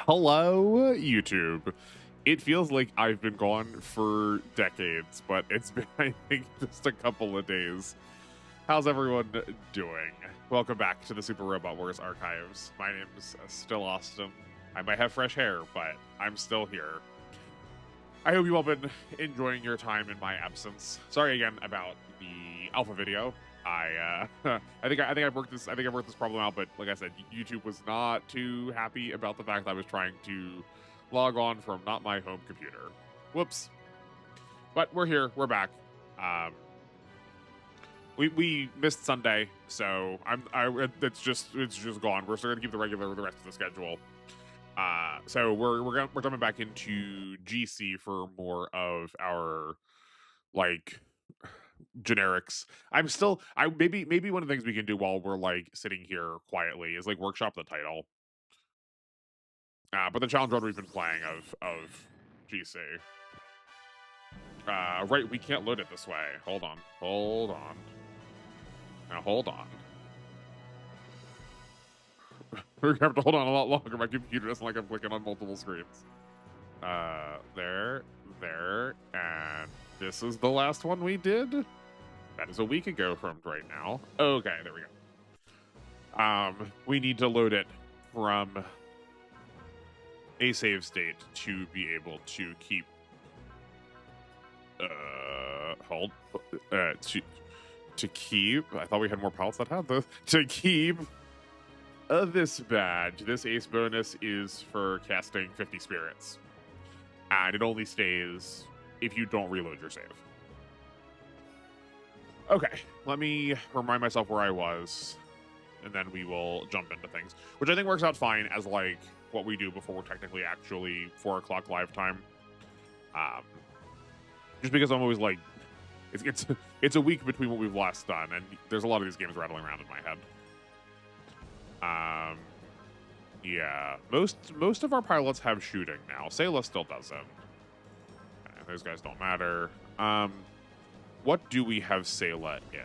Hello, YouTube. It feels like I've been gone for decades, but it's been, I think, just a couple of days. How's everyone doing? Welcome back to the Super Robot Wars archives. My name's still Austin. I might have fresh hair, but I'm still here. I hope you've all been enjoying your time in my absence. Sorry again about the alpha video. I think I've worked this problem out, but like I said, YouTube was not too happy about the fact that I was trying to log on from not my home computer. Whoops. But we're here, we're back. We missed Sunday, so it's just gone. We're still gonna keep the rest of the schedule. So we're coming back into GC for more of our like generics. Maybe one of the things we can do while we're like sitting here quietly is like workshop the title. But the challenge run we've been playing of GC. Right, we can't load it this way. Hold on. Now hold on. We're gonna have to hold on a lot longer. My computer doesn't like I'm clicking on multiple screens. There, and this is the last one we did. That is a week ago from right now. Okay, there we go. We need to load it from a save state to be able to keep to keep. I thought we had more pilots that had this. To keep this badge. This ace bonus is for casting 50 spirits. And it only stays if you don't reload your save. Okay, let me remind myself where I was, and then we will jump into things, which I think works out fine as like what we do before we're technically actually 4 o'clock live time. Just because I'm always like, it's a week between what we've last done, and there's a lot of these games rattling around in my head. Yeah, most of our pilots have shooting now. Sayla still doesn't. Okay, those guys don't matter. What do we have Sayla in?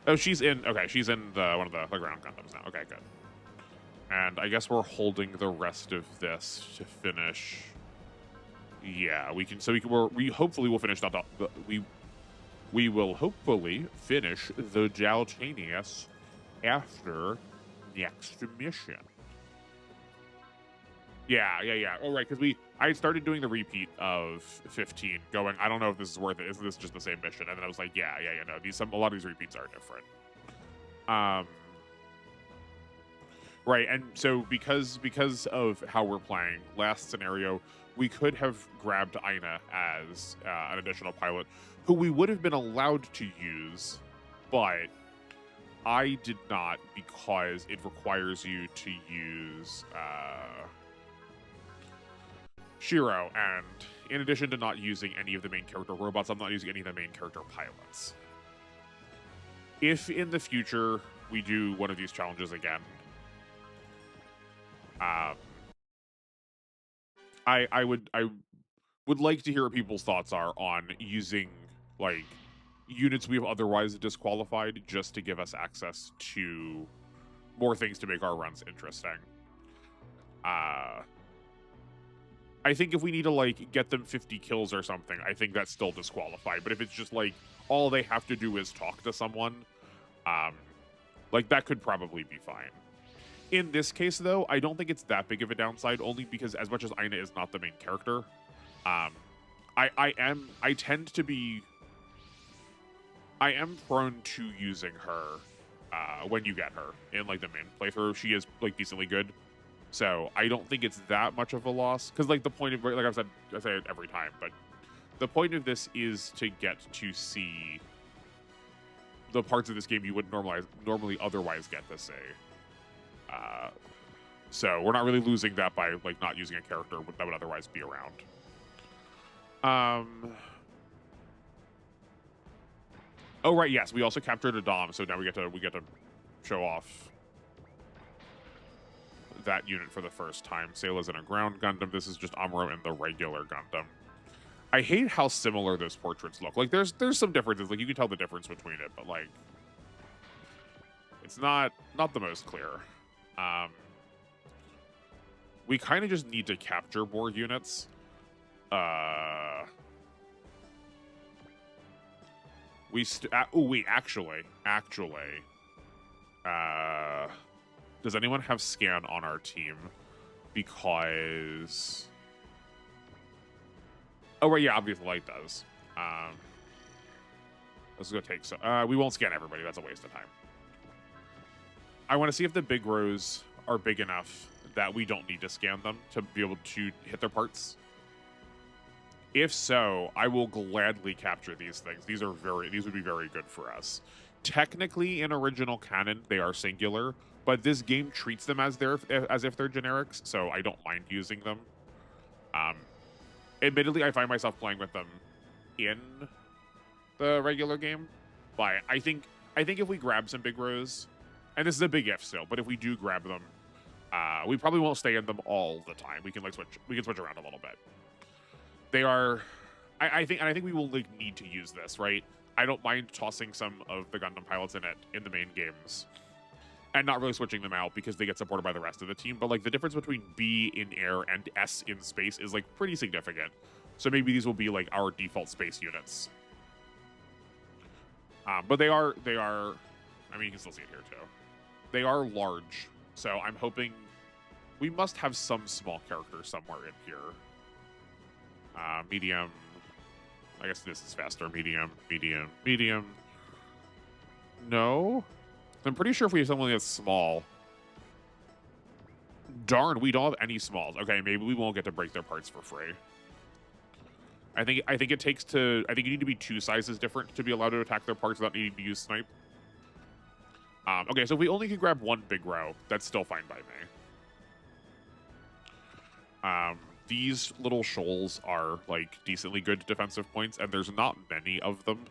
Oh, she's in. Okay, she's in one of the ground Gundams now. Okay, good. And I guess we're holding the rest of this to finish. Yeah, we can. So we hopefully will finish that. We will hopefully finish the Jaltanius after next mission. Yeah. Oh, right, because I started doing the repeat of 15, going, I don't know if this is worth it. Is this just the same mission? And then I was like, yeah, no. A lot of these repeats are different. Right, and so because of how we're playing, last scenario, we could have grabbed Aina as an additional pilot, who we would have been allowed to use, but I did not because it requires you to use Shiro, and in addition to not using any of the main character robots, I'm not using any of the main character pilots. If in the future we do one of these challenges again, I would like to hear what people's thoughts are on using like units we've otherwise disqualified just to give us access to more things to make our runs interesting. I think if we need to like get them 50 kills or something, I think that's still disqualified. But if it's just like all they have to do is talk to someone, like that could probably be fine. In this case, though, I don't think it's that big of a downside, only because as much as Aina is not the main character, I am prone to using her when you get her in like the main playthrough. She is like decently good, so I don't think it's that much of a loss. Because like the point of, like I say it every time, but the point of this is to get to see the parts of this game you would normally otherwise get to see. So we're not really losing that by like not using a character that would otherwise be around. Oh right, yes, we also captured a Dom, so now we get to show off that unit for the first time. Sayla's in a ground Gundam. This is just Amuro in the regular Gundam. I hate how similar those portraits look. Like there's some differences. Like you can tell the difference between it, but like It's not the most clear. We kind of just need to capture more units. Wait, actually, does anyone have scan on our team? Because, oh right, yeah, obviously light does. Let's go take we won't scan everybody. That's a waste of time. I want to see if the big rows are big enough that we don't need to scan them to be able to hit their parts. If so, I will gladly capture these things. These would be very good for us. Technically, in original canon, they are singular, but this game treats them as if they're generics, so I don't mind using them. Admittedly, I find myself playing with them in the regular game, but I think if we grab some big rows, and this is a big if still, but if we do grab them, we probably won't stay in them all the time. We can switch around a little bit. They are, I think we will need to use this, right? I don't mind tossing some of the Gundam pilots in the main games, and not really switching them out because they get supported by the rest of the team. But like the difference between B in air and S in space is like pretty significant. So maybe these will be like our default space units. But they are. I mean, you can still see it here too. They are large, so I'm hoping we must have some small character somewhere in here. Medium. I guess this is faster. Medium. No. I'm pretty sure if we have something that's small. Darn, we don't have any smalls. Okay, maybe we won't get to break their parts for free. I think you need to be 2 sizes different to be allowed to attack their parts without needing to use snipe. Okay, so if we only can grab 1 big row, that's still fine by me. These little shoals are like decently good defensive points, and there's not many of them.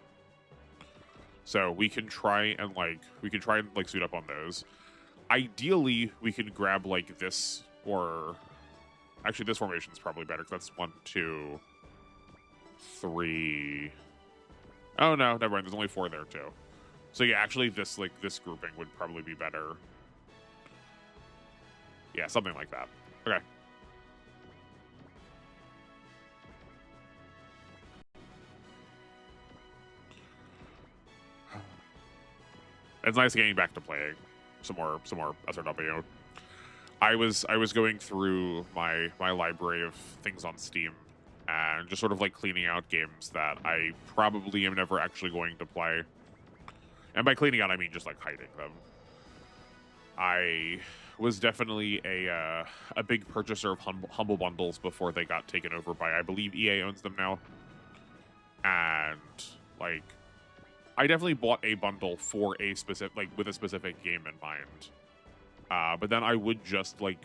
So we can try and suit up on those. Ideally, we can grab like this, or actually this formation is probably better because that's 1, 2, 3. Oh no, never mind. There's only 4 there too. So yeah, actually this grouping would probably be better. Yeah, something like that. Okay. It's nice getting back to playing some more SRW. I was going through my library of things on Steam and just sort of like cleaning out games that I probably am never actually going to play. And by cleaning out, I mean just like hiding them. I was definitely a big purchaser of Humble Bundles before they got taken over by, I believe EA owns them now. And like, I definitely bought a bundle for a specific, with a specific game in mind. But then I would just add.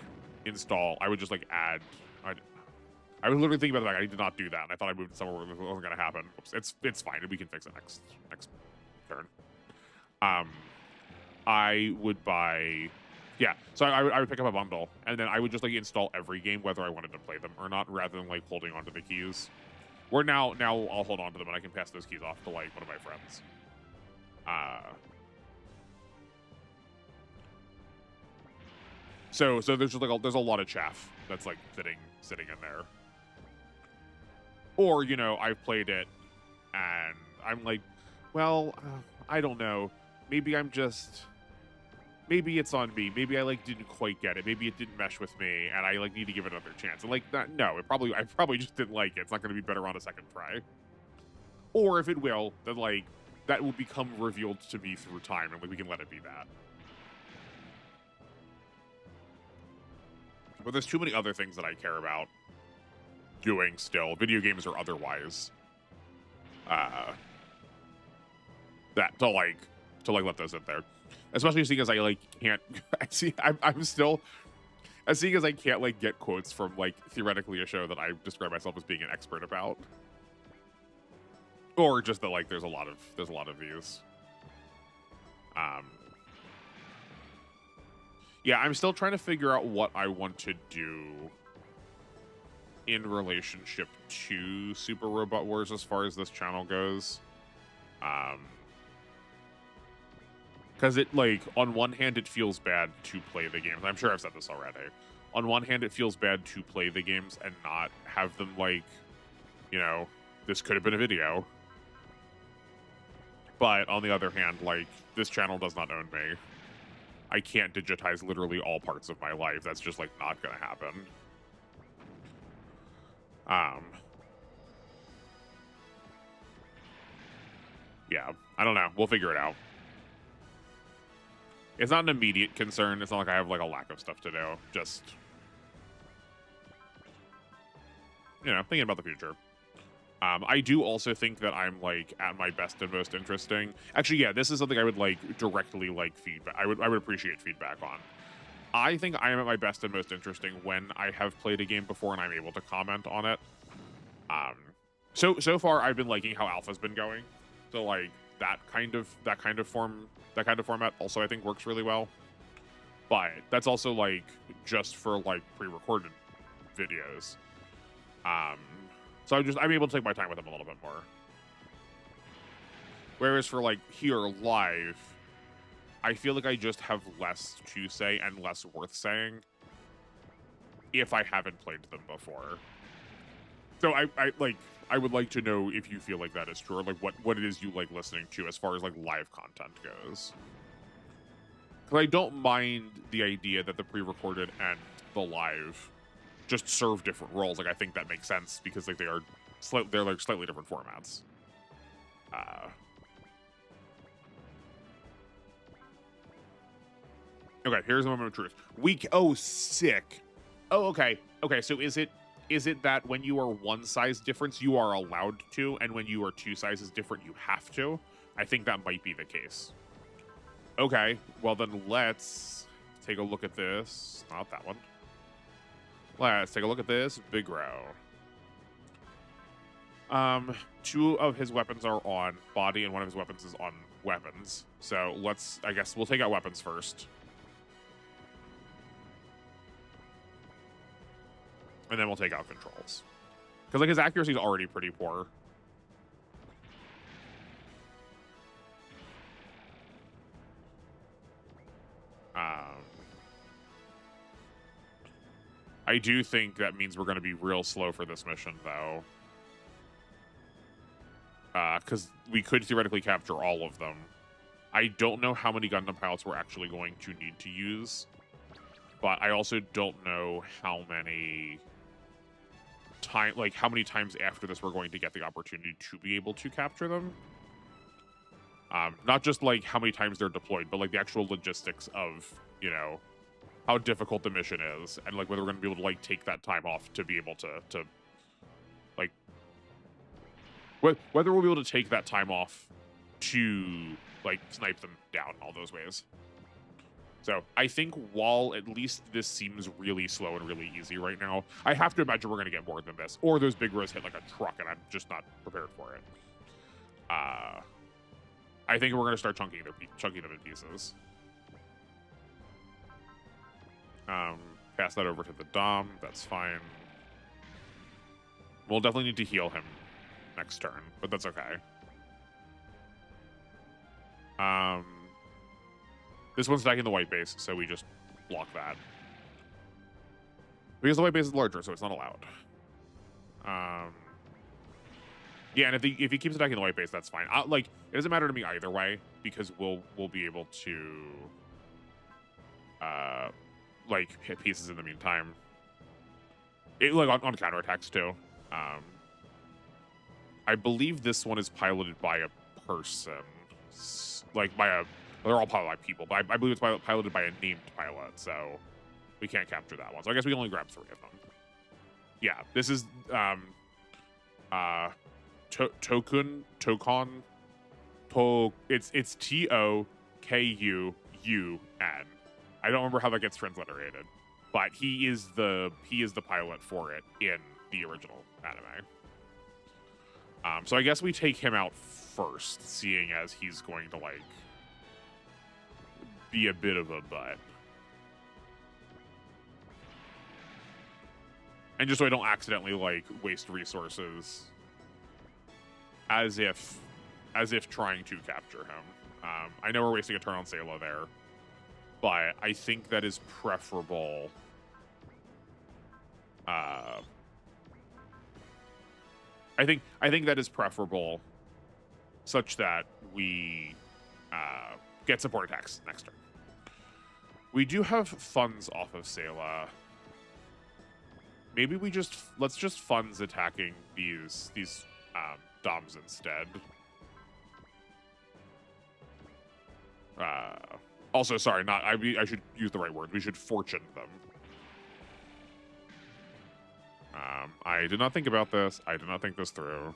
I was literally thinking about the fact I did not do that, and I thought I moved somewhere where it wasn't going to happen. Oops, it's fine, we can fix it next turn. I would buy, yeah. So I would pick up a bundle, and then I would just install every game, whether I wanted to play them or not, rather than holding onto the keys. Where now I'll hold on to them and I can pass those keys off to one of my friends. So there's just there's a lot of chaff that's sitting in there. Or I've played it and I'm like, well, I don't know. Maybe it's on me. Maybe I didn't quite get it. Maybe it didn't mesh with me, and I need to give it another chance. And no, I probably just didn't like it. It's not going to be better on a second try. Or if it will, then that will become revealed to me through time, and we can let it be that. But there's too many other things that I care about doing still, video games or otherwise. That to let those in there. Especially seeing as I can't I'm still seeing as I can't get quotes from theoretically a show that I describe myself as being an expert about. Or just that there's a lot of views. Yeah, I'm still trying to figure out what I want to do in relationship to Super Robot Wars as far as this channel goes. Because it, like, on one hand, it feels bad to play the games. I'm sure I've said this already. On one hand, it feels bad to play the games and not have them, like, you know, this could have been a video. But on the other hand, like, this channel does not own me. I can't digitize literally all parts of my life. That's just, like, not gonna happen. Yeah, I don't know. We'll figure it out. It's not an immediate concern. It's not like I have, like, a lack of stuff to do. Just, you know, thinking about the future. I do also think that I'm, like, at my best and most interesting. Actually, yeah, this is something I would, like, directly, like, feedback. I would appreciate feedback on. I think I am at my best and most interesting when I have played a game before and I'm able to comment on it. So far I've been liking how Alpha's been going. So, like, that kind of format also I think works really well. But that's also, like, just for, like, pre-recorded videos. So I'm able to take my time with them a little bit more. Whereas for, like, here live, I feel like I just have less to say and less worth saying if I haven't played them before. So I would like to know if you feel like that is true, or like what it is you like listening to as far as like live content goes. Because I don't mind the idea that the pre-recorded and the live just serve different roles. Like, I think that makes sense because, like, they're like slightly different formats. Okay, here's a moment of truth. Oh, sick. Oh, okay. Okay, so is it that when you are one size difference, you are allowed to, and when you are two sizes different, you have to? I think that might be the case. Okay, well then let's take a look at this. Not that one. Let's take a look at this big row. Two of his weapons are on body, and one of his weapons is on weapons. So I guess we'll take out weapons first. And then we'll take out controls. Because, like, his accuracy is already pretty poor. I do think that means we're going to be real slow for this mission, though. Because we could theoretically capture all of them. I don't know how many Gundam pilots we're actually going to need to use. But I also don't know how many times after this we're going to get the opportunity to be able to capture them. Not just, like, how many times they're deployed, but, like, the actual logistics of, you know, how difficult the mission is, and, like, whether we're going to be able to, like, take that time off to be able to like, whether we'll be able to take that time off to, like, snipe them down all those ways. So I think while at least this seems really slow and really easy right now, I have to imagine we're going to get more than this, or those big rows hit like a truck, and I'm just not prepared for it. I think we're going to start chunking them in pieces. Pass that over to the Dom. That's fine. We'll definitely need to heal him next turn, but that's okay. This one's stacking the white base, so we just block that. Because the white base is larger, so it's not allowed. Yeah, and if he keeps attacking the white base, that's fine. Like, it doesn't matter to me either way, because we'll be able to like, hit pieces in the meantime. Like on counterattacks too. I believe this one is piloted by a person, like they're all piloted by people, but I believe it's piloted by a named pilot, so we can't capture that one. So I guess we can only grab 3 of them. Yeah, this is it's Tokun. I don't remember how that gets transliterated, but he is the pilot for it in the original anime. So I guess we take him out first, seeing as he's going to, like, be a bit of a butt. And just so I don't accidentally, like, waste resources as if trying to capture him. I know we're wasting a turn on Sayla there, but I think that is preferable. I think that is preferable, such that we get support attacks next turn. We do have funds off of Sayla. Maybe let's just funds attacking these Doms instead. Also, sorry, I should use the right word. We should fortune them. I did not think about this. I did not think this through.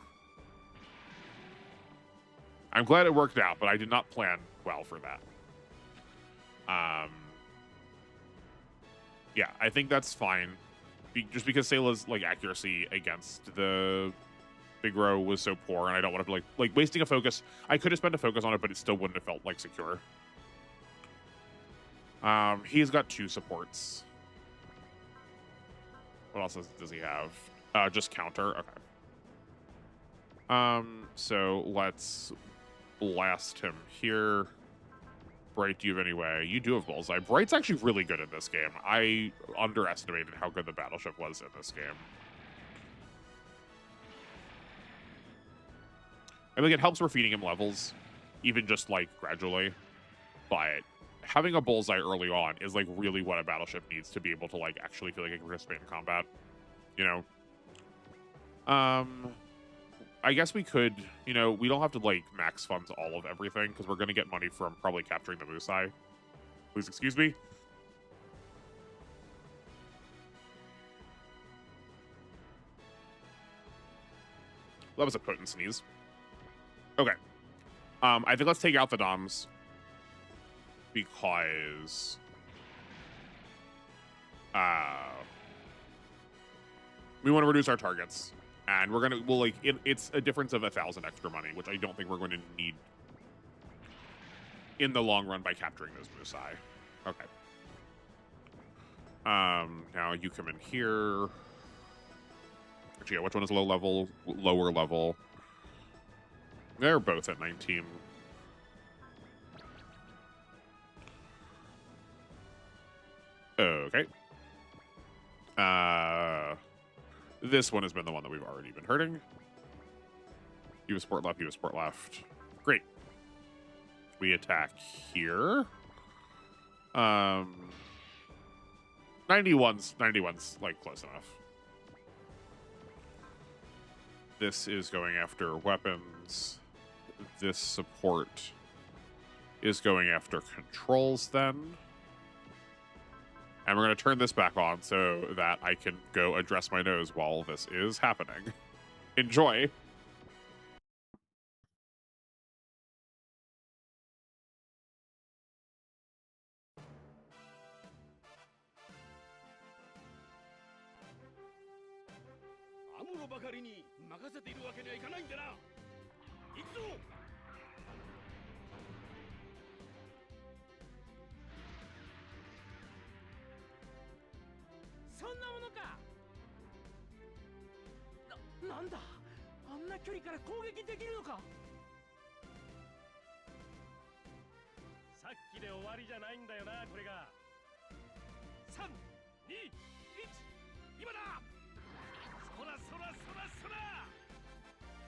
I'm glad it worked out, but I did not plan well for that. Yeah, I think that's fine. Just because Sayla's like accuracy against the big row was so poor, and I don't want to like wasting a focus. I could have spent a focus on it, but it still wouldn't have felt like secure. He's got 2 supports. What else does he have? Just counter. Okay. So let's blast him here. Bright, do you have any way? You do have Bullseye. Bright's actually really good in this game. I underestimated how good the Battleship was in this game. I think it helps we're feeding him levels, even just like gradually. But having a Bullseye early on is like really what a Battleship needs to be able to like actually feel like it can participate in combat. You know? I guess we could, you know, we don't have to like max funds all of everything because we're going to get money from probably capturing the Musai. Please excuse me. That was a potent sneeze. Okay. I think let's take out the Doms because we want to reduce our targets. And we'll like, it's a difference of 1,000 extra money, which I don't think we're going to need in the long run by capturing those Musai. Okay. Now you come in here. Actually, yeah, which one is low level? Lower level. They're both at 19. Okay. This one has been the one that we've already been hurting. You have support left, you have support left. Great. We attack here. 91's like close enough. This is going after weapons. This support is going after controls then. And we're going to turn this back on so that I can go address my nose while this is happening. Enjoy.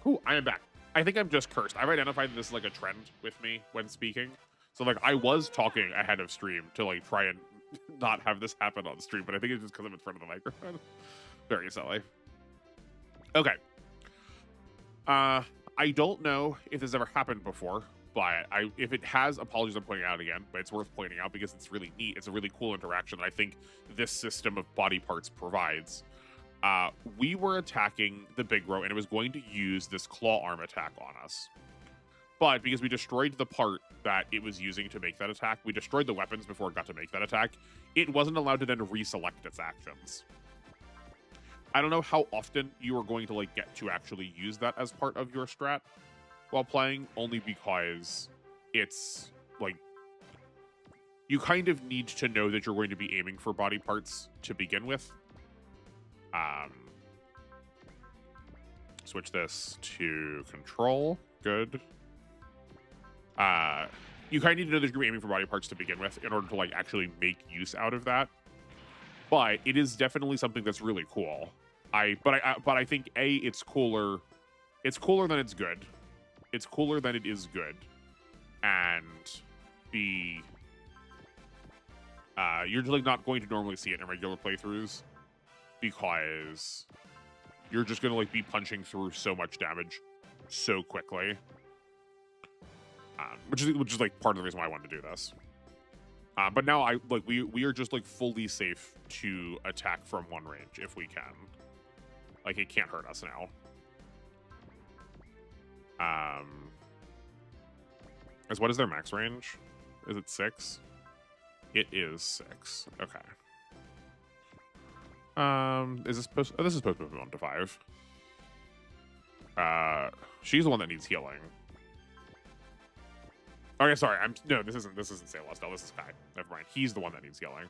Ooh, I am back. I think I'm just cursed. I've identified this as like a trend with me when speaking. So like I was talking ahead of stream to like try and not have this happen on stream, but I think it's just because I'm in front of the microphone. Very silly. Okay. I don't know if this ever happened before, but if it has, apologies, I'm pointing out again, but it's worth pointing out because it's really neat. It's a really cool interaction that I think this system of body parts provides. We were attacking the big row, and it was going to use this claw arm attack on us. But because we destroyed the part that it was using to make that attack, we destroyed the weapons before it got to make that attack, it wasn't allowed to then reselect its actions. I don't know how often you are going to like get to actually use that as part of your strat while playing, only because it's like you kind of need to know that you're going to be aiming for body parts to begin with. Switch this to control. Good. you kind of need to know that you're aiming for body parts to begin with in order to like actually make use out of that. But it is definitely something that's really cool. But I think it's cooler. It's cooler than it's good. It's cooler than it is good. And you're just like not going to normally see it in regular playthroughs because you're just gonna like be punching through so much damage so quickly, which is like part of the reason why I wanted to do this. But now we are just like fully safe to attack from one range if we can. Like it can't hurt us now. What is their max range? Is it 6? It is 6. Okay. Is this supposed? Oh, this is supposed to move on to 5. She's the one that needs healing. Okay, sorry. No, this isn't Celestel. This is Kai. Never mind. He's the one that needs healing.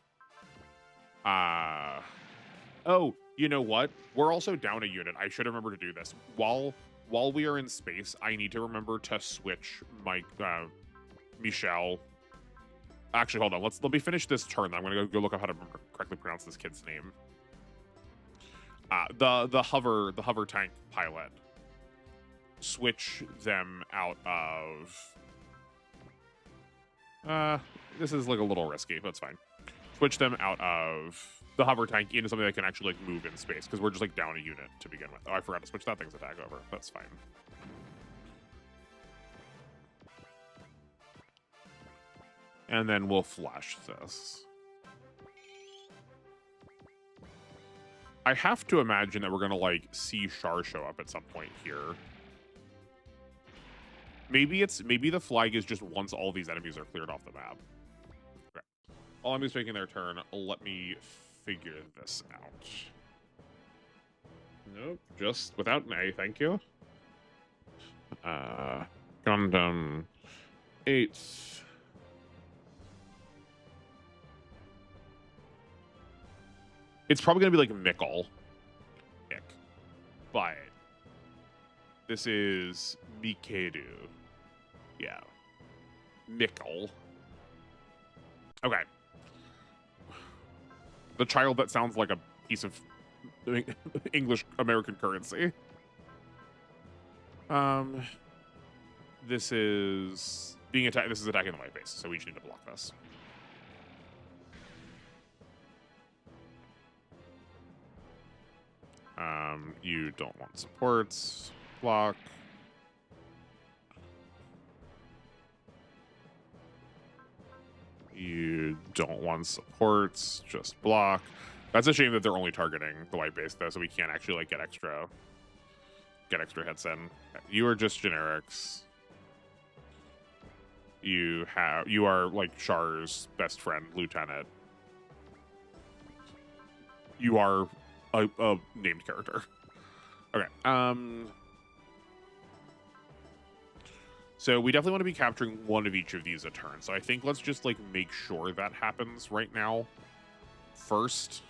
Oh, you know what? We're also down a unit. I should remember to do this. While we are in space, I need to remember to switch my Michelle. Actually, hold on. Let me finish this turn. I'm gonna go look up how to correctly pronounce this kid's name. The hover tank pilot. Switch them out of. This is like a little risky, but it's fine. Switch them out of the hover tank into something that can actually like move in space because we're just like down a unit to begin with. Oh, I forgot to switch that thing's attack over. That's fine. And then we'll flash this. I have to imagine that we're gonna like see Char show up at some point here. Maybe the flag is just once all these enemies are cleared off the map. Okay. All enemies taking their turn. Let me figure this out. Nope, just without an A, thank you. Gundam 8. It's probably gonna be like Mikkel. But this is Mikeru. Yeah. Mikkel. Okay. The child that sounds like a piece of English American currency. This is being attacked. This is attacking the white base, so we just need to block this. You don't want supports. Block. You don't want supports. Just block. That's a shame that they're only targeting the white base though, so we can't actually like get extra hits in. You are just generics. You are like Char's best friend, Lieutenant. You are a named character. Okay. So we definitely want to be capturing one of each of these a turn. So I think let's just like make sure that happens right now first.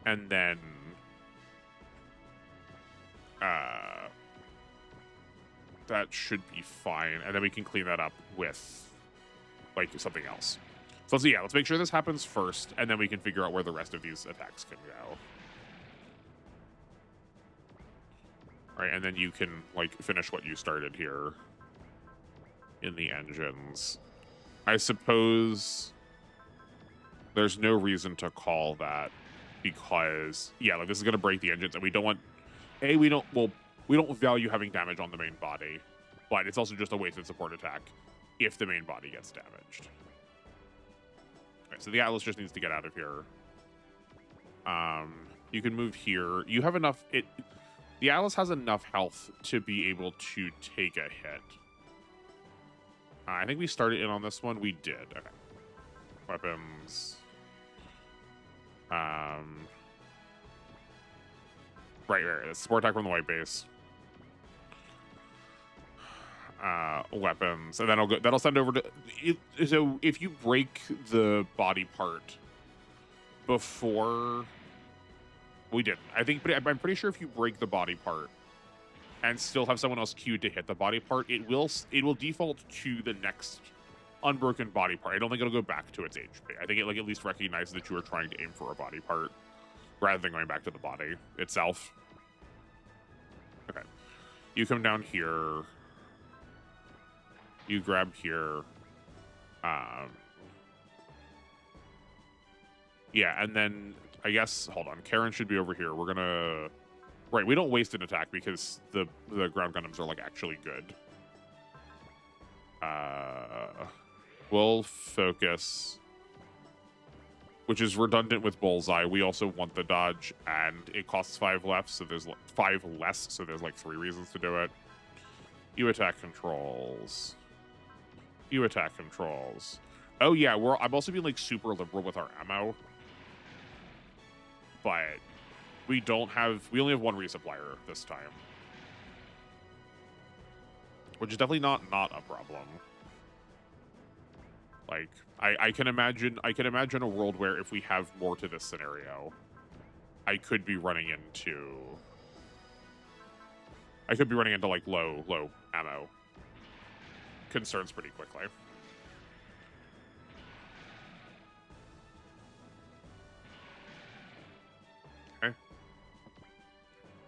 And then that should be fine. And then we can clean that up with like something else. So let's make sure this happens first, and then we can figure out where the rest of these attacks can go. All right, and then you can like finish what you started here in the engines. I suppose there's no reason to call that because like this is gonna break the engines, and we don't want we don't value having damage on the main body, but it's also just a wasted support attack if the main body gets damaged. So the Atlas just needs to get out of here. You can move here. You have enough. The Atlas has enough health to be able to take a hit. I think we started in on this one. We did. Okay. Weapons. Right. Support attack from the white base. Weapons, and then that'll send over to so if you break the body part before we did, I'm pretty sure if you break the body part and still have someone else queued to hit the body part, it will default to the next unbroken body part. I don't think it'll go back to its HP. I think it like at least recognizes that you are trying to aim for a body part rather than going back to the body itself. Okay. You come down here. You grab here. Yeah, and then I guess, hold on. Karen should be over here. We're gonna... Right, we don't waste an attack because the ground Gundams are like actually good. We'll focus, which is redundant with Bullseye. We also want the dodge, and it costs 5 left, so there's 5 less, so there's like 3 reasons to do it. You attack controls. You attack controls. Oh yeah, I'm also being like super liberal with our ammo, but we only have 1 resupplier this time, which is definitely not a problem. Like, I can imagine a world where if we have more to this scenario, I could be running into like low ammo concerns pretty quickly. Okay.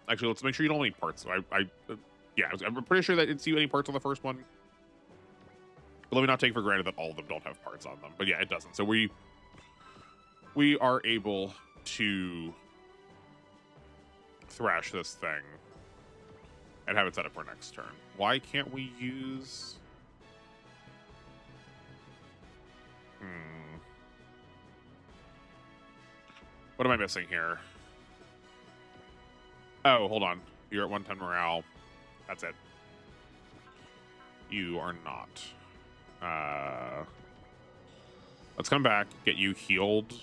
Actually, let's make sure you don't have any parts. Yeah, I'm pretty sure that I didn't see any parts on the first one. But let me not take for granted that all of them don't have parts on them. But yeah, it doesn't. So we are able to thrash this thing and have it set up for next turn. Why can't we use... What am I missing here? Oh, hold on. You're at 110 morale. That's it. You are not. Let's come back, get you healed.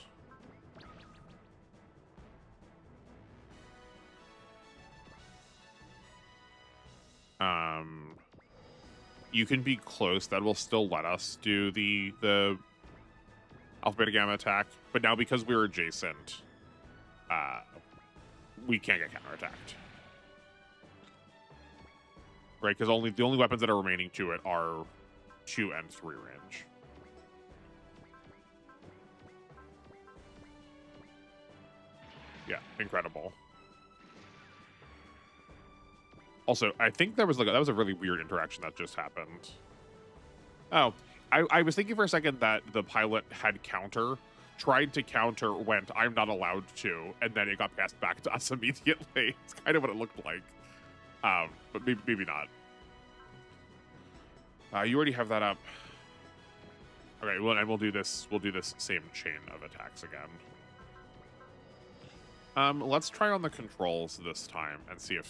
You can be close. That will still let us do the Alpha Beta Gamma attack, but now because we're adjacent, we can't get counterattacked. Right, because the only weapons that are remaining to it are 2 and 3 range. Yeah, incredible. Also, I think that was a really weird interaction that just happened. Oh, I was thinking for a second that the pilot had counter, tried to counter, went, I'm not allowed to, and then it got passed back to us immediately. It's kind of what it looked like. But maybe not. You already have that up. Okay, well, and we'll do this same chain of attacks again. Let's try on the controls this time and see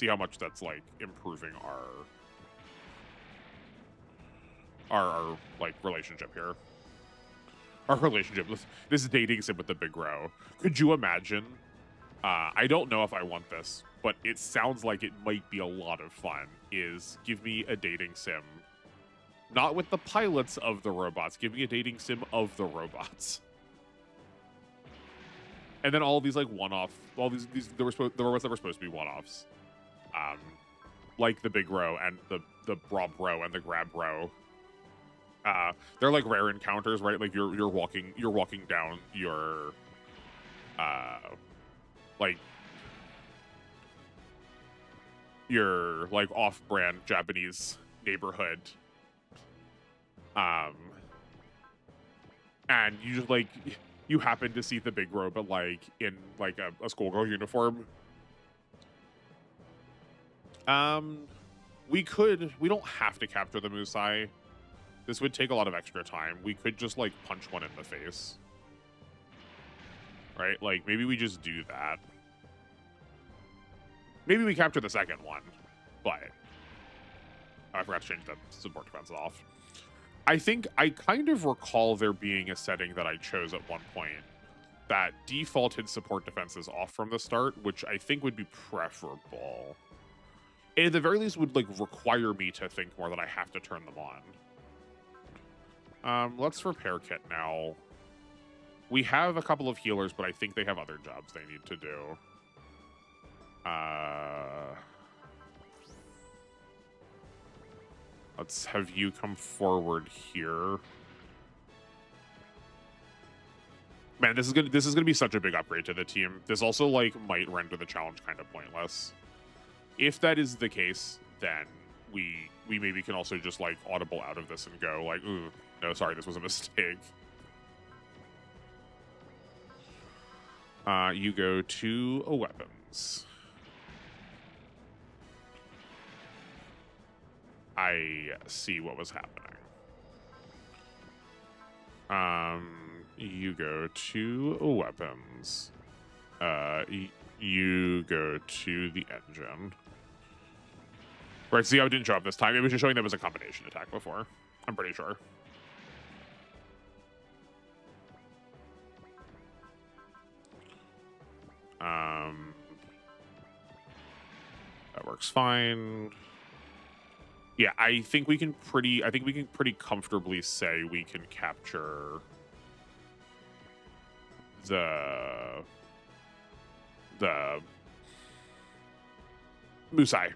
how much that's like improving our like relationship here. Our relationship with this dating sim with the big row. Could you imagine? I don't know if I want this, but it sounds like it might be a lot of fun. Is give me a dating sim. Not with the pilots of the robots. Give me a dating sim of the robots. And then all these like one-off, all these the robots that were supposed to be one-offs, like the big row and the Brob row and the Grab row. They're like rare encounters, right? Like you're walking down your like your like off-brand Japanese neighborhood. And you just like you happen to see the big row, but like in like a schoolgirl uniform. We don't have to capture the Musai. This would take a lot of extra time. We could just like punch one in the face. Right? Like maybe we just do that. Maybe we capture the second one, but I forgot to change the support defense off. I think I kind of recall there being a setting that I chose at one point that defaulted support defenses off from the start, which I think would be preferable. At the very least would like require me to think more that I have to turn them on. Let's repair kit now. We have a couple of healers, but I think they have other jobs they need to do. Let's have you come forward here. Man, this is gonna be such a big upgrade to the team. This also like might render the challenge kind of pointless. If that is the case, then we maybe can also just like audible out of this and go like, ooh, no, sorry, this was a mistake. You go to weapons. I see what was happening. You go to weapons. You go to the engine. Right, see how it didn't show up this time? It was just showing them as a combination attack before. I'm pretty sure. That works fine. Yeah, I think we can pretty comfortably say we can capture the Musai.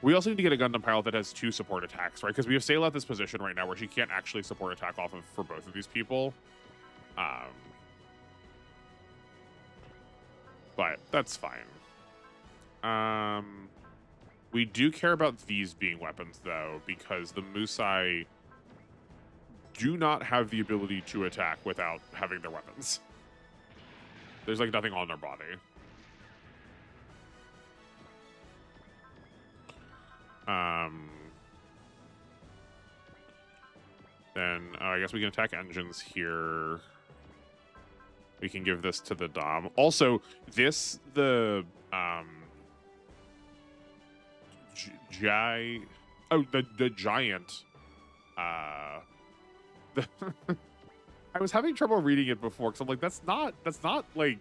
We also need to get a Gundam pilot that has 2 support attacks, right? Because we have Sayla at this position right now where she can't actually support attack off of for both of these people. But that's fine. We do care about these being weapons, though, because the Musai do not have the ability to attack without having their weapons. There's, like, nothing on their body. Then I guess we can attack engines here. We can give this to the Dom. Also, the giant. I was having trouble reading it before because I'm like, that's not like.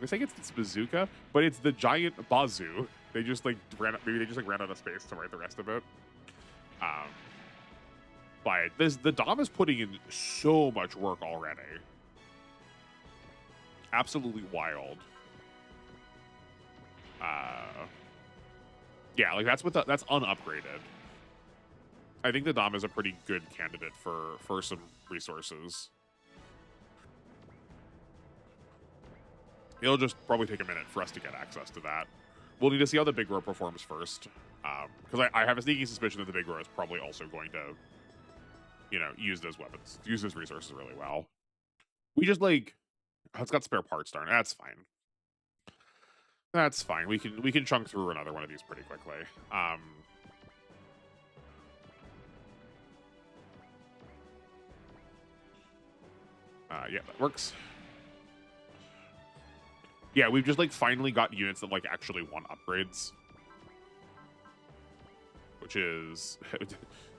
I think it's bazooka, but it's the giant bazoo. They just like ran out of space to write the rest of it. But the Dom is putting in so much work already. Absolutely wild. Yeah, like that's unupgraded. I think the Dom is a pretty good candidate for some resources. It'll just probably take a minute for us to get access to that. We'll need to see how the Big Row performs first. Because I have a sneaky suspicion that the Big Row is probably also going to, use those weapons, use those resources really well. We just like, it's got spare parts, darn. That's fine. That's fine. We can chunk through another one of these pretty quickly. Yeah, that works. Yeah, we've just like finally got units that like actually want upgrades, which is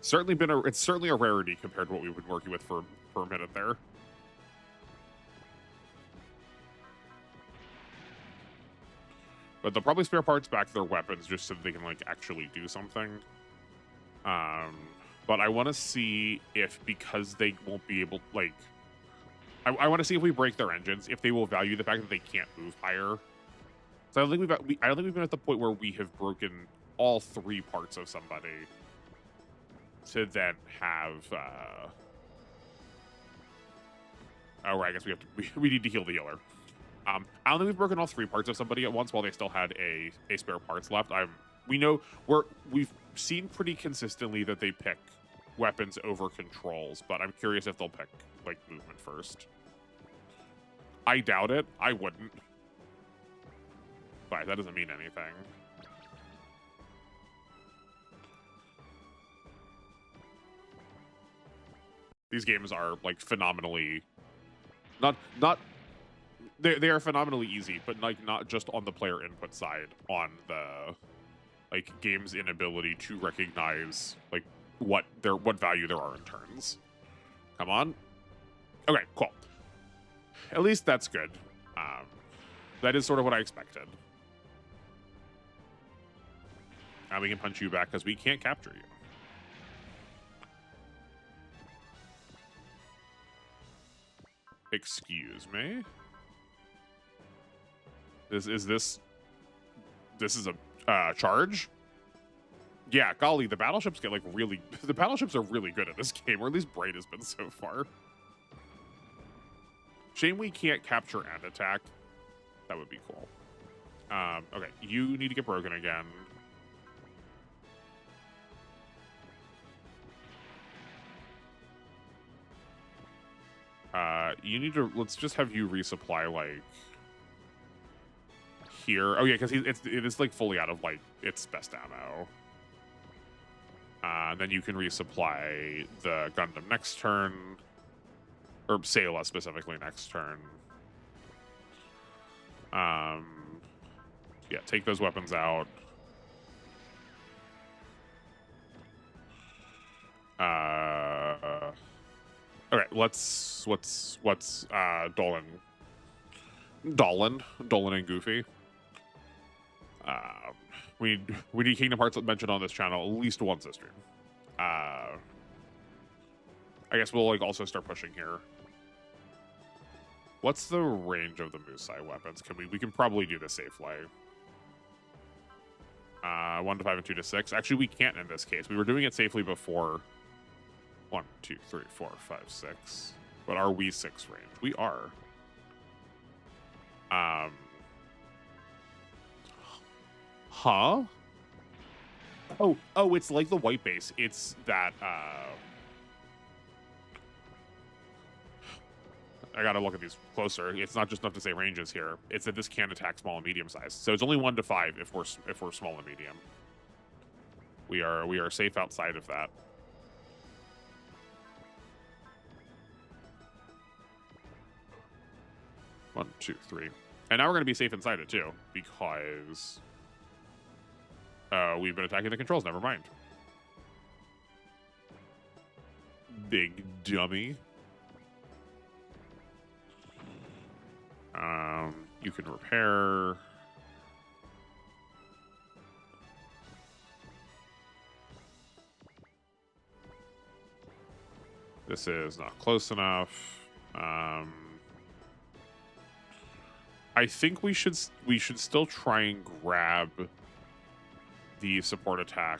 certainly it's certainly a rarity compared to what we've been working with for a minute there. But they'll probably spare parts back their weapons just so they can like actually do something. But I want to see if, because they won't be able, like, I want to see if we break their engines, if they will value the fact that they can't move higher. So I don't think we've been at the point where we have broken all 3 parts of somebody to then have. Oh, I guess we need to heal the healer. I don't think we've broken all 3 parts of somebody at once while they still had a spare parts left. We've seen pretty consistently that they pick weapons over controls, but I'm curious if they'll pick like movement first. I doubt it. I wouldn't. But that doesn't mean anything. These games are like phenomenally they are phenomenally easy, but like not just on the player input side, on the like game's inability to recognize like what value there are in turns. Come on. Okay, cool. At least that's good. That is sort of what I expected. Now we can punch you back because we can't capture you. Excuse me. This is a charge? Yeah, golly, the battleships get like really... The battleships are really good at this game, or at least Braid has been so far. Shame we can't capture and attack. That would be cool. Okay, you need to get broken again. You need to... Let's just have you resupply, like... Here. Oh, yeah, because it is, like, fully out of, like, its best ammo. And then you can resupply the Gundam next turn. Or Sayla specifically next turn. Yeah, take those weapons out. Okay, what's Dolan and Goofy. We need Kingdom Hearts mentioned on this channel at least once this stream. I guess we'll like also start pushing here. What's the range of the Musai weapons? We can probably do this safely. 1 to 5 and 2 to 6. Actually, we can't in this case. We were doing it safely before. 1, 2, 3, 4, 5, 6. But are we 6 range? We are. Huh? Oh, it's like the white base. It's that, I gotta look at these closer. It's not just enough to say ranges here. It's that this can attack small and medium size. So it's only 1 to 5 if we're small and medium. We are safe outside of that. One, two, three. And now we're gonna be safe inside it too, because we've been attacking the controls. Never mind. Big dummy. You can repair. This is not close enough. I think we should still try and grab the support attack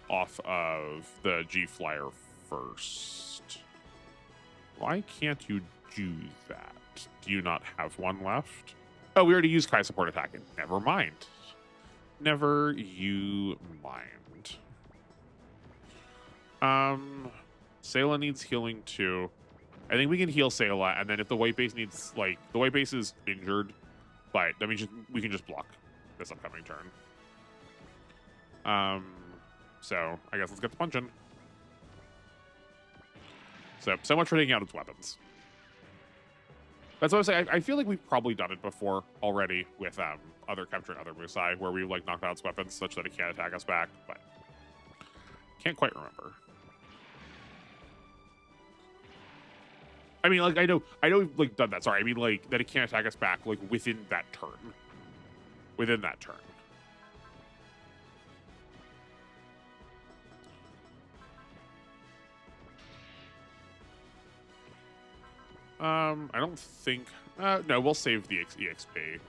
off of the G Flyer first. Why can't you do that? Do you not have one left? Oh, we already used Kai support attack. Never mind. Never you mind. Sayla needs healing too. I think we can heal Sayla, and then if the white base needs, like, the white base is injured, but that means we can just block this upcoming turn. So I guess let's get the punch in. So much for taking out its weapons. That's what I was saying. I feel like we've probably done it before already with other capturing other Musai, where we like knocked out its weapons such that it can't attack us back, but can't quite remember. I mean, like, I know we've like done that. Sorry, I mean like that it can't attack us back like within that turn. Within that turn. I don't think. No, we'll save the EXP.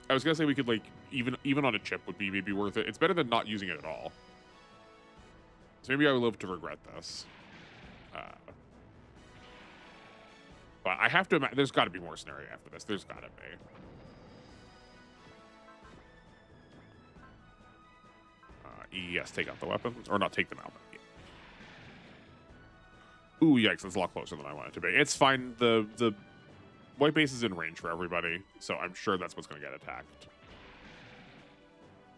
I was gonna say we could like even on a chip would be maybe worth it. It's better than not using it at all. So maybe I would live to regret this. But I have to imagine there's got to be more scenario after this. There's got to be. Yes, take out the weapons. Or not take them out. But yeah. Ooh, yikes. That's a lot closer than I want it to be. It's fine. The white base is in range for everybody. So I'm sure that's what's going to get attacked.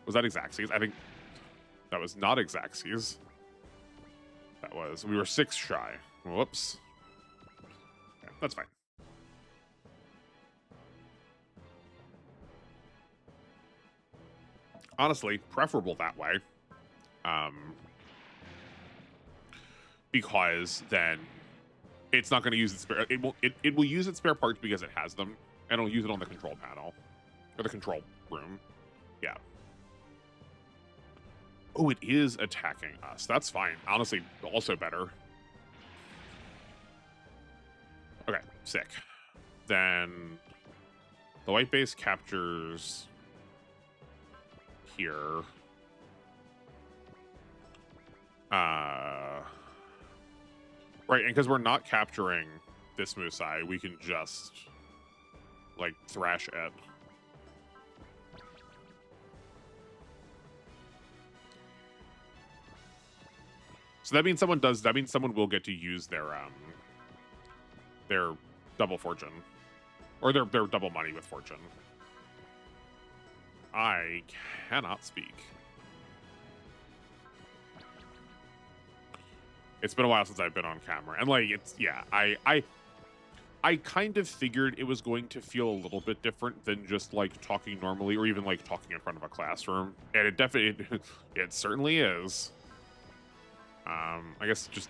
Was that Xaxes? I think that was not Xaxes. That was... We were 6 shy. Whoops. That's fine. Honestly, preferable that way. Because then it's not going to use its spare... It will use its spare parts because it has them, and it'll use it on the control panel. Or the control room. Yeah. Oh, it is attacking us. That's fine. Honestly, also better. Okay, sick. Then the white base captures here. Right, and because we're not capturing this Musai, we can just, like, thrash it. So that means someone will get to use their double fortune. Or their double money with fortune. I cannot speak. It's been a while since I've been on camera. And, like, it's, yeah, I kind of figured it was going to feel a little bit different than just, like, talking normally or even, like, talking in front of a classroom. And it definitely, it certainly is. I guess just,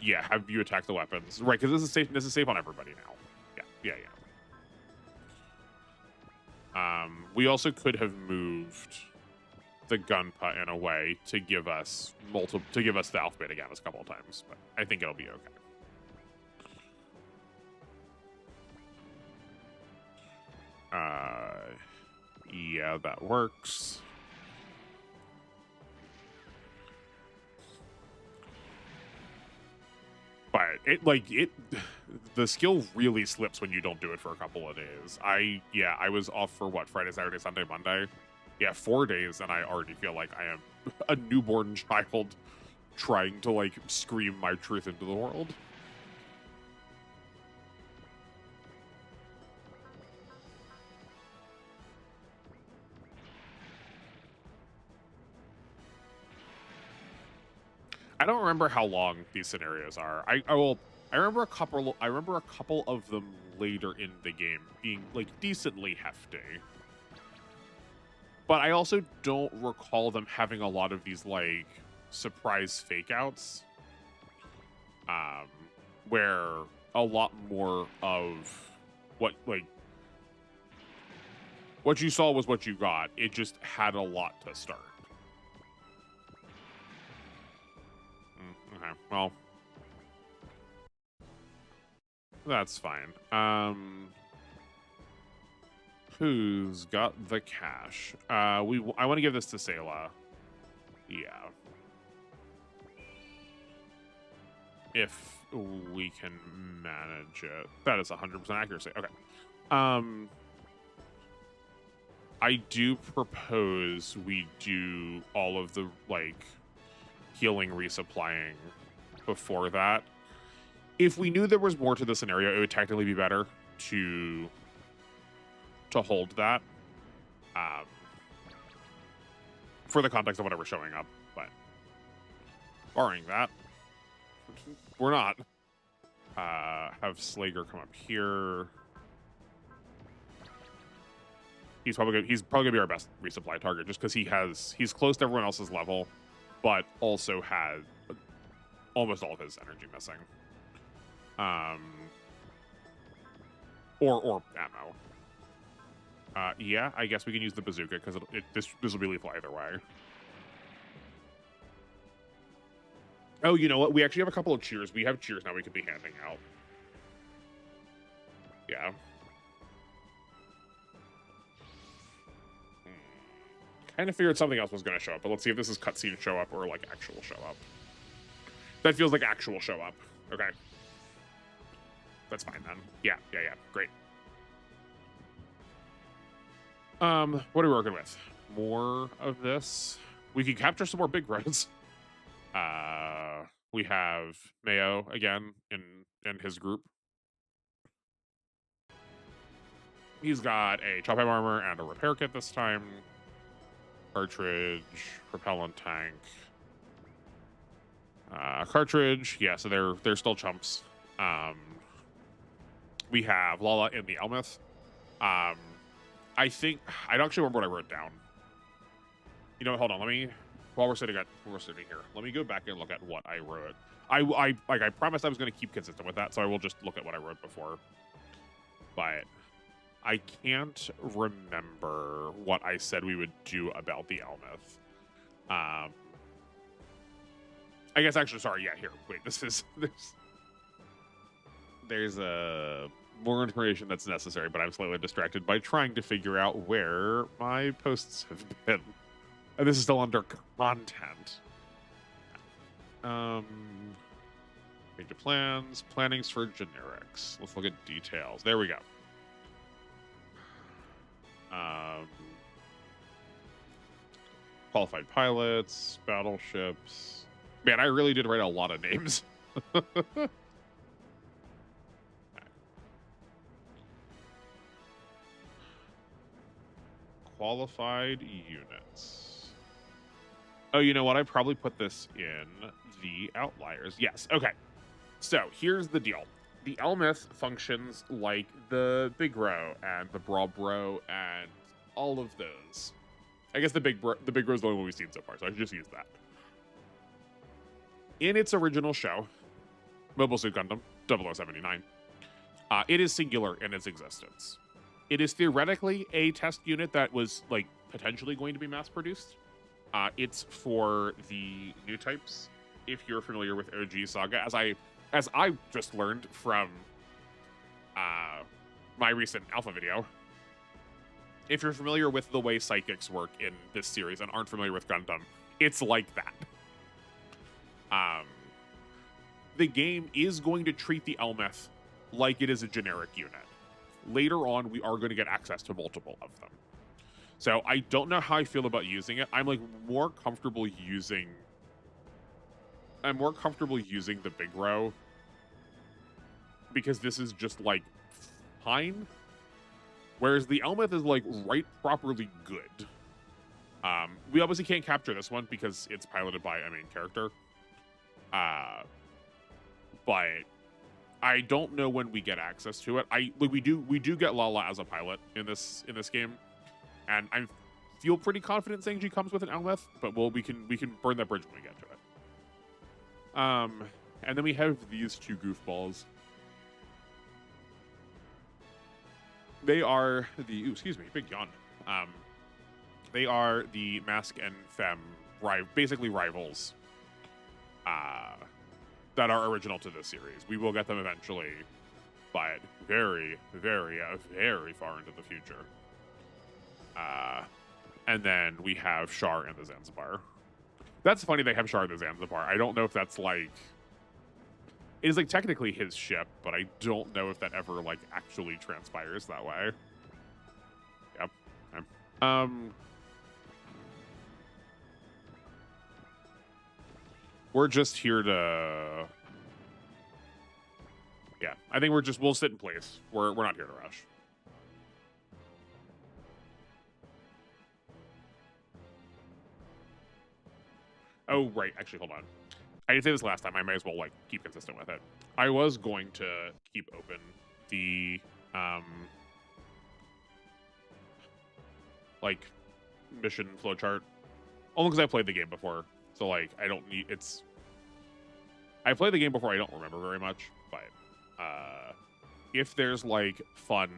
yeah, have you attack the weapons. Right, because this is safe on everybody now. Yeah. We also could have moved the gunpa in a way to give us the alphabet again a couple of times, but I think it'll be okay. Yeah, that works. But the skill really slips when you don't do it for a couple of days. I was off for what, Friday, Saturday, Sunday, Monday? Yeah, 4 days, and I already feel like I am a newborn child trying to, like, scream my truth into the world. I don't remember how long these scenarios are. I remember a couple of them later in the game being, like, decently hefty. But I also don't recall them having a lot of these, like, surprise fake outs. Where a lot more of what you saw was what you got. It just had a lot to start. Okay, well, that's fine. Who's got the cash? I want to give this to Selah. Yeah. If we can manage it. That is 100% accuracy. Okay. I do propose we do all of the, like, healing resupplying before that. If we knew there was more to the scenario, it would technically be better to hold that for the context of whatever's showing up. But barring that, we're not. Have Slager come up here. He's probably gonna be our best resupply target just because he's close to everyone else's level, but also had almost all of his energy missing. Or ammo. Yeah, I guess we can use the bazooka because this will be lethal either way. Oh, you know what? We actually have a couple of cheers. We have cheers now we could be handing out. Yeah. Kind of figured something else was going to show up, but let's see if this is cutscene show up or, like, actual show up. That feels like actual show up. Okay. That's fine then. Yeah. Great. What are we working with? More of this. We can capture some more big roads. We have Mayo again in his group. He's got a chop armor and a repair kit this time. Cartridge, propellant tank. Cartridge, yeah, so they're still chumps. We have Lala in the Elmeth. I think I don't actually remember what I wrote down. You know, hold on, while we're sitting here, let me go back and look at what I wrote. I promised I was going to keep consistent with that, so I will just look at what I wrote before. But I can't remember what I said we would do about the Elmeth. I guess actually, sorry, yeah, here, wait, there's more information that's necessary, but I'm slightly distracted by trying to figure out where my posts have been. And this is still under content. Major plans, plannings for generics. Let's look at details. There we go. Qualified pilots, battleships. Man, I really did write a lot of names. Qualified units. Oh, you know what? I probably put this in the outliers. Yes. Okay. So here's the deal. The Elmeth functions like the Big Row and the Broad Bro and all of those. I guess the Big Bro is the only one we've seen so far, so I should just use that. In its original show, Mobile Suit Gundam 0079, it is singular in its existence. It is theoretically a test unit that was like potentially going to be mass produced. It's for the new types. If you're familiar with OG Saga, as I just learned from my recent alpha video, if you're familiar with the way psychics work in this series and aren't familiar with Gundam, it's like that. The game is going to treat the Elmeth like it is a generic unit. Later on, we are going to get access to multiple of them. So I don't know how I feel about using it. I'm more comfortable using the Big Row because this is just like fine. Whereas the Elmeth is like right properly good. We obviously can't capture this one because it's piloted by a main character. But I don't know when we get access to it. We do get Lala as a pilot in this game, and I feel pretty confident saying she comes with an Elmeth, but we can burn that bridge when we get to it. And then we have these two goofballs. They are the big yawn. They are the Mask and Femme basically rivals. That are original to this series. We will get them eventually, but very, very, very far into the future. And then we have Shar and the Zanzibar. That's funny they have Shar and the Zanzibar. I don't know if that's like... It is like technically his ship, but I don't know if that ever like actually transpires that way. Yep. Okay. We're just here to... Yeah, I think we'll sit in place. We're not here to rush. Oh, right. Actually, hold on. I didn't say this last time. I might as well, like, keep consistent with it. I was going to keep open the, like, mission flowchart. Only because I played the game before. So, like, I don't need... I played the game before, I don't remember very much, but if there's, like, fun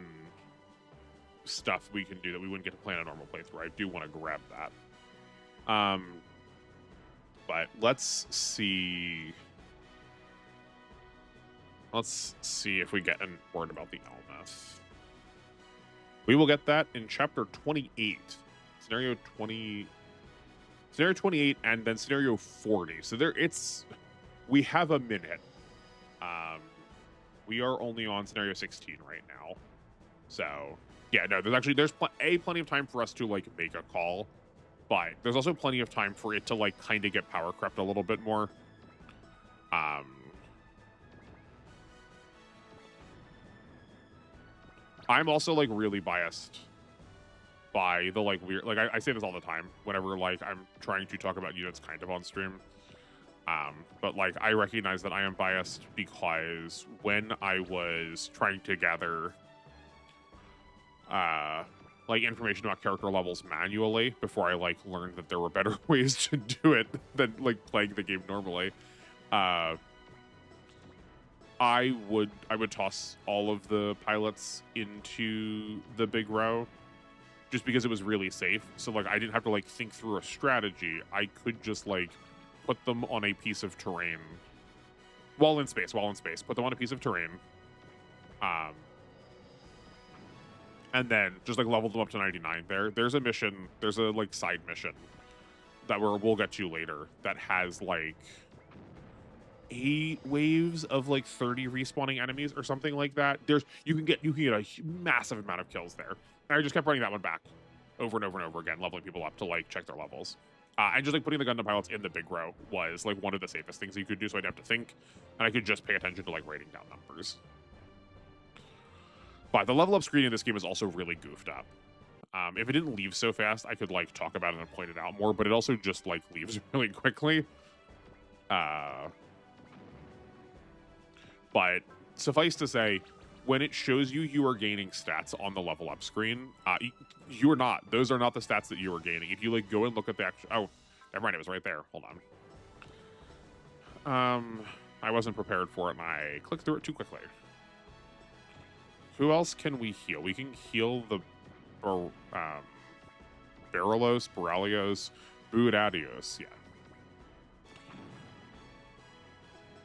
stuff we can do that we wouldn't get to play in a normal playthrough, I do want to grab that. But let's see... Let's see if we get a word about the Elmeth. We will get that in Chapter 28. Scenario 28 and then Scenario 40. So we have a minute. We are only on Scenario 16 right now. So, yeah, no, there's plenty of time for us to, like, make a call. But there's also plenty of time for it to, like, kind of get power crept a little bit more. I'm also, like, really biased by the, like, weird... Like, I say this all the time whenever, like, I'm trying to talk about units kind of on stream. But, like, I recognize that I am biased because when I was trying to gather, like, information about character levels manually before I, like, learned that there were better ways to do it than, like, playing the game normally, I would toss all of the pilots into the Big Row just because it was really safe. So, like, I didn't have to, like, think through a strategy. I could just, like, put them on a piece of terrain while in space, put them on a piece of terrain, and then just, like, level them up to 99. There's a mission, there's a, like, side mission that we'll get to later that has, like, 8 waves of like 30 respawning enemies or something like that. You can get a massive amount of kills there. And I just kept running that one back over and over and over again, leveling people up to like check their levels. And just like putting the Gundam pilots in the big row was like one of the safest things you could do, so I didn't have to think, and I could just pay attention to like writing down numbers. But the level up screen in this game is also really goofed up. If it didn't leave so fast, I could like talk about it and point it out more, but it also just like leaves really quickly. But suffice to say, when it shows you are gaining stats on the level up screen, you are not. Those are not the stats that you are gaining. If you like go and look at the actual, oh, never mind, it was right there. Hold on. I wasn't prepared for it, and I clicked through it too quickly. Who else can we heal? We can heal the Barrelos, Borrelios, Buadadios. Yeah.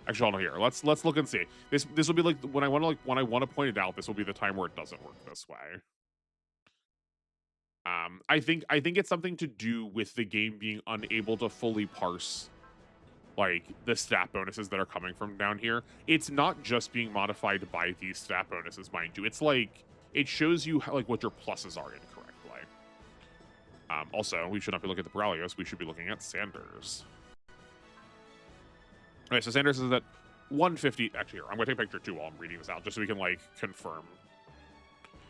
Actually, hold on here. Let's look and see. This will be like when I want to point it out. This will be the time where it doesn't work this way. I think it's something to do with the game being unable to fully parse like the stat bonuses that are coming from down here. It's not just being modified by these stat bonuses, mind you. It's like it shows you how, like what your pluses are incorrectly. Also, we should not be looking at the Borrelios. We should be looking at Sanders. Okay, so Sanders is at 150. Actually, here, I'm going to take a picture too while I'm reading this out, just so we can, like, confirm.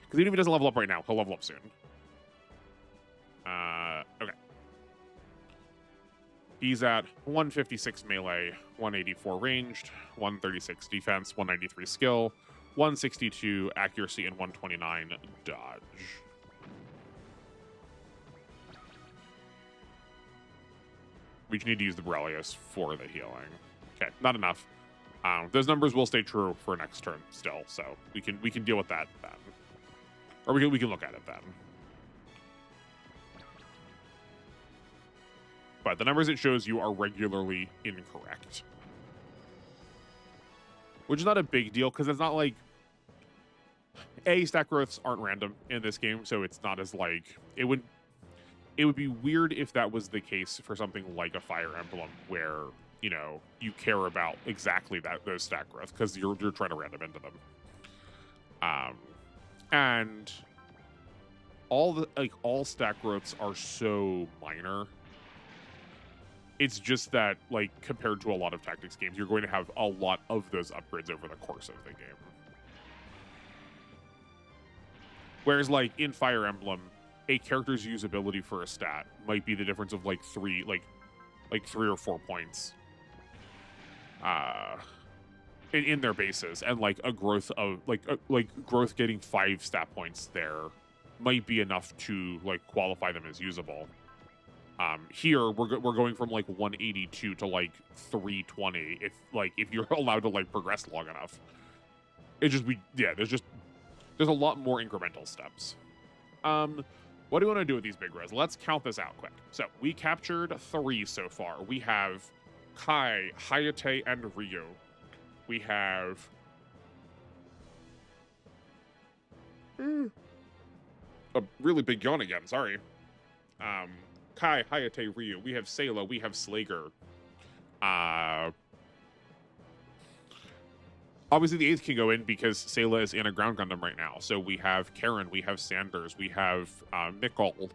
Because even if he doesn't level up right now, he'll level up soon. Okay. He's at 156 melee, 184 ranged, 136 defense, 193 skill, 162 accuracy, and 129 dodge. We just need to use the Borrelios for the healing. Okay, not enough. Those numbers will stay true for next turn still, so we can deal with that then, or we can look at it then. But the numbers it shows you are regularly incorrect, which is not a big deal because it's not like stat growths aren't random in this game, so it's not as like it would be weird if that was the case for something like a Fire Emblem where, you know, you care about exactly those stat growth because you're trying to random into them. And all stat growths are so minor. It's just that, like, compared to a lot of tactics games, you're going to have a lot of those upgrades over the course of the game. Whereas, like, in Fire Emblem, a character's usability for a stat might be the difference of like 3 or 4 points in their bases, and like a growth of like growth getting 5 stat points there might be enough to like qualify them as usable. Here we're going from like 182 to like 320 if you're allowed to like progress long enough. There's a lot more incremental steps. What do you want to do with these big res? Let's count this out quick. So we captured 3 so far. We have Kai, Hayate, and Ryu. We have a really big yawn again. Sorry. Kai, Hayate, Ryu. We have Sayla. We have Slager. Obviously, the 8th can go in because Sayla is in a ground Gundam right now. So we have Karen, we have Sanders, we have Mikkel.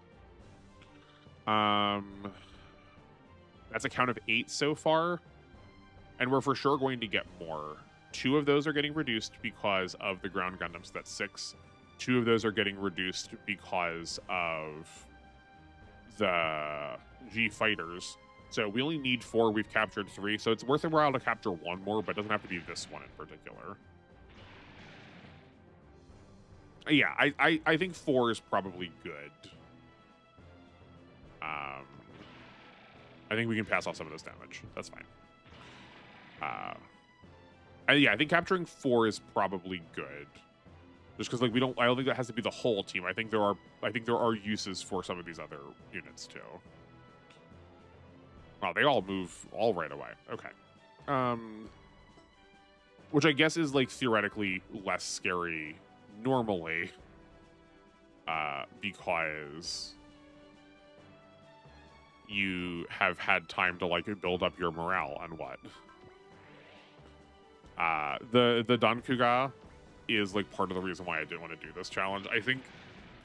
That's a count of 8 so far. And we're for sure going to get more. 2 of those are getting reduced because of the ground Gundams. That's 6. 2 of those are getting reduced because of the G fighters. So we only need 4. We've captured 3. So it's worth a while to capture 1 more, but it doesn't have to be this one in particular. Yeah, I think 4 is probably good. I think we can pass off some of this damage. That's fine. And yeah, I think capturing 4 is probably good. Just because like I don't think that has to be the whole team. I think there are uses for some of these other units too. Wow, they all move all right away. Okay. Which I guess is like theoretically less scary normally. Because you have had time to like build up your morale and what. The Dankuga is like part of the reason why I didn't want to do this challenge. I think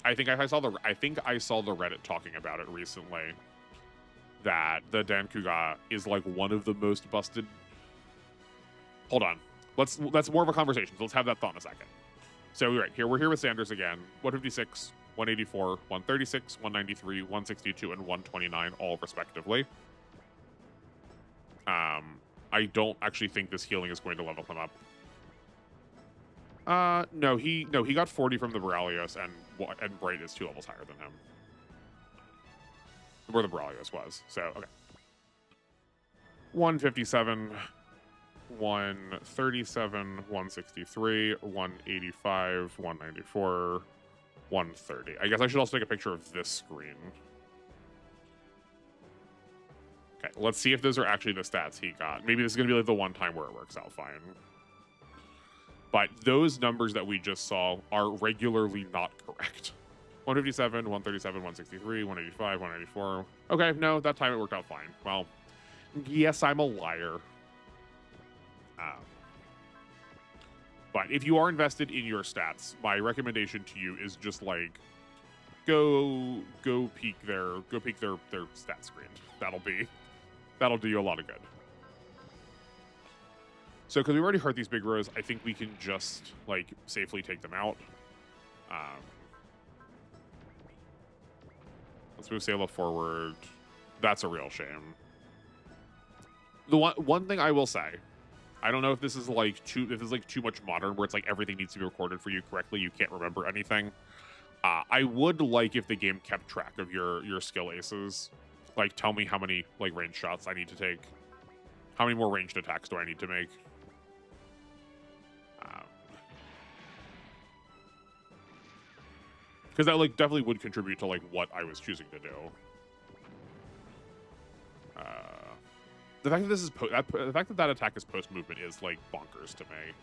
I saw the Reddit talking about it recently, that the Dankuga is like one of the most busted. Hold on. That's more of a conversation. So let's have that thought in a second. So we're here with Sanders again. 156, 184, 136, 193, 162, and 129, all respectively. I don't actually think this healing is going to level him up. No, he got 40 from the Borrelios, and Bright is 2 levels higher than him. Where the Borrelios was. So, okay. 157, 137, 163, 185, 194, 130. I guess I should also take a picture of this screen. Okay, let's see if those are actually the stats he got. Maybe this is going to be like the one time where it works out fine. But those numbers that we just saw are regularly not correct. 157, 137, 163, 185, 194. Okay, no, that time it worked out fine. Well, yes, I'm a liar. But if you are invested in your stats, my recommendation to you is just like go peek their stat screen. That'll do you a lot of good. So because we've already hurt these big rows, I think we can just like safely take them out. Let's move Sayla forward. That's a real shame. The one thing I will say, I don't know if this is like too much modern where it's like everything needs to be recorded for you correctly. You can't remember anything. I would like if the game kept track of your skill aces. Like, tell me how many like range shots I need to take. How many more ranged attacks do I need to make? Because that like definitely would contribute to like what I was choosing to do. The fact that this is the fact that attack is post movement is like bonkers to me.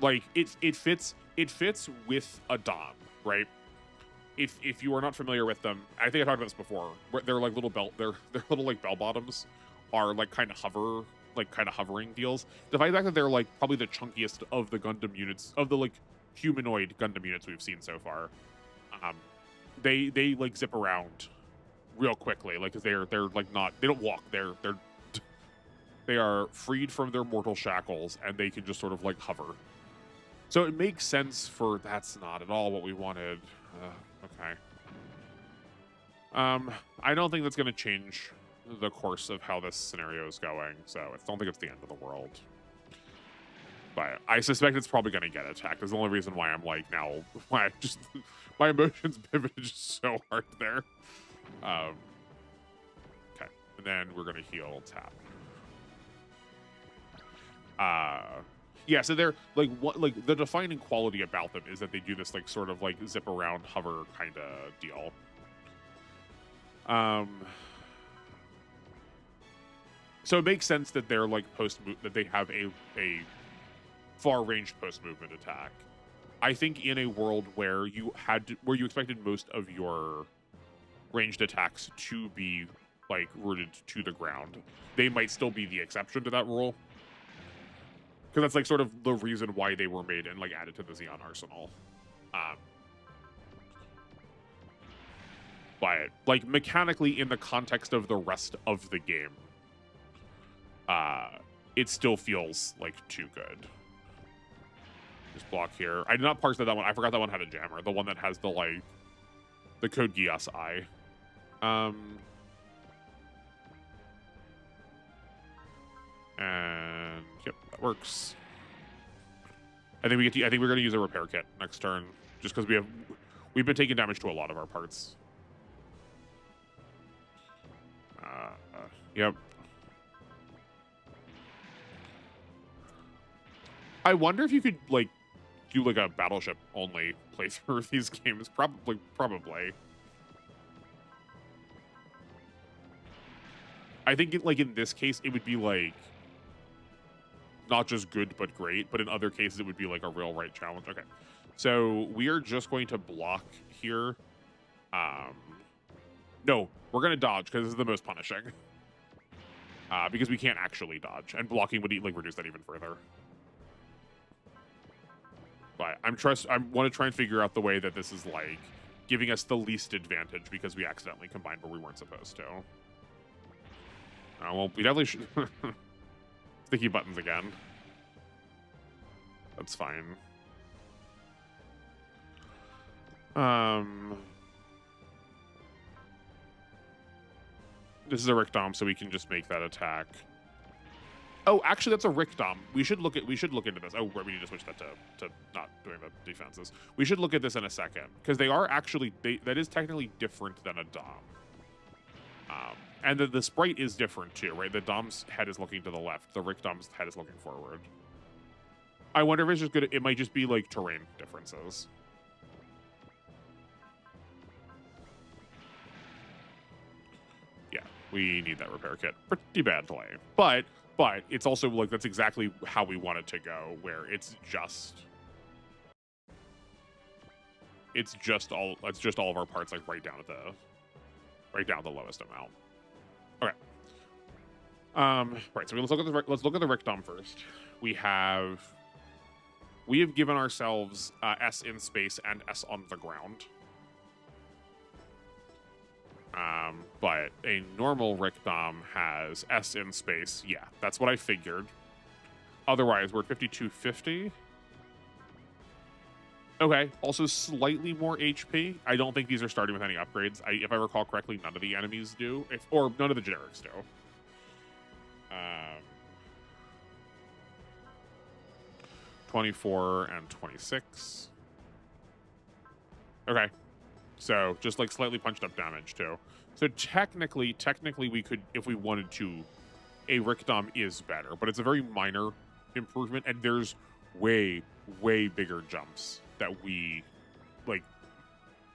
Like it fits with a Dom, right? If you are not familiar with them, I think I talked about this before. They're like little they're little like bell bottoms are like kind of hovering deals. The fact that they're like probably the chunkiest of the Gundam units, of the like humanoid Gundam units we've seen so far. They like zip around real quickly, like because they're like not, they don't walk, they are freed from their mortal shackles and they can just sort of like hover. So it makes sense for that's not at all what we wanted. Okay. I don't think that's going to change the course of how this scenario is going, so I don't think it's the end of the world. But I suspect it's probably going to get attacked. That's the only reason why I'm like now, my emotions pivoted just so hard there. Okay, and then we're going to heal tap. Yeah, so they're like like the defining quality about them is that they do this like sort of like zip around hover kind of deal. So it makes sense that they're like that they have a far range post movement attack. I think in a world where you expected most of your ranged attacks to be like rooted to the ground, they might still be the exception to that rule. Because that's like sort of the reason why they were made and like added to the Xeon arsenal. But like mechanically in the context of the rest of the game, it still feels like too good. Just block here. I did not parse that one. I forgot that one had a jammer. The one that has the like the Code Geass eye. And yep, that works. I think we're going to use a repair kit next turn, just because we've been taking damage to a lot of our parts. Yep. I wonder if you could like do like a battleship only playthrough of these games. Probably. I think like in this case it would be like not just good but great, but in other cases it would be like a real right challenge. Okay, so we are just going to block here. No, we're gonna dodge because this is the most punishing. because we can't actually dodge, and blocking would like reduce that even further. But I want to try and figure out the way that this is like giving us the least advantage because we accidentally combined where we weren't supposed to. Well, we definitely should. Sticky buttons again. That's fine. This is a Rick Dom, so we can just make that attack. Oh, actually, that's a Rick Dom. We should look into this. Oh, we need to switch that to not doing the defenses. We should look at this in a second because they are actually that is technically different than a Dom. And the sprite is different too, right? The Dom's head is looking to the left. The Rick Dom's head is looking forward. I wonder if it's just good. It might just be like terrain differences. Yeah, we need that repair kit. Pretty bad delay, but it's also like that's exactly how we want it to go, where it's just all of our parts like right down to the lowest amount. Okay. Right. So let's look at the Rick Dom first. We have given ourselves S in space and S on the ground. But a normal Rick Dom has S in space. Yeah, that's what I figured. Otherwise, we're at 5250. Okay, also slightly more HP. I don't think these are starting with any upgrades. If I recall correctly, none of the enemies do, or none of the generics do. 24 and 26. Okay, so just like slightly punched up damage too. So technically we could, if we wanted to, a Rick Dom is better, but it's a very minor improvement, and there's way bigger jumps that we like.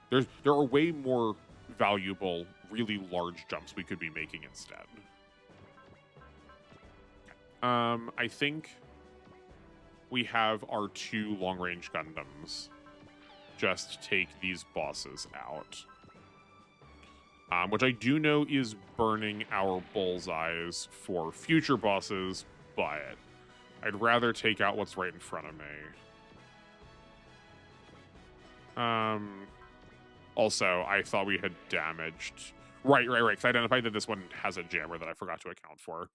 There are way more valuable, really large jumps we could be making instead. I think we have our 2 long-range Gundams just take these bosses out. Which I do know is burning our bullseyes for future bosses, but I'd rather take out what's right in front of me. Also, I thought we had damaged... Right, because I identified that this one has a jammer that I forgot to account for.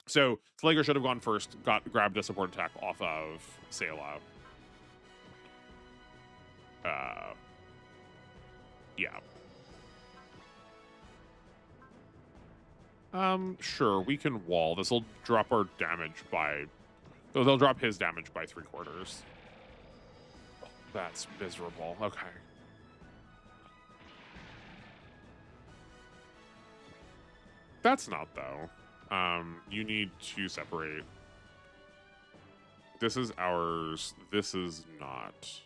So Slager should have gone first, grabbed a support attack off of Sayla. Yeah. Sure, we can wall. This will drop our damage by... So they'll drop his damage by 3/4. Oh, that's miserable. Okay. That's not, though. You need to separate. This is ours. This is not.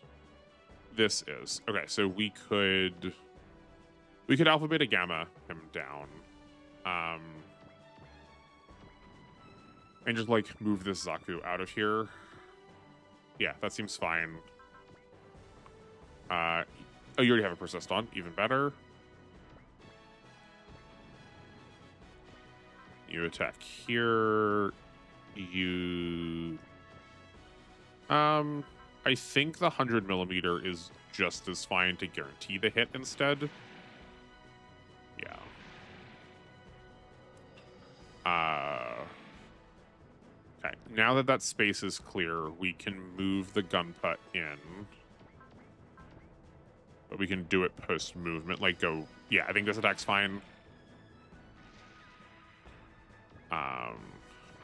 This is. Okay, so we could alpha, beta, gamma him down. And just, like, move this Zaku out of here. Yeah, that seems fine. Oh, you already have a persist on. Even better. You attack here. You... I think the 100mm is just as fine to guarantee the hit instead. Yeah. Okay, now that space is clear, we can move the gunput in. But we can do it post-movement, like go... Yeah, I think this attack's fine.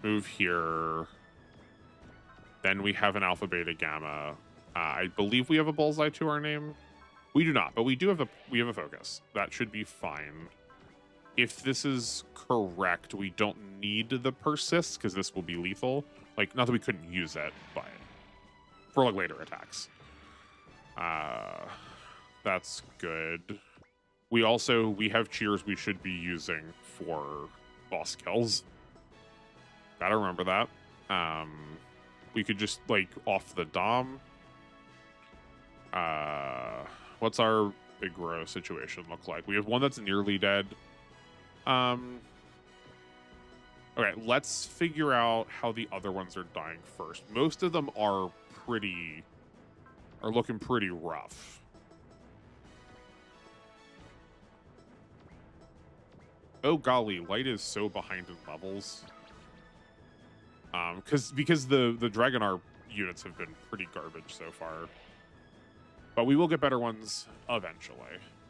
Move here. Then we have an alpha, beta, gamma. I believe we have a bullseye to our name. We do not, but we do have a focus. That should be fine. If this is correct, we don't need the persist because this will be lethal. Like, not that we couldn't use it, but for like later attacks. That's good. We have cheers we should be using for boss kills. Gotta remember that. We could just like off the Dom. What's our big row situation look like? We have one that's nearly dead. Okay, let's figure out how the other ones are dying first. Most of them are looking pretty rough. Oh golly, light is so behind in levels. Because the Dragonar units have been pretty garbage so far. But we will get better ones eventually.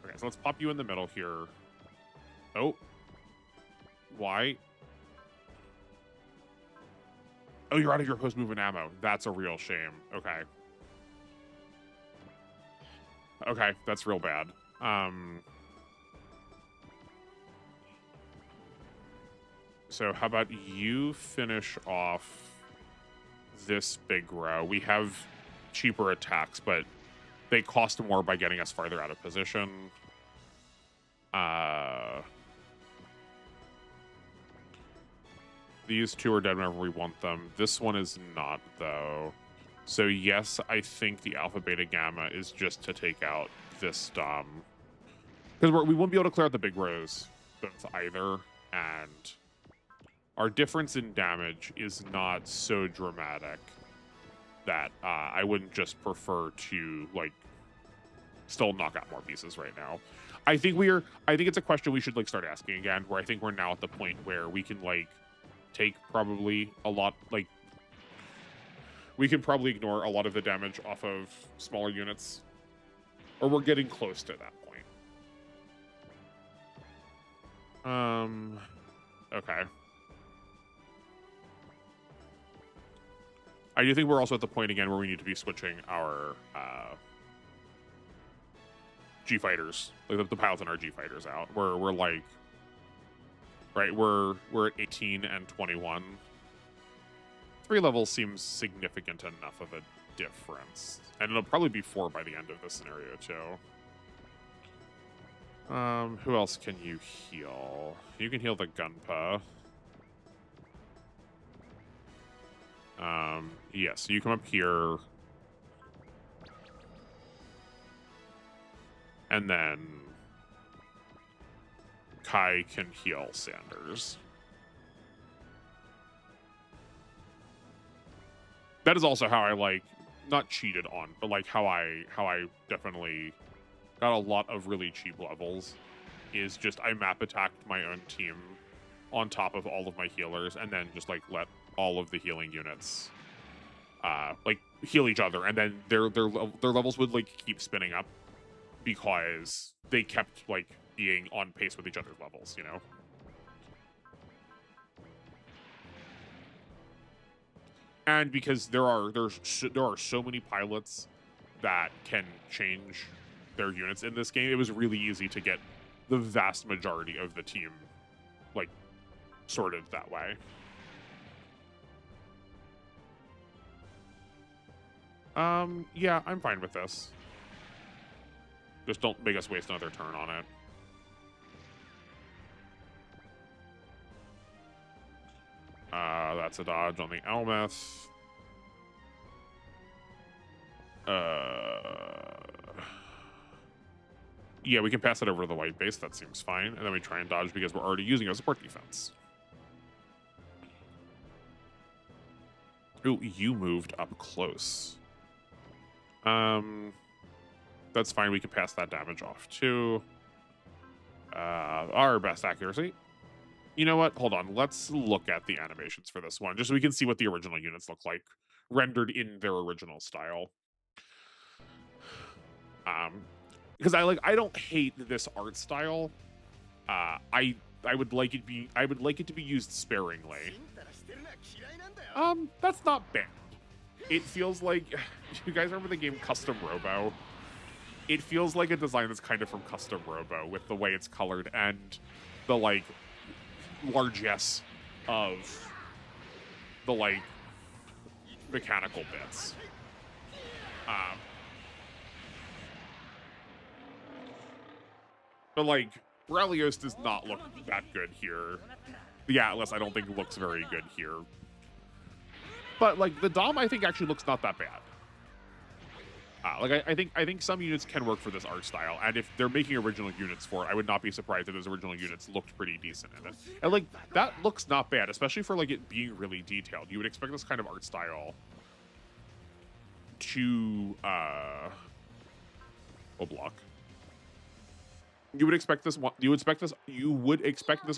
Okay, so let's pop you in the middle here. Oh. Why? Oh, you're out of your post-movement ammo. That's a real shame. Okay. Okay, that's real bad. So how about you finish off this big row? We have cheaper attacks, but they cost more by getting us farther out of position. These two are dead whenever we want them. This one is not, though. So yes, I think the Alpha, Beta, Gamma is just to take out this Dom. Because we won't be able to clear out the big rows both either, and our difference in damage is not so dramatic that I wouldn't just prefer to, like, still knock out more pieces right now. I think it's a question we should, like, start asking again, where I think we're now at the point where we can, like, take probably a lot, like, we can probably ignore a lot of the damage off of smaller units, or we're getting close to that point. Okay. I do think we're also at the point again where we need to be switching our G fighters, like the pilots in our G fighters out. We're like, right, we're at 18 and 21. 3 levels seems significant enough of a difference, and it'll probably be 4 by the end of this scenario too. Who else can you heal? You can heal the Gunpa. Yeah, so you come up here. And then Kai can heal Sanders. That is also how I, like, not cheated on, but like how I definitely got a lot of really cheap levels, is just I map attacked my own team on top of all of my healers, and then just like let all of the healing units like heal each other, and then their levels would like keep spinning up because they kept like being on pace with each other's levels, you know. And because there are so many pilots that can change their units in this game, it was really easy to get the vast majority of the team like sorted that way. Yeah, I'm fine with this. Just don't make us waste another turn on it. That's a dodge on the Elmeth. Yeah, we can pass it over to the white base. That seems fine. And then we try and dodge because we're already using our support defense. Ooh, you moved up close. That's fine. We can pass that damage off too. Our best accuracy. You know what? Hold on. Let's look at the animations for this one, just so we can see what the original units look like, rendered in their original style. Because I don't hate this art style. I would like it to be used sparingly. That's not bad. It feels like, you guys remember the game Custom Robo? It feels like a design that's kind of from Custom Robo, with the way it's colored and the like largesse of the like mechanical bits. But like Brelios does not look that good here. The Atlas I don't think looks very good here. But like the Dom I think actually looks not that bad. Like I think some units can work for this art style, and if they're making original units for it, I would not be surprised if those original units looked pretty decent in it. And like that looks not bad, especially for like it being really detailed. You would expect this kind of art style to block. You would expect this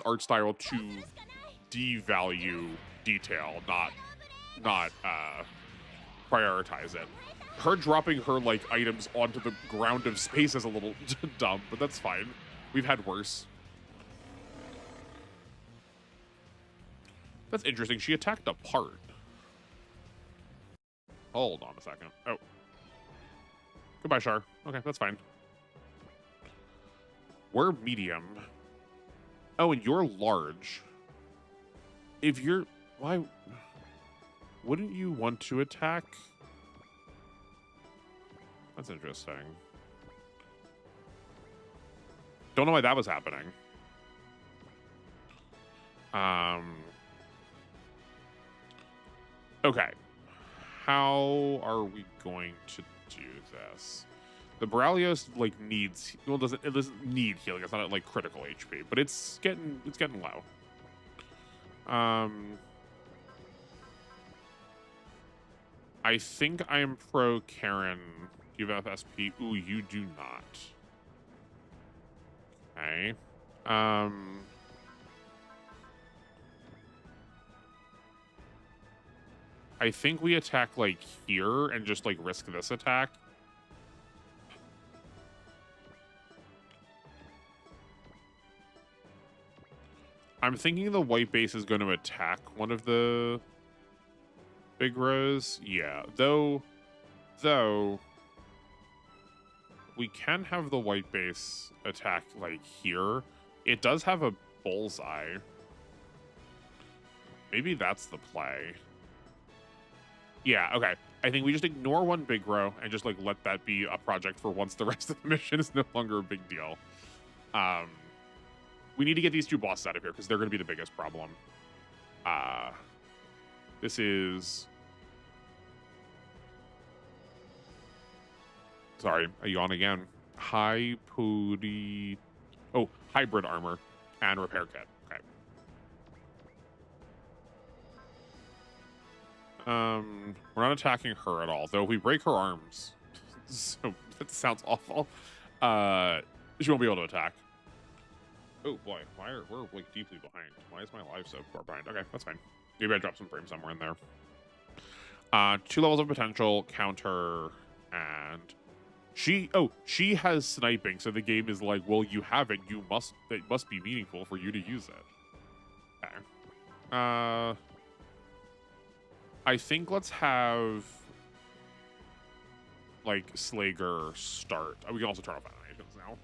art style to devalue detail, not prioritize it. Her dropping her like items onto the ground of space is a little dumb, but that's fine. We've had worse. That's interesting. She attacked a part. Hold on a second. Oh. Goodbye, Char. Okay, that's fine. We're medium. Oh, and you're large. If you're... Why... Wouldn't you want to attack? That's interesting. Don't know why that was happening. Okay. How are we going to do this? The Borrelios like needs, well, it doesn't need healing. It's not at like critical HP, but it's getting low. I think I am pro Karen. Do you have FSP? Ooh, you do not. Okay. I think we attack like here and just like risk this attack. I'm thinking the white base is going to attack one of the big rows. Yeah, though we can have the white base attack like here. It does have a bullseye. Maybe that's the play. Yeah, okay. I think we just ignore one big row and just like let that be a project for once the rest of the mission is no longer a big deal. We need to get these two bosses out of here because they're going to be the biggest problem. This is... Sorry, a yawn again. Hybrid armor and repair kit. Okay. We're not attacking her at all, though. If we break her arms, so that sounds awful. She won't be able to attack. Oh boy, we're like deeply behind. Why is my life so far behind? Okay, that's fine. Maybe I dropped some frames somewhere in there. 2 levels of potential, counter, and she has sniping, so the game is like, well, you have it. It must be meaningful for you to use it. Okay. I think let's have like Slager start. We can also turn off animations now.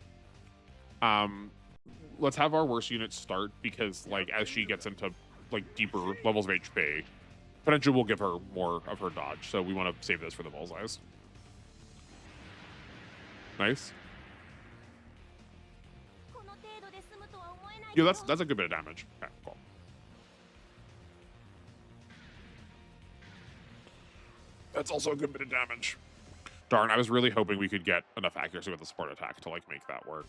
Let's have our worst unit start because like as she gets into like deeper levels of HP, potentially will give her more of her dodge. So we want to save this for the bullseyes. Nice. Yeah, that's a good bit of damage. Okay, cool. That's also a good bit of damage. Darn, I was really hoping we could get enough accuracy with the support attack to like make that work.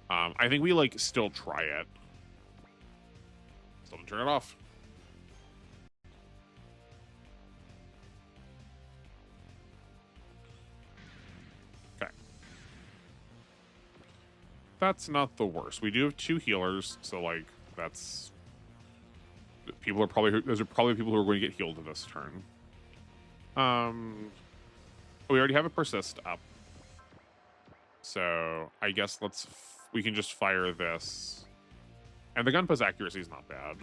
I think we like still try it. Still turn it off. Okay. That's not the worst. We do have 2 healers, so like that's those are probably people who are going to get healed this turn. We already have a persist up. So I guess we can just fire this. And the gunpow's accuracy is not bad.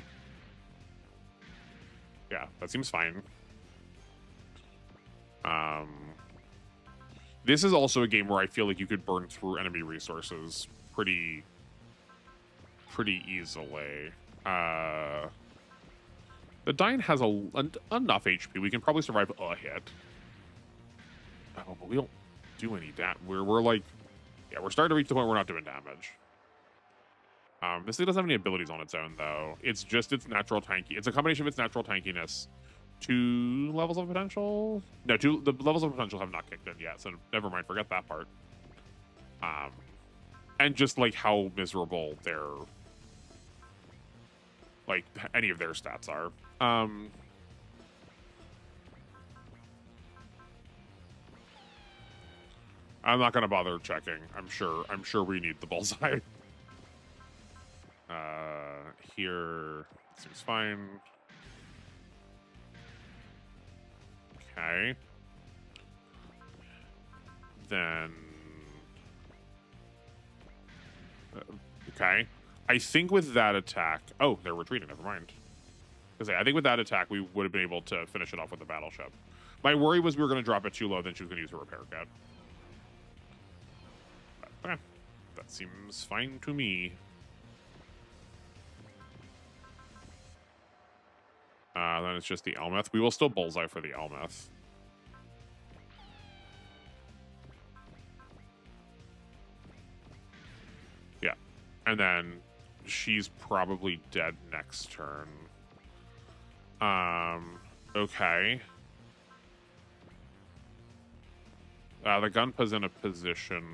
Yeah, that seems fine. This is also a game where I feel like you could burn through enemy resources pretty easily. The Dyne has enough HP. We can probably survive a hit. Oh, but we don't do any damage. We're like, yeah, we're starting to reach the point where we're not doing damage. This thing doesn't have any abilities on its own, though. It's just its natural tanky. It's a combination of its natural tankiness 2 levels of potential. No, the levels of potential have not kicked in yet, so never mind. Forget that part. And just like how miserable their like any of their stats are. I'm not gonna bother checking. I'm sure we need the bullseye. Here seems fine. Okay. Then okay. I think with that attack, oh, they're retreating. Never mind. Because I think with that attack, we would have been able to finish it off with the battleship. My worry was we were going to drop it too low, then she was going to use a repair kit. But, okay. That seems fine to me. Then it's just the Elmeth. We will still bullseye for the Elmeth. Yeah. And then she's probably dead next turn. Okay. The Gunpa's in a position...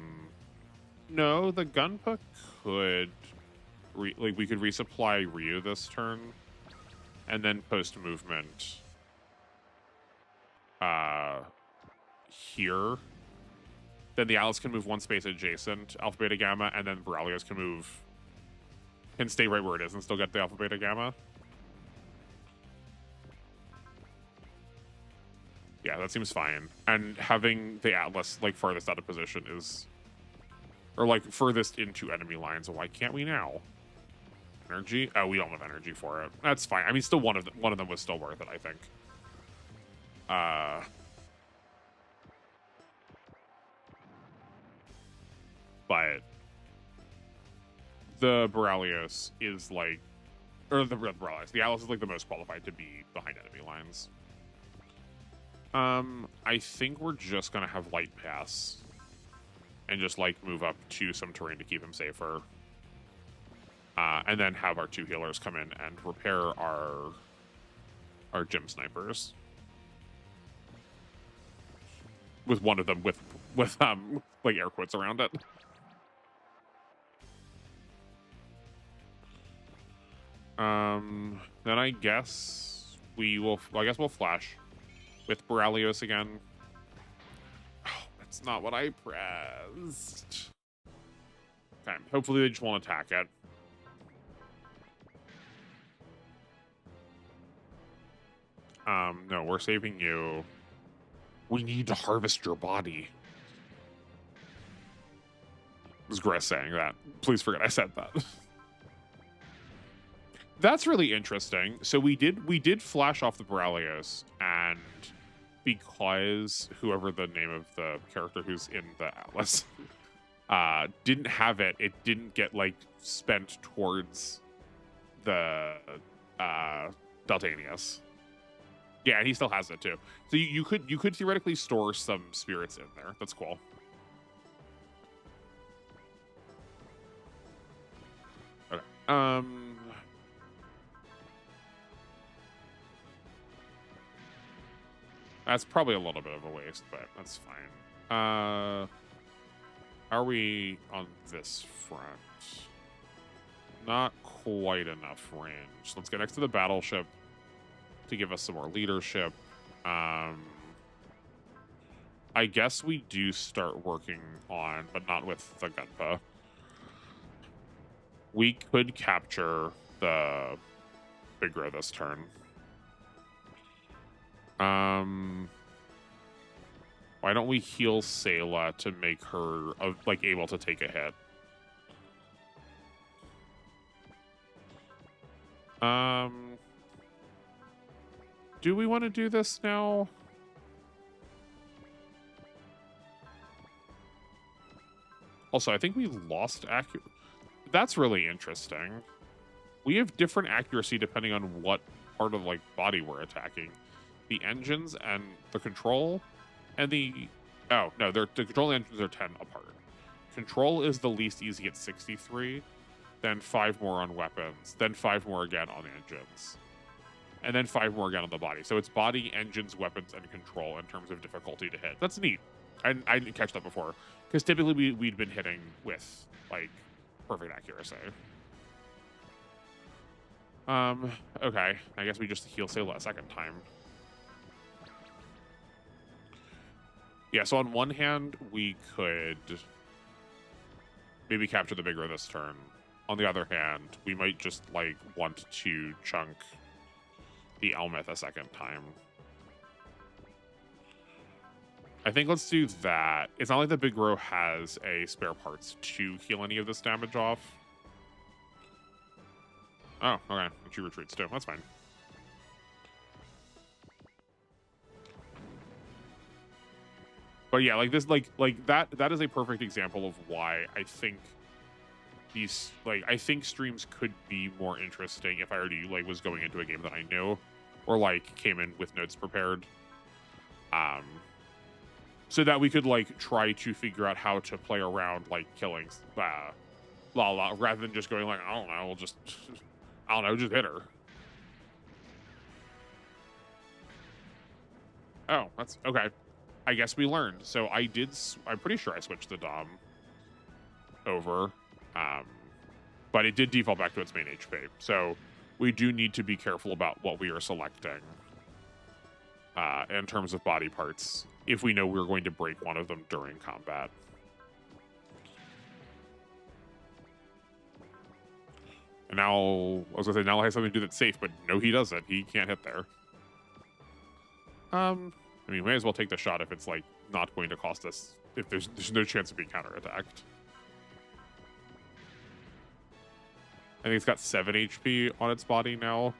No, the Gunpa could... we could resupply Ryu this turn. And then post-movement... here. Then the Alice can move 1 space adjacent, Alpha, Beta, Gamma, and then Borrelios can stay right where it is and still get the Alpha, Beta, Gamma. Yeah, that seems fine. And having the Atlas, like, farthest out of position is... Or, like, furthest into enemy lines. Why can't we now? Energy? Oh, we don't have energy for it. That's fine. I mean, still one of them was still worth it, I think. But... The Borrelios is, like... Or the Borrelios. The Atlas is, like, the most qualified to be behind enemy lines. I think we're just gonna have light pass and just like move up to some terrain to keep him safer. And then have our 2 healers come in and repair our gym snipers. With one of them with like air quotes around it. Then I guess we'll flash with Borrelios again. Oh, that's not what I pressed. Okay, hopefully they just won't attack it. No, we're saving you. We need to harvest your body. It was Gress saying that. Please forget I said that. That's really interesting. So we did flash off the Borrelios, and because whoever the name of the character who's in the Atlas didn't have it, it didn't get like spent towards the Daltanius. Yeah, and he still has it too. So you could theoretically store some spirits in there. That's cool. Okay. That's probably a little bit of a waste, but that's fine. Are we on this front? Not quite enough range. Let's get next to the battleship to give us some more leadership. I guess we do start working on, but not with the Gunpa. We could capture the Bigra this turn. Why don't we heal Sayla to make her like able to take a hit? Do we want to do this now? Also, I think we lost accuracy. That's really interesting. We have different accuracy depending on what part of like body we're attacking. The engines and the control and the... Oh, no, the control and engines are 10 apart. Control is the least easy at 63, then 5 more on weapons, then 5 more again on engines. and then 5 more again on the body. So it's body, engines, weapons, and control in terms of difficulty to hit. That's neat. I didn't catch that before, because typically we'd been hitting with, like, perfect accuracy. Okay. I guess we just heal Sayla a second time. Yeah, so on one hand, we could maybe capture the Bigger this turn. On the other hand, we might just, like, want to chunk the Elmeth a second time. I think let's do that. It's not like the Big Row has a spare parts to heal any of this damage off. Oh, okay. She retreats too. That's fine. But yeah, like this, like that is a perfect example of why I think these, like, I think streams could be more interesting if I already, like, was going into a game that I knew, or, like, came in with notes prepared. So that we could, like, try to figure out how to play around, like, killing Lala, rather than just going, like, I don't know, we'll just, I don't know, just hit her. Oh, that's, okay. I guess we learned. So I'm pretty sure I switched the Dom over, but it did default back to its main HP. So we do need to be careful about what we are selecting in terms of body parts, if we know we're going to break one of them during combat. And now, I was gonna say, now I have something to do that's safe, but no, he doesn't. He can't hit there. I mean, we may as well take the shot if it's, like, not going to cost us, if there's no chance of being counterattacked. I think it's got 7 HP on its body now.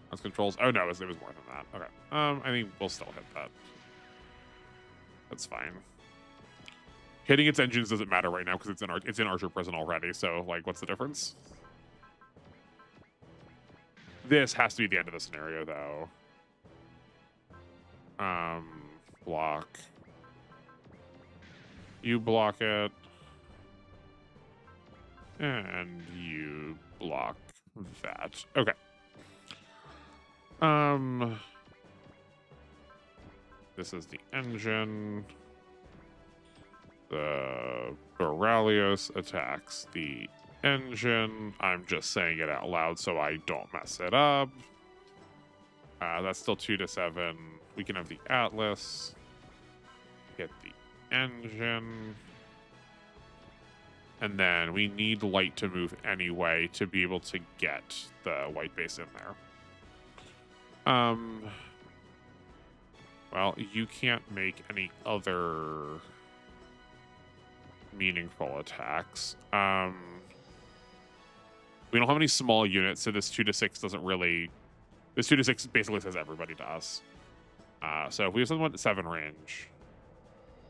That's controls. Oh no, it was more than that. Okay. I think we'll still hit that. That's fine. Hitting its engines doesn't matter right now because it's in Archer Prison already. So, like, what's the difference? This has to be the end of the scenario, though. Block. You block it. And you block that. Okay. This is the engine. The Borrelios attacks the engine. I'm just saying it out loud so I don't mess it up. That's still 2 to 7. We can have the Atlas hit the engine. And then we need light to move anyway to be able to get the white base in there. Well, you can't make any other meaningful attacks. We don't have any small units, so this 2 to 6 doesn't really... This 2 to 6 basically says everybody to us. So if we have someone at 7 range...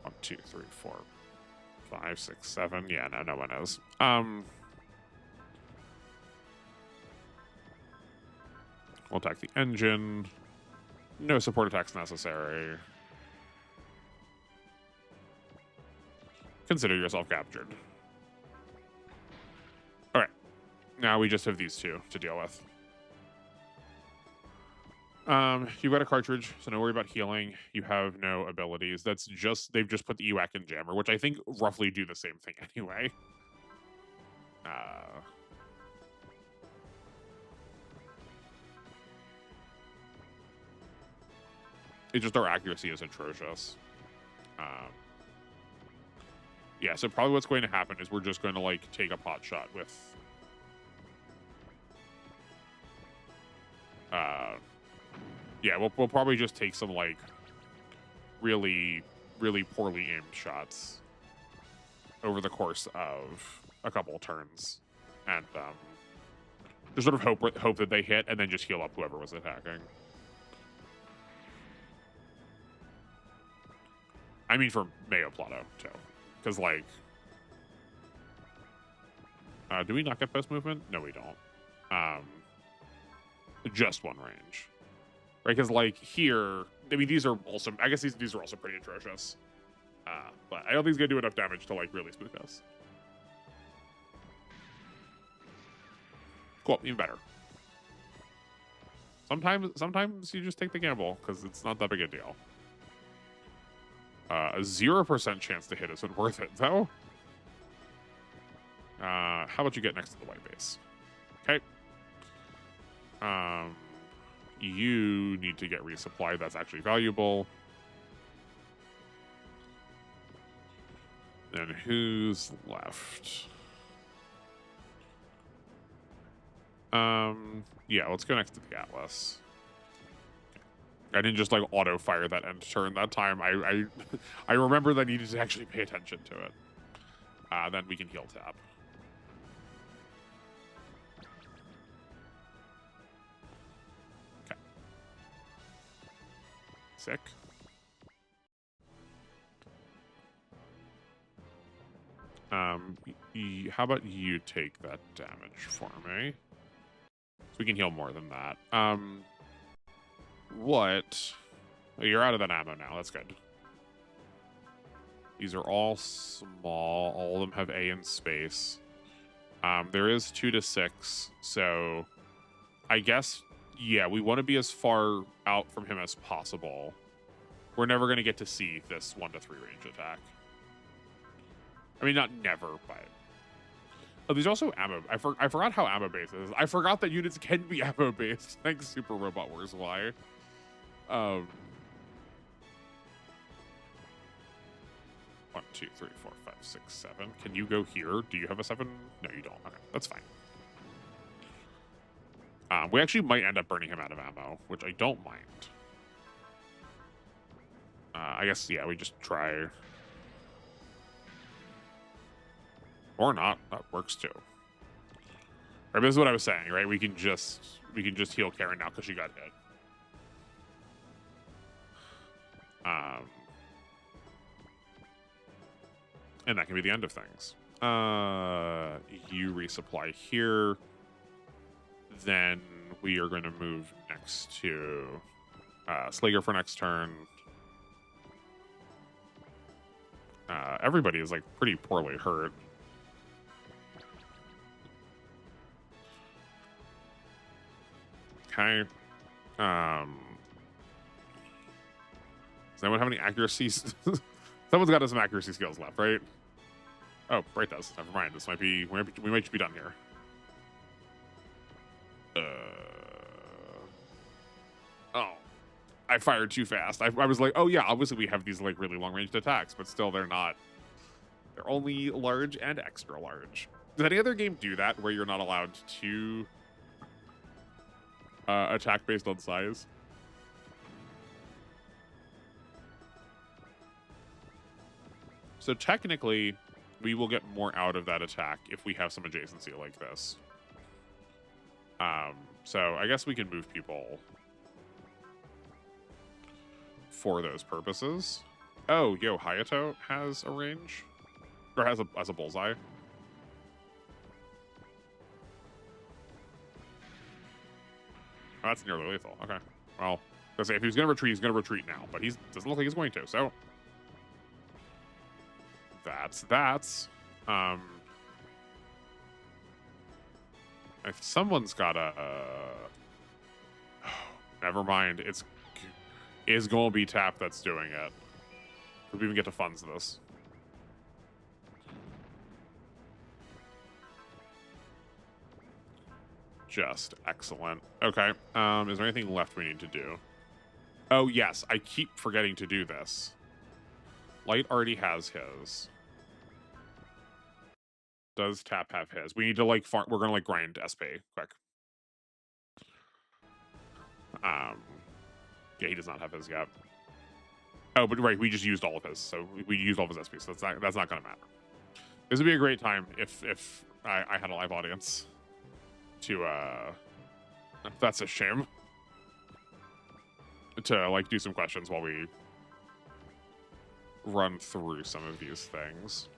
1, 2, 3, 4, 5, 6, 7. Yeah, no one is. We'll attack the engine. No support attacks necessary. Consider yourself captured. All right. Now we just have these two to deal with. You've got a cartridge, so no worry about healing. You have no abilities. That's just, they've just put the UAC and Jammer, which I think roughly do the same thing anyway. It's just our accuracy is atrocious. Yeah, so probably what's going to happen is we're just going to, like, take a pot shot with... yeah, we'll probably just take some, like, really, really poorly aimed shots over the course of a couple turns. And just sort of hope that they hit and then just heal up whoever was attacking. I mean, for Mayo Plato, too. Because, like... do we not get post movement? No, we don't. Just 1 range. Right, because, like, here... I mean, these are also... I guess these are also pretty atrocious. But I don't think it's going to do enough damage to, like, really spook us. Cool, even better. Sometimes you just take the gamble because it's not that big a deal. A 0% chance to hit isn't worth it, though. How about you get next to the white base? Okay. You need to get resupplied. That's actually valuable. Then who's left? Yeah, let's go next to the Atlas. I didn't just like auto fire that end turn that time. I remember that I needed to actually pay attention to it. Then we can heal tap. Okay. Sick. How about you take that damage for me? So we can heal more than that. What? Oh, you're out of that ammo now. That's good. These are all small. All of them have A in space. There is 2 to 6. So I guess, yeah, we want to be as far out from him as possible. We're never going to get to see this 1 to 3 range attack. I mean, not never, but... Oh, there's also ammo. I forgot how ammo-based is. I forgot that units can be ammo-based. Thanks, Super Robot Wars Y. 1, 2, 3, 4, 5, 6, 7. Can you go here? Do you have a 7? No, you don't. Okay, that's fine. We actually might end up burning him out of ammo, which I don't mind. I guess, yeah, we just try... Or not. That works too. Right, this is what I was saying, right? We can just heal Karen now because she got hit. And that can be the end of things. You resupply here. Then we are going to move next to Slager for next turn. Everybody is like pretty poorly hurt. Okay. Does anyone have any accuracies? Someone's got some accuracy skills left, right? Oh, Bright does. Never mind. This might be we might be done here. Oh, I fired too fast. I was like, oh yeah, obviously we have these like really long ranged attacks, but still they're not. They're only large and extra large. Does any other game do that where you're not allowed to attack based on size? So technically, we will get more out of that attack if we have some adjacency like this. So I guess we can move people for those purposes. Oh, yo, Hayato has a range, or has a bullseye. Oh, that's nearly lethal. Okay. Well, let's say if he's going to retreat, he's going to retreat now. But he doesn't look like he's going to. So that's. If someone's got a. Never mind. It's going to be Tap that's doing it. We even get to funds this. Just excellent. Okay. Is there anything left we need to do? Oh, yes. I keep forgetting to do this. Light already has his. Does Tap have his? We need to, like, farm. We're going to, like, grind SP quick. Yeah, he does not have his yet. Oh, but right, we just used all of his. So we used all of his SP, so that's not going to matter. This would be a great time if I had a live audience. That's a shame. To like do some questions while we run through some of these things.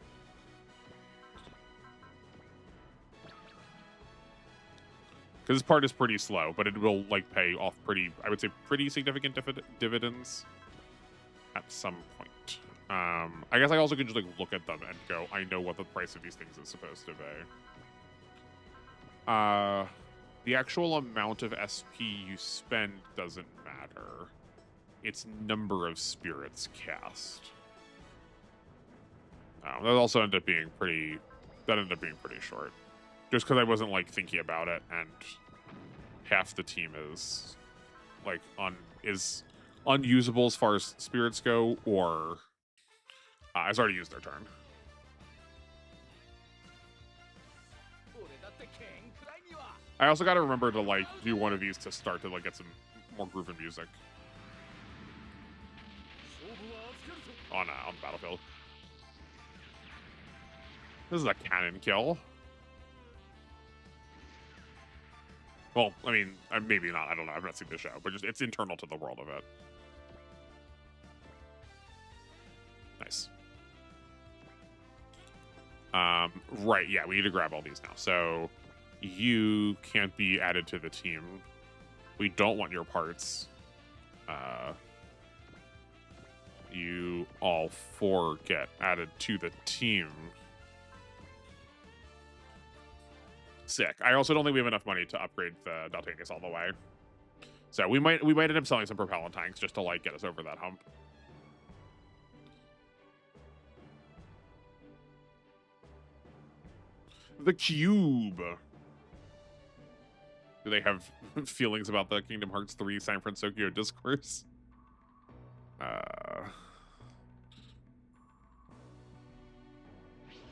Because this part is pretty slow, but it will like pay off pretty, I would say, pretty significant dividends at some point. I guess I also could just like look at them and go, I know what the price of these things is supposed to be. The actual amount of SP you spend doesn't matter. It's number of spirits cast. That also ended up being pretty short. Just because I wasn't like thinking about it, and half the team is like unusable as far as spirits go, or has already used their turn. I also got to remember to like do one of these to start to like get some more groovy music on the battlefield. This is a cannon kill. Well, I mean, maybe not. I don't know. I've not seen the show, but just it's internal to the world of it. Nice. Right. Yeah, we need to grab all these now. So you can't be added to the team. We don't want your parts. You all four get added to the team. Sick. I also don't think we have enough money to upgrade the Daltanius all the way. So we might end up selling some propellant tanks just to like get us over that hump. The cube. Do they have feelings about the Kingdom Hearts 3 San Francisco discourse?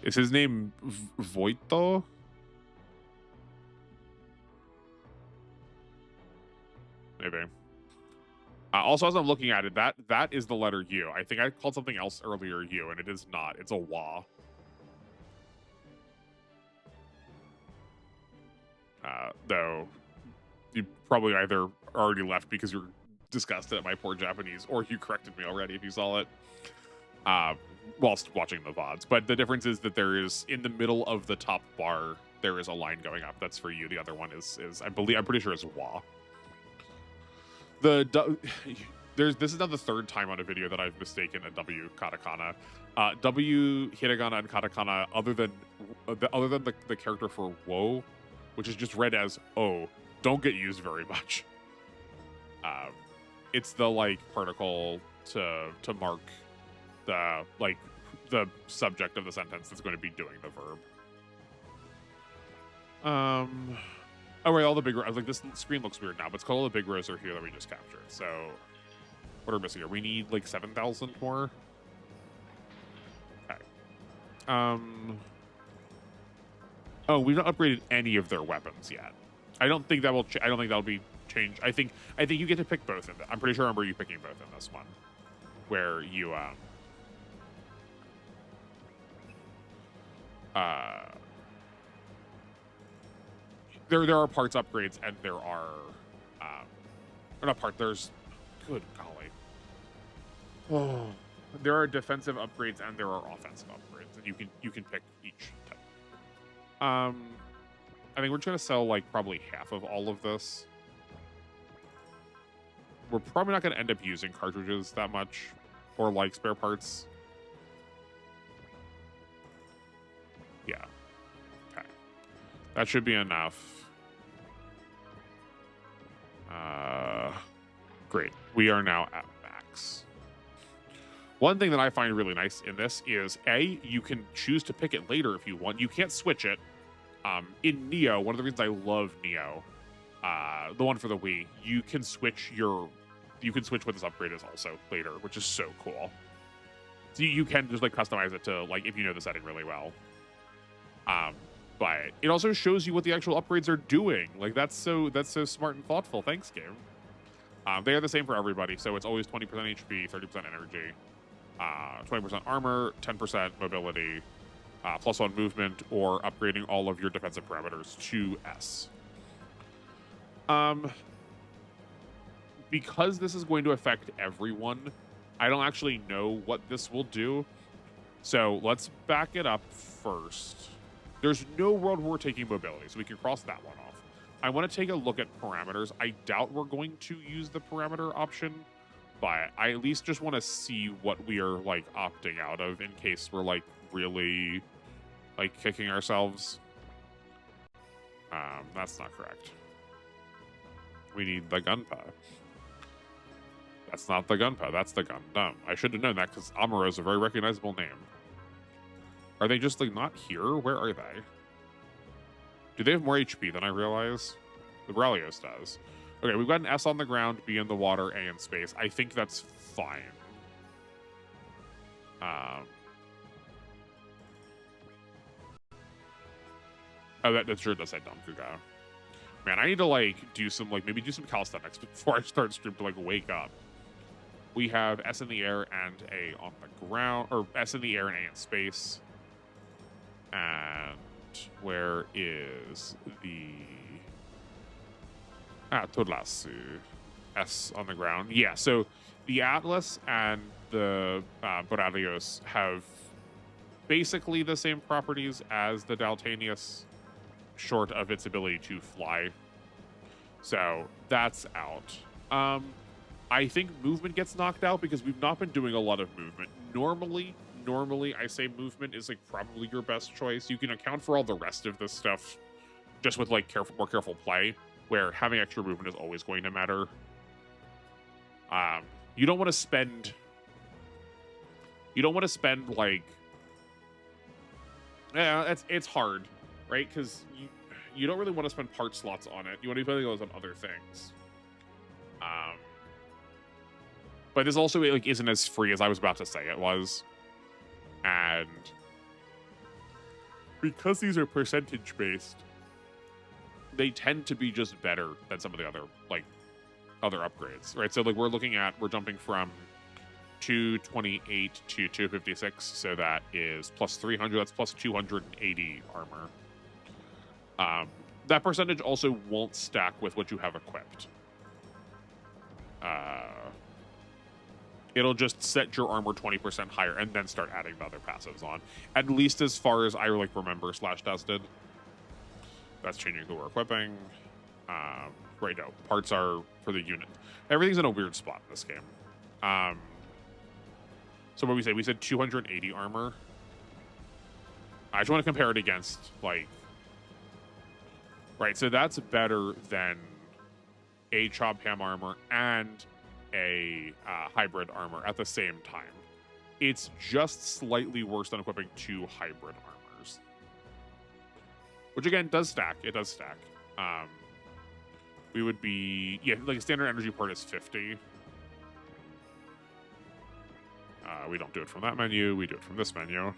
Is his name Voito? Maybe. Also, as I'm looking at it, that is the letter U. I think I called something else earlier U, and it is not. It's a WA. Though you probably either already left because you're disgusted at my poor Japanese, or you corrected me already if you saw it whilst watching the VODs. But the difference is that there is, in the middle of the top bar, there is a line going up. That's for you. The other one is I'm pretty sure is WA. This is now the third time on a video that I've mistaken a W katakana. W hiragana and katakana, other than the character for wo, which is just read as O, don't get used very much. It's the like particle to mark the subject of the sentence that's going to be doing the verb. Oh, right, all the big... I was like, this screen looks weird now, but it's called all the big rows are here that we just captured. So, what are we missing here? We need, like, 7,000 more? Okay. Oh, we've not upgraded any of their weapons yet. I don't think that will... I don't think that'll be changed. I think you get to pick both in I'm pretty sure I remember you picking both in this one. Where you, There are parts upgrades, and there are, or not part, there's, good golly. Oh, there are defensive upgrades and there are offensive upgrades, and you can pick each type. I think we're trying to sell like probably half of all of this. We're probably not going to end up using cartridges that much, or like spare parts. Yeah. Okay. That should be enough. Great. We are now at max. One thing that I find really nice in this is, A, you can choose to pick it later if you want. You can't switch it. In Neo, one of the reasons I love Neo, the one for the Wii, you can switch what this upgrade is also later, which is so cool. So you can just like customize it to like if you know the setting really well. But it also shows you what the actual upgrades are doing. Like that's so smart and thoughtful. Thanks, game. They are the same for everybody, so it's always 20% HP, 30% energy, 20% armor, 10% mobility, +1 movement, or upgrading all of your defensive parameters to S. Because this is going to affect everyone, I don't actually know what this will do. So let's back it up first. There's no world where we're taking mobility, so we can cross that one off. I want to take a look at parameters. I doubt we're going to use the parameter option, but I at least just want to see what we are like opting out of in case we're like really like kicking ourselves. That's not correct. We need the Gunpa. That's not the Gunpa, that's the Gundam. I should have known that because Amuro is a very recognizable name. Are they just like not here? Where are they? Do they have more HP than I realize? The Borrelios does. Okay, we've got an S on the ground, B in the water, A in space. I think that's fine. Oh, that sure does say Damkuga. Man, I need to like do some maybe do some calisthenics before I start stream to wake up. We have S in the air and A on the ground, or S in the air and A in space. And where is the Todlasu? S on the ground. Yeah, so the Atlas and the Borrelios have basically the same properties as the Daltanius, short of its ability to fly. So that's out. I think movement gets knocked out because we've not been doing a lot of movement. Normally I say movement is probably your best choice. You can account for all the rest of this stuff just with more careful play, where having extra movement is always going to matter. You don't want to spend it's hard, right? Because you don't really want to spend part slots on it. You want to spend those on other things. But this also isn't as free as I was about to say it was. And because these are percentage based, they tend to be just better than some of the other other upgrades, right? So we're jumping from 228 to 256, so that is plus 300. That's plus 280 armor. That percentage also won't stack with what you have equipped. It'll just set your armor 20% higher and then start adding the other passives on. At least as far as I remember / tested. That's changing who we're equipping. Right, no. Parts are for the unit. Everything's in a weird spot in this game. So what we say? We said 280 armor. I just want to compare it against, right, so that's better than a Chop Ham armor and a hybrid armor at the same time. It's just slightly worse than equipping 2 hybrid armors. Which, again, does stack. It does stack. We would be... Yeah, a standard energy part is 50. We don't do it from that menu. We do it from this menu.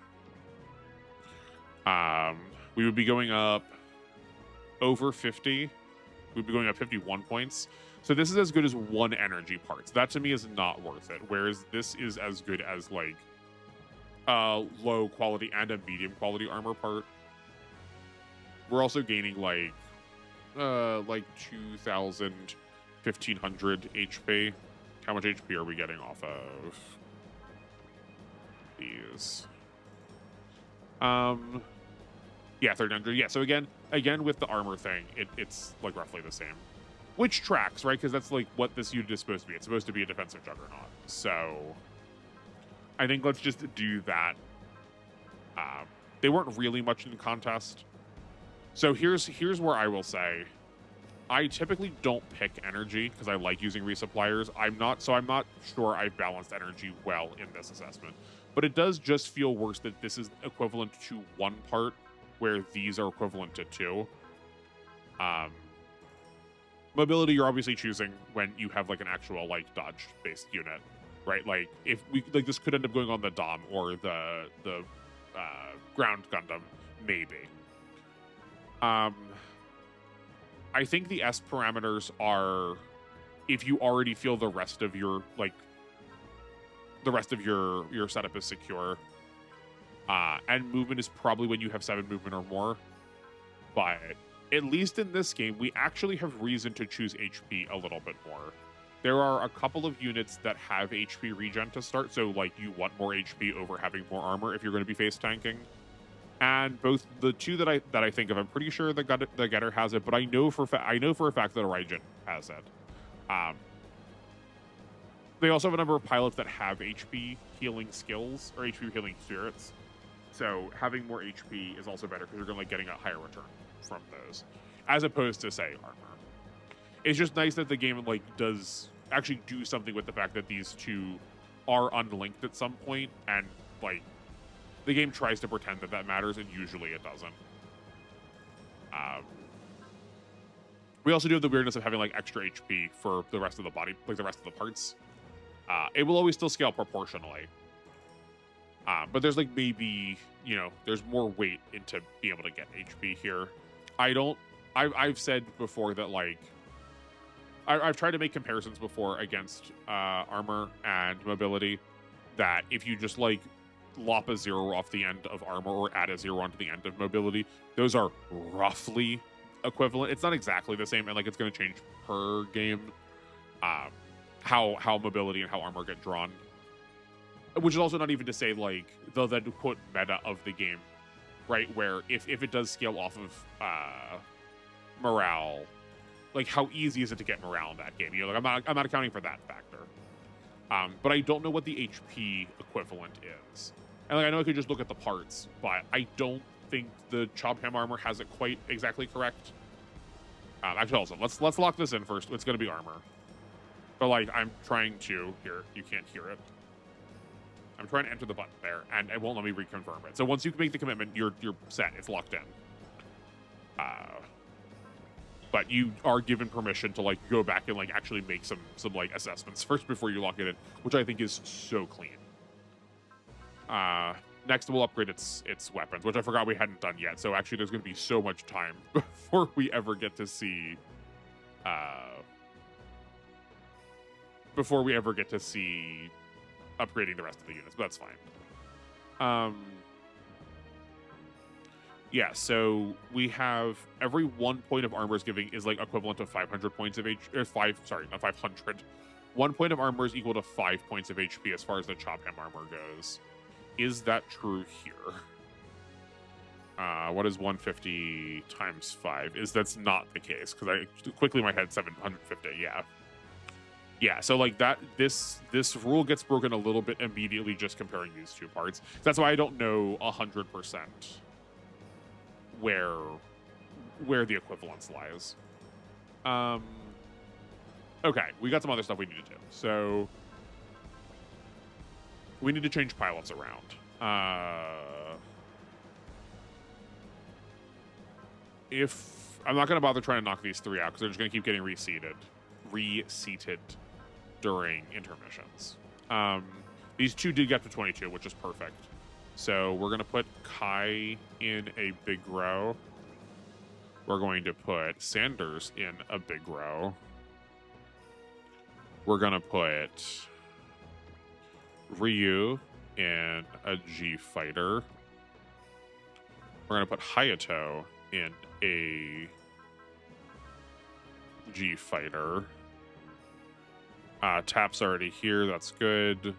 We would be going up over 50. We'd be going up 51 points. So this is as good as 1 energy part. That to me is not worth it. Whereas this is as good as low quality and a medium quality armor part. We're also gaining 2,000, 1,500 HP. How much HP are we getting off of these? Yeah, 1,300. Yeah, so again with the armor thing, it's roughly the same. Which tracks, right? Because that's what this unit is supposed to be. It's supposed to be a defensive juggernaut. So I think let's just do that. They weren't really much in contest. So here's where I will say, I typically don't pick energy because I like using resuppliers. I'm not sure I've balanced energy well in this assessment. But it does just feel worse that this is equivalent to 1 part, where these are equivalent to 2. Mobility, you're obviously choosing when you have an actual dodge-based unit, right? If we this could end up going on the Dom or the ground Gundam, maybe. I think the S parameters are if you already feel the rest of your your setup is secure. And movement is probably when you have 7 movement or more. But at least in this game, we actually have reason to choose HP a little bit more. There are a couple of units that have HP regen to start, so you want more HP over having more armor if you're going to be face tanking. And both the 2 that I think of, I'm pretty sure the Getter has it, but I know for a fact that Origin has it. They also have a number of pilots that have HP healing skills or HP healing spirits. So having more HP is also better because you're going getting a higher return from those, as opposed to, say, armor. it's just nice that the game like does actually do something with the fact that these two are unlinked at some point, and like the game tries to pretend that that matters, and usually it doesn't. We also do have the weirdness of having like extra HP for the rest of the body, like the rest of the parts. It will always still scale proportionally. But there's like maybe, you know, there's more weight into being able to get HP here. I've said before that like, I've tried to make comparisons before against armor and mobility, that if you just like lop a 0 off the end of armor or add a 0 onto the end of mobility, those are roughly equivalent. It's not exactly the same, and like it's going to change per game how mobility and how armor get drawn. Which is also not even to say like they'll then put meta of the game, right? Where if it does scale off of morale, like how easy is it to get morale in that game? You know, like I'm not accounting for that factor. But I don't know what the HP equivalent is. And like I know I could just look at the parts, but I don't think the chop ham armor has it quite exactly correct. Actually, also let's lock this in first. It's going to be armor. But like I'm trying to here, you can't hear it. I'm trying to enter the button there, and it won't let me reconfirm it. So once you make the commitment, you're set. It's locked in. But you are given permission to like go back and like actually make some like assessments first before you lock it in, which I think is so clean. Next, we'll upgrade its weapons, which I forgot we hadn't done yet. So actually, there's going to be so much time before we ever get to see. Before we ever get to see upgrading the rest of the units, but that's fine. Yeah, so we have every 1 point of armor is giving is like equivalent to 500 points of not 500. 1 point of armor is equal to 5 points of HP as far as the chop ham armor goes. Is that true here? What is 150 times 5? That's not the case, because I quickly in my head 750. Yeah, so like that, this rule gets broken a little bit immediately just comparing these two parts. That's why I don't know 100% where the equivalence lies. Okay, we got some other stuff we need to do. So we need to change pilots around. If I'm not going to bother trying to knock these 3 out because they're just going to keep getting reseated during intermissions. These 2 did get to 22, which is perfect. So we're going to put Kai in a big row. We're going to put Sanders in a big row. We're going to put Ryu in a G fighter. We're going to put Hayato in a G fighter. Tap's already here. That's good.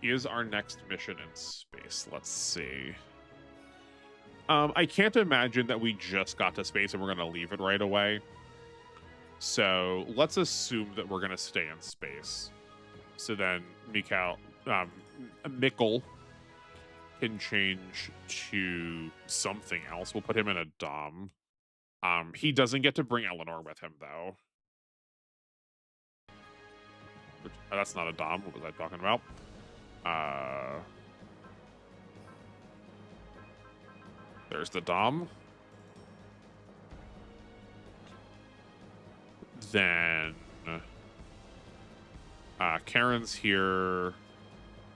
Is our next mission in space? Let's see. I can't imagine that we just got to space and we're going to leave it right away. So let's assume that we're going to stay in space. So then Mikkel can change to something else. We'll put him in a Dom. He doesn't get to bring Eleanor with him, though. That's not a Dom. What was I talking about? There's the Dom. Then Karen's here.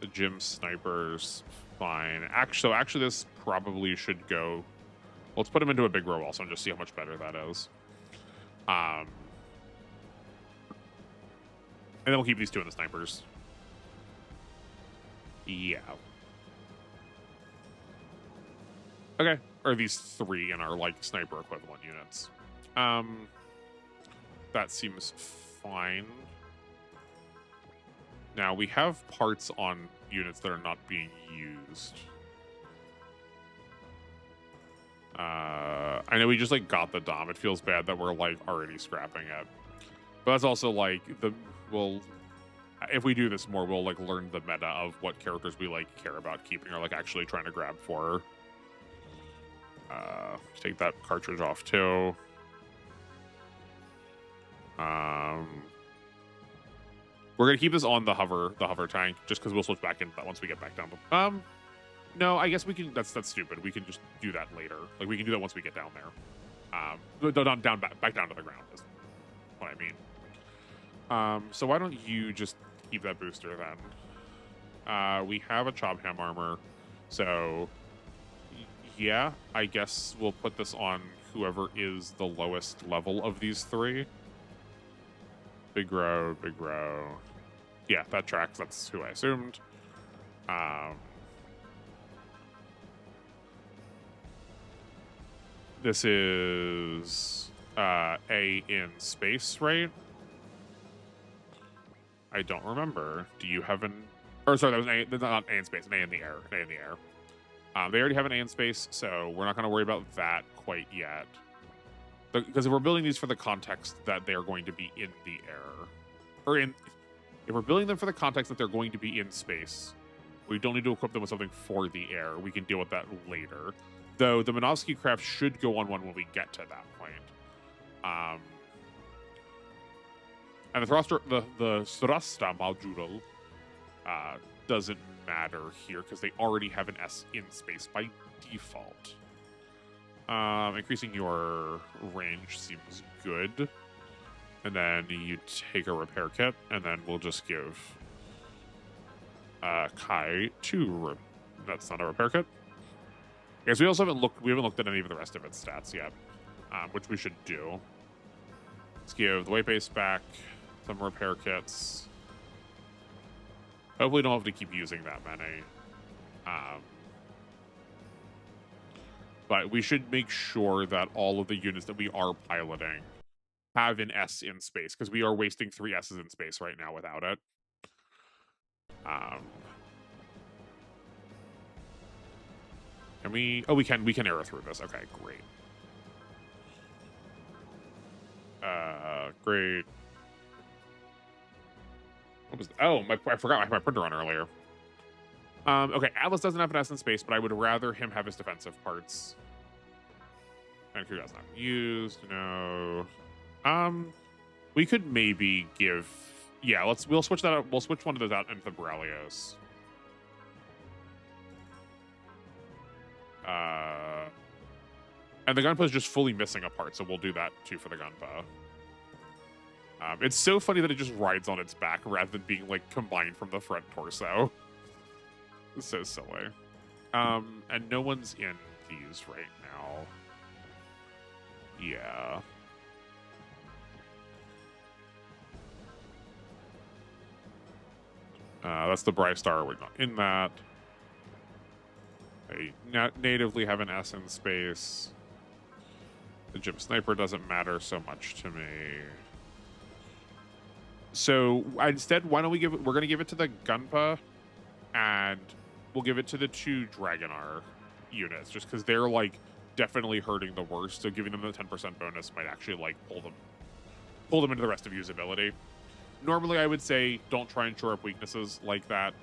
The gym sniper's fine. Actually, this probably should go. Let's put him into a big row also and just see how much better that is. And then we'll keep these 2 in the snipers. Yeah. Okay. Or these 3 in our like sniper equivalent units. That seems fine. Now we have parts on units that are not being used. I know we just like got the Dom. It feels bad that we're like already scrapping it. But that's also like if we do this more, we'll like learn the meta of what characters we like care about keeping or like actually trying to grab for. Take that cartridge off too. We're gonna keep this on the hover tank, just because we'll switch back into that once we get back down. No, I guess we can. That's stupid. We can just do that later. Like we can do that once we get down there. Back down to the ground is what I mean. So why don't you just keep that booster then? We have a Chop Ham armor, so yeah, I guess we'll put this on whoever is the lowest level of these three. Big row. Yeah, that tracks. That's who I assumed. This is A in space, right? I don't remember. Do you have an... Or sorry, that was an A, not A in space, an A in the air. An A in the air. They already have an A in space, so we're not going to worry about that quite yet. Because if we're building these for the context that they're going to be in the air, or if we're building them for the context that they're going to be in space, we don't need to equip them with something for the air. We can deal with that later. Though the Minovsky craft should go on one when we get to that point. And the Thrasta module doesn't matter here because they already have an S in space by default. Increasing your range seems good. And then you take a repair kit, and then we'll just give Kai two. That's not a repair kit. Because we also haven't looked at any of the rest of its stats yet, which we should do. Let's give the weight base back, some repair kits. Hopefully, don't have to keep using that many. But we should make sure that all of the units that we are piloting have an S in space, because we are wasting 3 S's in space right now without it. Can we? Oh, we can arrow through this. Okay, great. Great. What was? Oh, I forgot I had my printer on earlier. Okay, Atlas doesn't have an S in space, but I would rather him have his defensive parts. And who does not used? No. We could maybe give. Yeah, we'll switch that out. We'll switch one of those out into the Borrelios. And the Gunpla is just fully missing a part, so we'll do that too for the Gunpla. It's so funny that it just rides on its back rather than being like combined from the front torso. It's so silly. And no one's in these right now. Yeah. That's the Bry Star. We're not in that. They natively have an S in space. The Gym Sniper doesn't matter so much to me. So instead, why don't we give it? We're going to give it to the Gunpla, and we'll give it to the 2 Dragonar units, just because they're like definitely hurting the worst. So giving them the 10% bonus might actually like pull them into the rest of usability. Normally, I would say don't try and shore up weaknesses like that,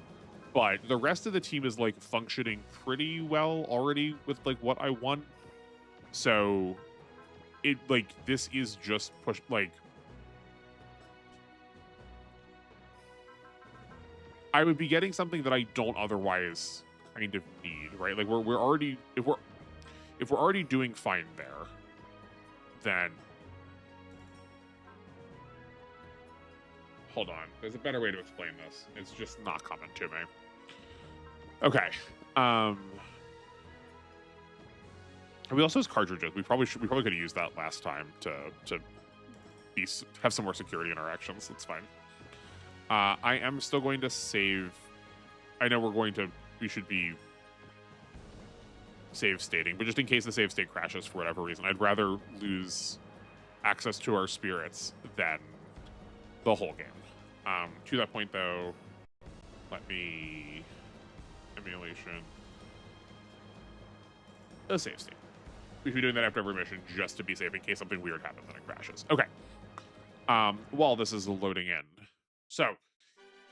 but the rest of the team is like functioning pretty well already with like what I want. So it like this is just push like I would be getting something that I don't otherwise kind of need, right? Like we're already if we're already doing fine there, then hold on. There's a better way to explain this. It's just not coming to me. Okay. We also have cartridges. We probably could have used that last time to have some more security in our actions. That's fine. I am still going to save. I know we should be save stating, but just in case the save state crashes for whatever reason, I'd rather lose access to our spirits than the whole game. To that point, though, let me emulation a save state. We should be doing that after every mission just to be safe in case something weird happens and it crashes. Okay. While this is loading in. So,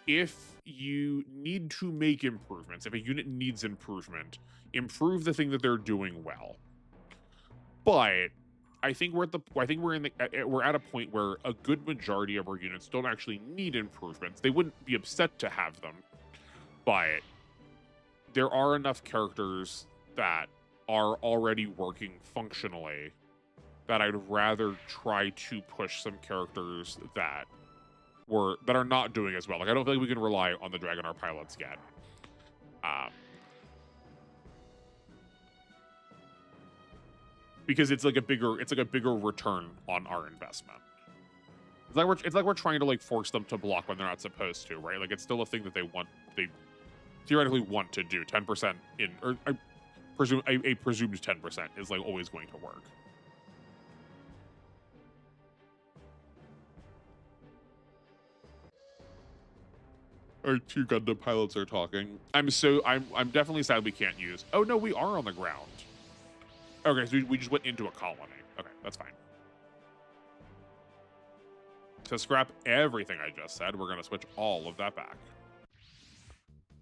if you need to make improvements, if a unit needs improvement, improve the thing that they're doing well. But I think we're at a point where a good majority of our units don't actually need improvements. They wouldn't be upset to have them, but there are enough characters that are already working functionally that I'd rather try to push some characters that are not doing as well. Like, I don't feel like we can rely on the Dragonar pilots yet. Because it's like a bigger return on our investment. It's like we're trying to like force them to block when they're not supposed to, right? Like, it's still a thing that they theoretically want to do. 10% in, or I presume a presumed 10% is like always going to work. Our two Gundam pilots are talking. I'm definitely sad we can't use. Oh no, we are on the ground. Okay, so we just went into a colony. Okay, that's fine. To scrap everything I just said, we're gonna switch all of that back.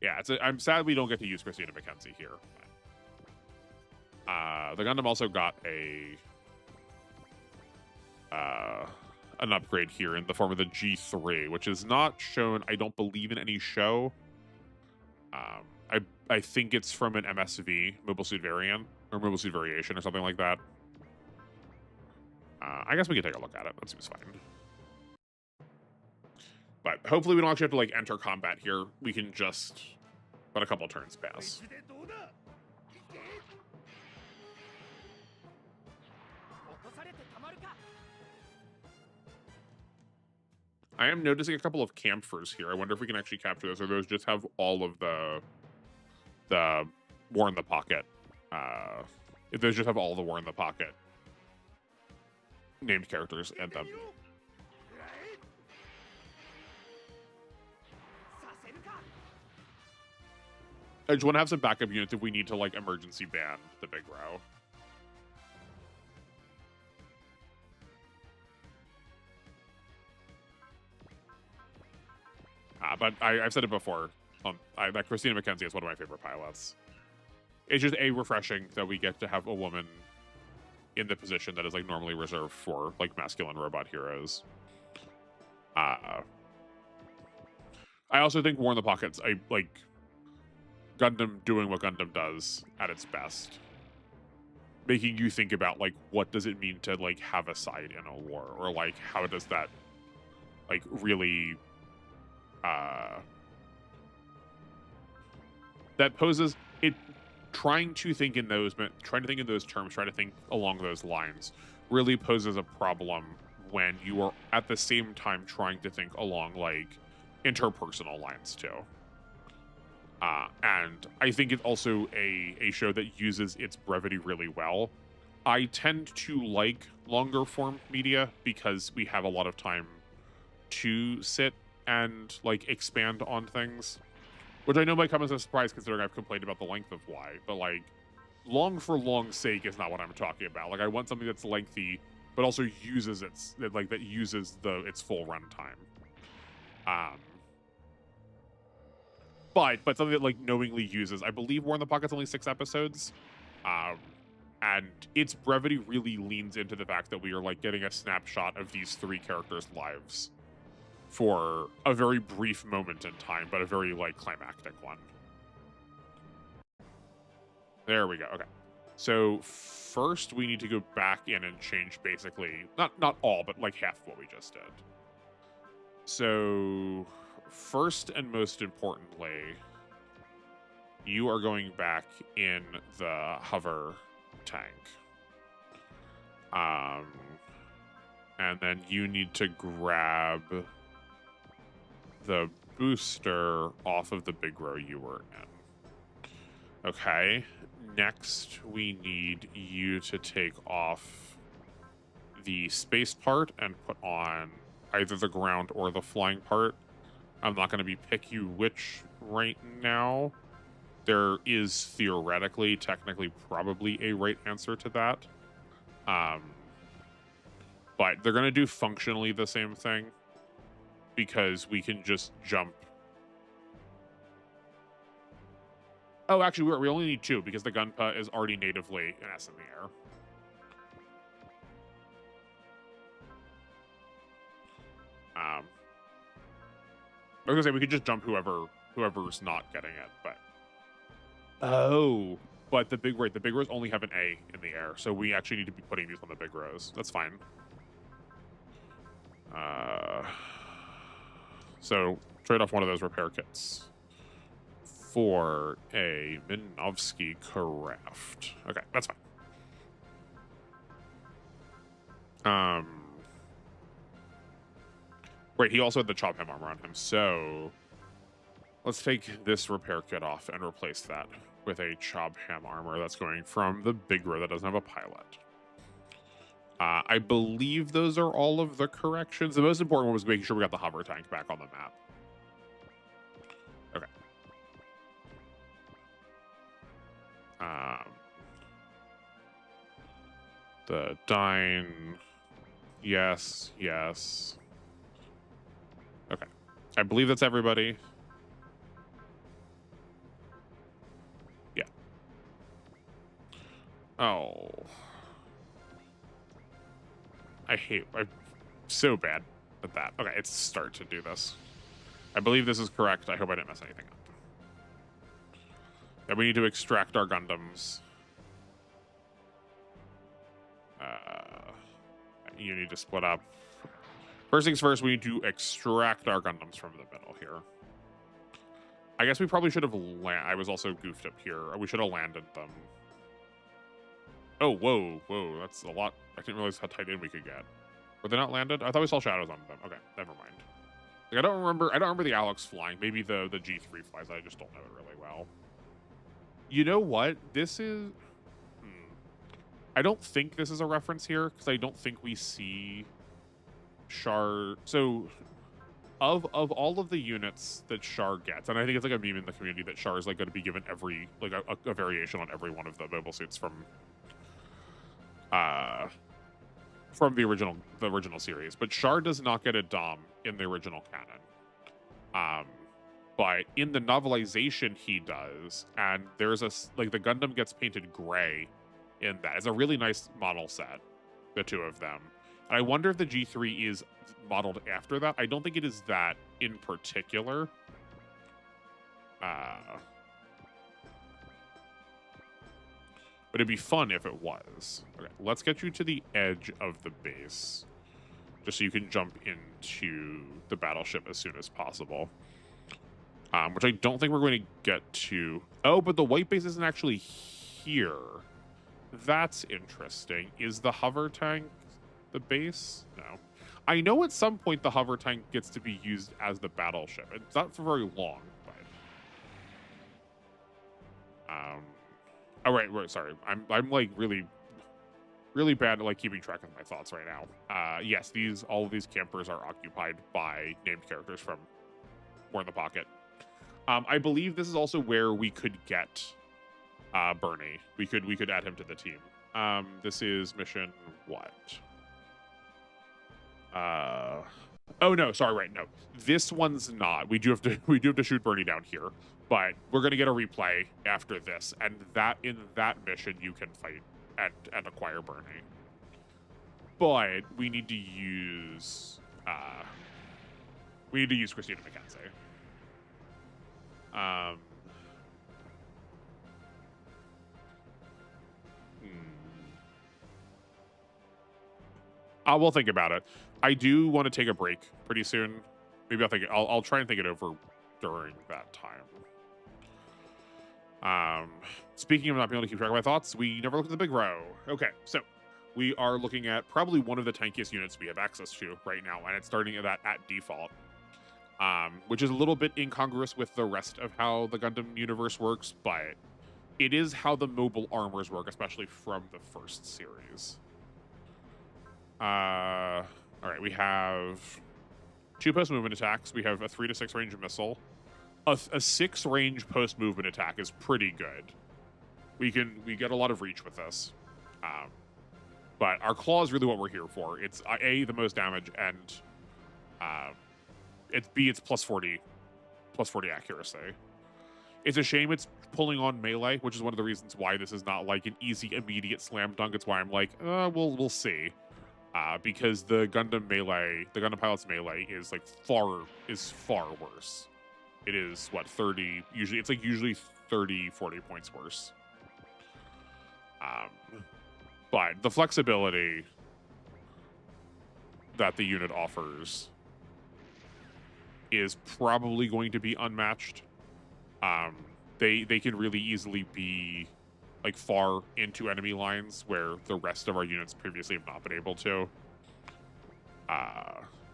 Yeah, I'm sad we don't get to use Christina McKenzie here. The Gundam also got an upgrade here in the form of the G3, which is not shown, I don't believe, in any show. I think it's from an MSV, Mobile Suit Variant, or Mobile Suit Variation, or something like that. I guess we can take a look at it. That seems fine. But hopefully we don't actually have to like enter combat here. We can just let a couple turns pass. I am noticing a couple of camphors here. I wonder if we can actually capture those, or those just have all of the War in the Pocket. If those just have all the War in the Pocket named characters in them. I just want to have some backup units if we need to like emergency ban the Big Row. But I've said it before. That Christina McKenzie is one of my favorite pilots. It's just refreshing that we get to have a woman in the position that is like normally reserved for like masculine robot heroes. I also think War in the Pocket's like Gundam doing what Gundam does at its best, making you think about like what does it mean to like have a side in a war, or like how does that like really that poses it. Trying to think in those terms, trying to think along those lines really poses a problem when you are at the same time trying to think along like interpersonal lines too. And I think it's also a show that uses its brevity really well. I tend to like longer form media because we have a lot of time to sit and like expand on things. Which I know might come as a surprise considering I've complained about the length of Y, but like, long for long's sake is not what I'm talking about. Like, I want something that's lengthy, but also uses its full runtime. But something that like knowingly uses. I believe War in the Pocket's only 6 episodes, and its brevity really leans into the fact that we are like getting a snapshot of these 3 characters' lives for a very brief moment in time, but a very like climactic one. There we go. Okay. So first we need to go back in and change basically not all, but like half of what we just did. So first and most importantly, you are going back in the hover tank. And then you need to grab the booster off of the Big Row you were in. Okay. Next, we need you to take off the space part and put on either the ground or the flying part. I'm not going to be picky which right now. There is theoretically, technically, probably a right answer to that. But they're going to do functionally the same thing, because we can just jump. Oh, actually, we only need 2 because the Gunpa is already natively an S in the air. I was gonna say we could just jump whoever's not getting it, but oh, but the big rows only have an A in the air, so we actually need to be putting these on the big rows. That's fine. So trade off one of those repair kits for a Minovsky Craft. Okay, that's fine. Wait, he also had the chop ham armor on him, so let's take this repair kit off and replace that with a chop ham armor that's going from the big row that doesn't have a pilot. I believe those are all of the corrections. The most important one was making sure we got the hover tank back on the map. Okay. The Dine. Yes, yes. Okay. I believe that's everybody. Yeah. Oh. I'm so bad at that. Okay, it's start to do this. I believe this is correct. I hope I didn't mess anything up. Yeah, we need to extract our Gundams. You need to split up. First things first, we need to extract our Gundams from the middle here. I guess we probably should have I was also goofed up here. We should have landed them. Oh, whoa, that's a lot. I didn't realize how tight in we could get. Were they not landed? I thought we saw shadows on them. Okay, never mind. Like, I don't remember the Alex flying. Maybe the G3 flies. I just don't know it really well. You know what? This is... I don't think this is a reference here, because I don't think we see Char... So, of all of the units that Char gets, and I think it's like a meme in the community that Char is like going to be given every... like a variation on every one of the mobile suits from the original series. But Char does not get a Dom in the original canon. But in the novelization, he does, and there's the Gundam gets painted gray in that. It's a really nice model set, the two of them. And I wonder if the G3 is modeled after that. I don't think it is that in particular. But it'd be fun if it was. Okay, let's get you to the edge of the base, just so you can jump into the battleship as soon as possible. Which I don't think we're going to get to. Oh, but the white base isn't actually here. That's interesting. Is the hover tank the base? No. I know at some point the hover tank gets to be used as the battleship. It's not for very long, but... Oh, right, sorry. I'm like really bad at like keeping track of my thoughts right now. Yes, all of these campers are occupied by named characters from War in the Pocket. I believe this is also where we could get Bernie. We could add him to the team. This is mission what? Oh no, sorry, right, no. This one's not. We do have to shoot Bernie down here, but we're gonna get a replay after this, and in that mission you can fight and acquire Bernie. But we need to use Christina McKenzie. We'll think about it. I do want to take a break pretty soon. Maybe I'll try and think it over during that time. Speaking of not being able to keep track of my thoughts, we never looked at the big row. Okay, so we are looking at probably one of the tankiest units we have access to right now, and it's starting at default. Which is a little bit incongruous with the rest of how the Gundam universe works, but it is how the mobile armors work, especially from the first series. All right, we have 2 post-movement attacks. We have a 3 to 6 range missile. A 6 range post-movement attack is pretty good. We get a lot of reach with this. But our claw is really what we're here for. It's A, the most damage, and it's B, it's plus 40 accuracy. It's a shame it's pulling on melee, which is one of the reasons why this is not like an easy, immediate slam dunk. It's why I'm like, we'll see. because the Gundam melee, the Gundam pilot's melee is like far worse. It is what, 30, usually it's like usually 30, 40 points worse. But the flexibility that the unit offers is probably going to be unmatched. They can really easily be like far into enemy lines where the rest of our units previously have not been able to.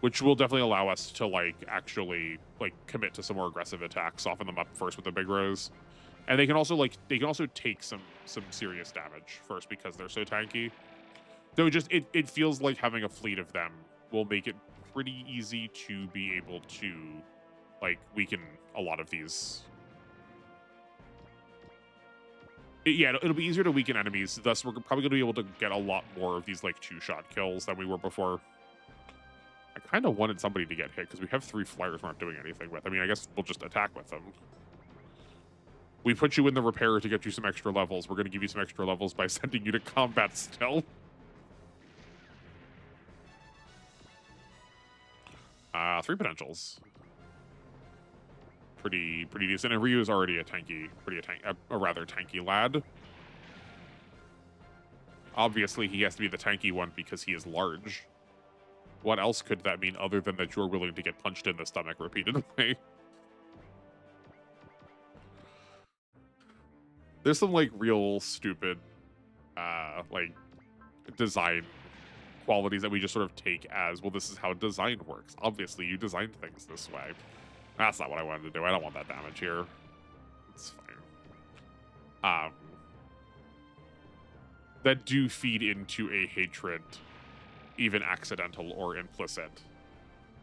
Which will definitely allow us to like actually like commit to some more aggressive attacks, soften them up first with the big rows. And they can also take some serious damage first because they're so tanky. Though it feels like having a fleet of them will make it pretty easy to be able to like weaken a lot of these. It'll be easier to weaken enemies. Thus, we're probably going to be able to get a lot more of these like 2-shot kills than we were before. I kind of wanted somebody to get hit because we have 3 flyers we're not doing anything with. I mean, I guess we'll just attack with them. We put you in the repair to get you some extra levels. We're going to give you some extra levels by sending you to combat still. 3 potentials. Pretty decent. And Ryu is already a rather tanky lad. Obviously, he has to be the tanky one because he is large. What else could that mean other than that you're willing to get punched in the stomach repeatedly? There's some like real stupid like design qualities that we just sort of take as, well, this is how design works. Obviously, you designed things this way. That's not what I wanted to do. I don't want that damage here. It's fine. That do feed into a hatred, even accidental or implicit,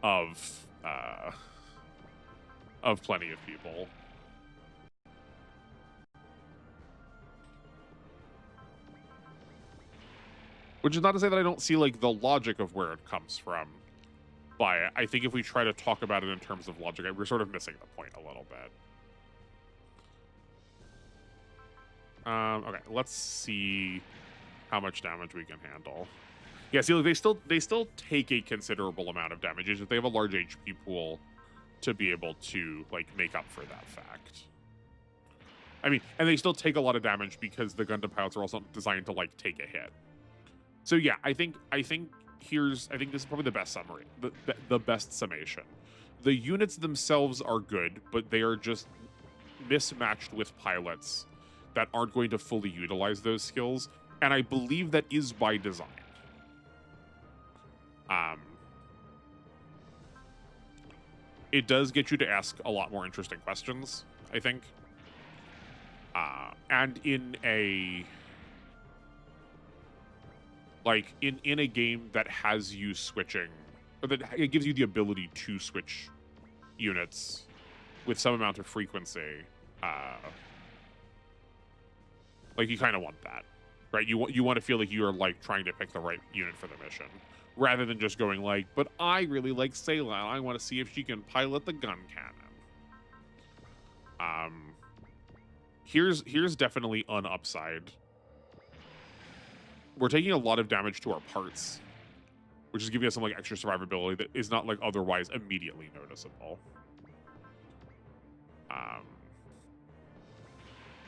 of plenty of people. Which is not to say that I don't see like the logic of where it comes from, but I think if we try to talk about it in terms of logic, we're sort of missing the point a little bit. Okay, let's see how much damage we can handle. Yeah, see, like, they still take a considerable amount of damage. If they have a large HP pool to be able to like make up for that fact. I mean, and they still take a lot of damage because the Gundam pilots are also designed to like take a hit. So yeah, I think this is probably the best summary, the best summation. The units themselves are good, but they are just mismatched with pilots that aren't going to fully utilize those skills, and I believe that is by design. It does get you to ask a lot more interesting questions, I think. And in a in a game that has you switching, or that it gives you the ability to switch units with some amount of frequency, like you kind of want that, right? You want to feel like you are like trying to pick the right unit for the mission, rather than just going like, but I really like Sayla, and I want to see if she can pilot the gun cannon. Here's definitely an upside. We're taking a lot of damage to our parts, which is giving us some like extra survivability that is not like otherwise immediately noticeable. I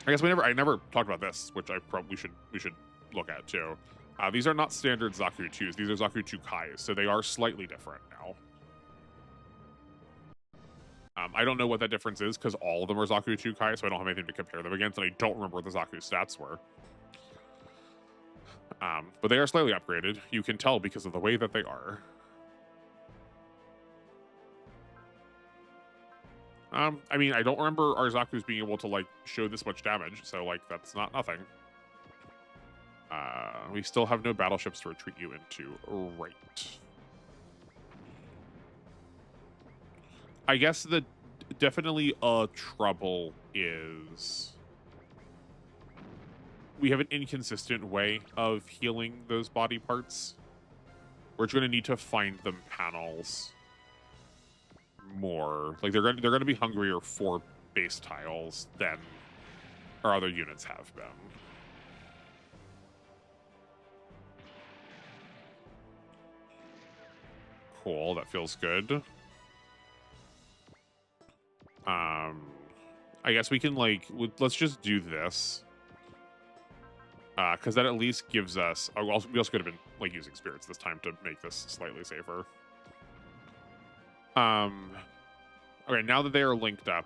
guess I never talked about this, which I probably we should look at too. These are not standard Zaku 2s. These are Zaku 2 Kais, so they are slightly different now. I don't know what that difference is because all of them are Zaku 2 Kai, so I don't have anything to compare them against, and I don't remember what the Zaku stats were. But they are slightly upgraded. You can tell because of the way that they are. I mean, I don't remember our Zaku's being able to, like, show this much damage, so, like, that's not nothing. We still have no battleships to retreat you into. Right. I guess the definitely a trouble is we have an inconsistent way of healing those body parts. We're going to need to find them panels more. Like they're going to be hungrier for base tiles than our other units have been. Cool, that feels good. I guess we can, like, let's just do this. Because that at least gives us... we also could have been, like, using spirits this time to make this slightly safer. Okay, now that they are linked up,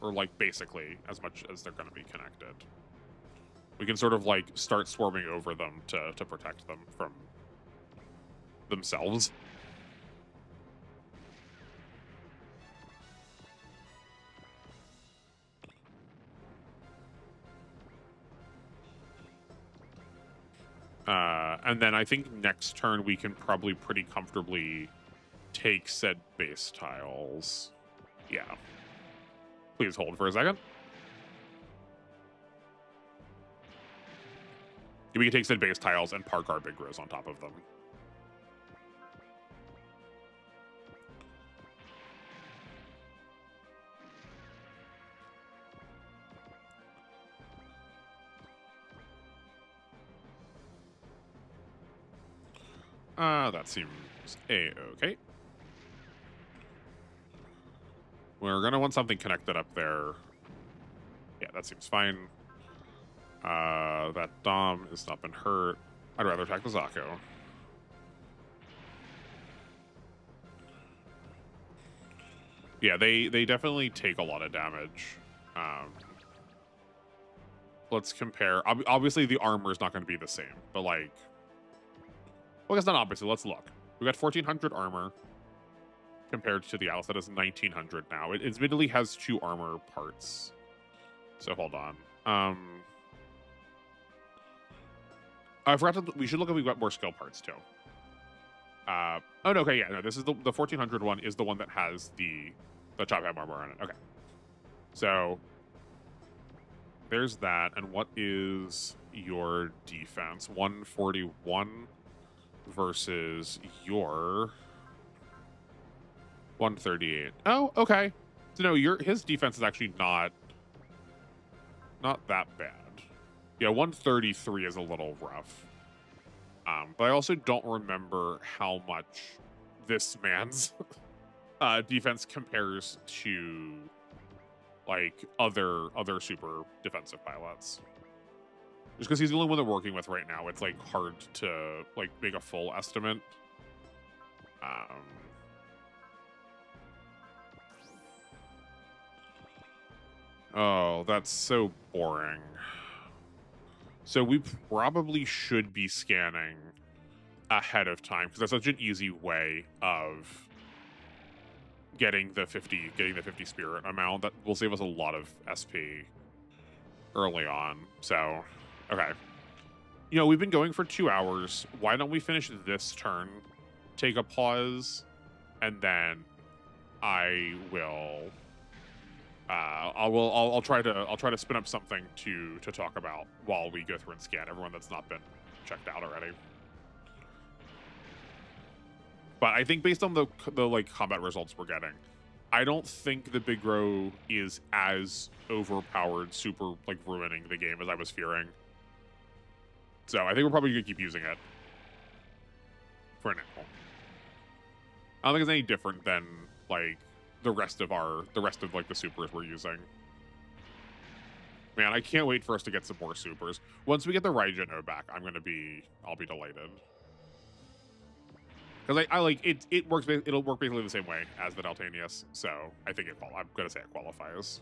or, like, basically as much as they're going to be connected, we can sort of, like, start swarming over them to protect them from themselves. And then I think next turn we can probably pretty comfortably take said base tiles. Yeah. Please hold for a second. We can take said base tiles and park our big rows on top of them. That seems a-okay. We're gonna want something connected up there. Yeah, that seems fine. That Dom has not been hurt. I'd rather attack the Zako. Yeah, they definitely take a lot of damage. Let's compare. Obviously, the armor is not going to be the same, but like... Well, it's not obviously. Let's look. We got 1,400 armor compared to the Alice that is 1,900 now. It admittedly has 2 armor parts. So hold on. I forgot to... We should look if we've got more skill parts too. Oh, no, okay, yeah, no, this is the 1,400 one is the one that has the chop ham armor on it. Okay. So there's that. And what is your defense? 141 versus your 138. Oh, okay. So no, his defense is actually not that bad. Yeah, 133 is a little rough. But I also don't remember how much this man's defense compares to like other super defensive pilots. Just because he's the only one they're working with right now, it's like hard to like make a full estimate. Oh, that's so boring. So we probably should be scanning ahead of time because that's such an easy way of getting the 50 spirit amount that will save us a lot of SP early on. So, okay. You know, we've been going for 2 hours. Why don't we finish this turn, take a pause, and then I will I'll try to spin up something to talk about while we go through and scan everyone that's not been checked out already. But I think based on the like combat results we're getting, I don't think the Big Row is as overpowered, super like ruining the game as I was fearing. So I think we're probably gonna keep using it for now. I don't think it's any different than like the rest of like the supers we're using. Man, I can't wait for us to get some more supers. Once we get the Raijin node back, I'll be delighted. Because I like it. It'll work basically the same way as the Daltanius. So I think I'm gonna say it qualifies.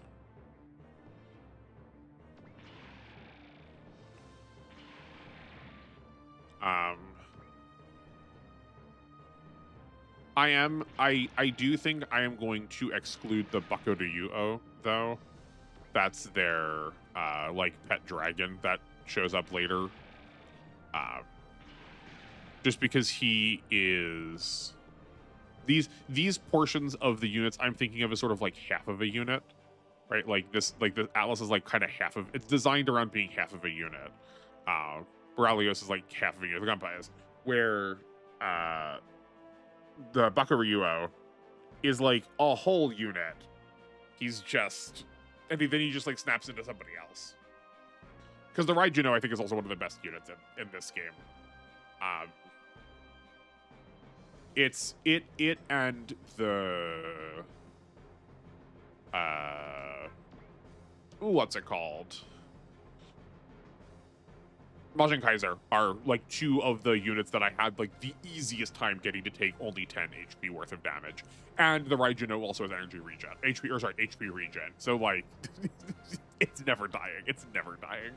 I do think I am going to exclude the Bakuryu though. That's their like pet dragon that shows up later. Just because he is these portions of the units I'm thinking of as sort of like half of a unit, right? Like the Atlas is like kind of half of it's designed around being half of a unit. Boralios is like half of a unit. The Gunpei is where the Bakuryu is like a whole unit. He's just then he just like snaps into somebody else. Because the Raijin I think is also one of the best units in this game. It's it and the what's it called? Majin Kaiser are like two of the units that I had like the easiest time getting to take only 10 HP worth of damage. And the Raijino also has energy regen. HP regen. So like it's never dying. It's never dying.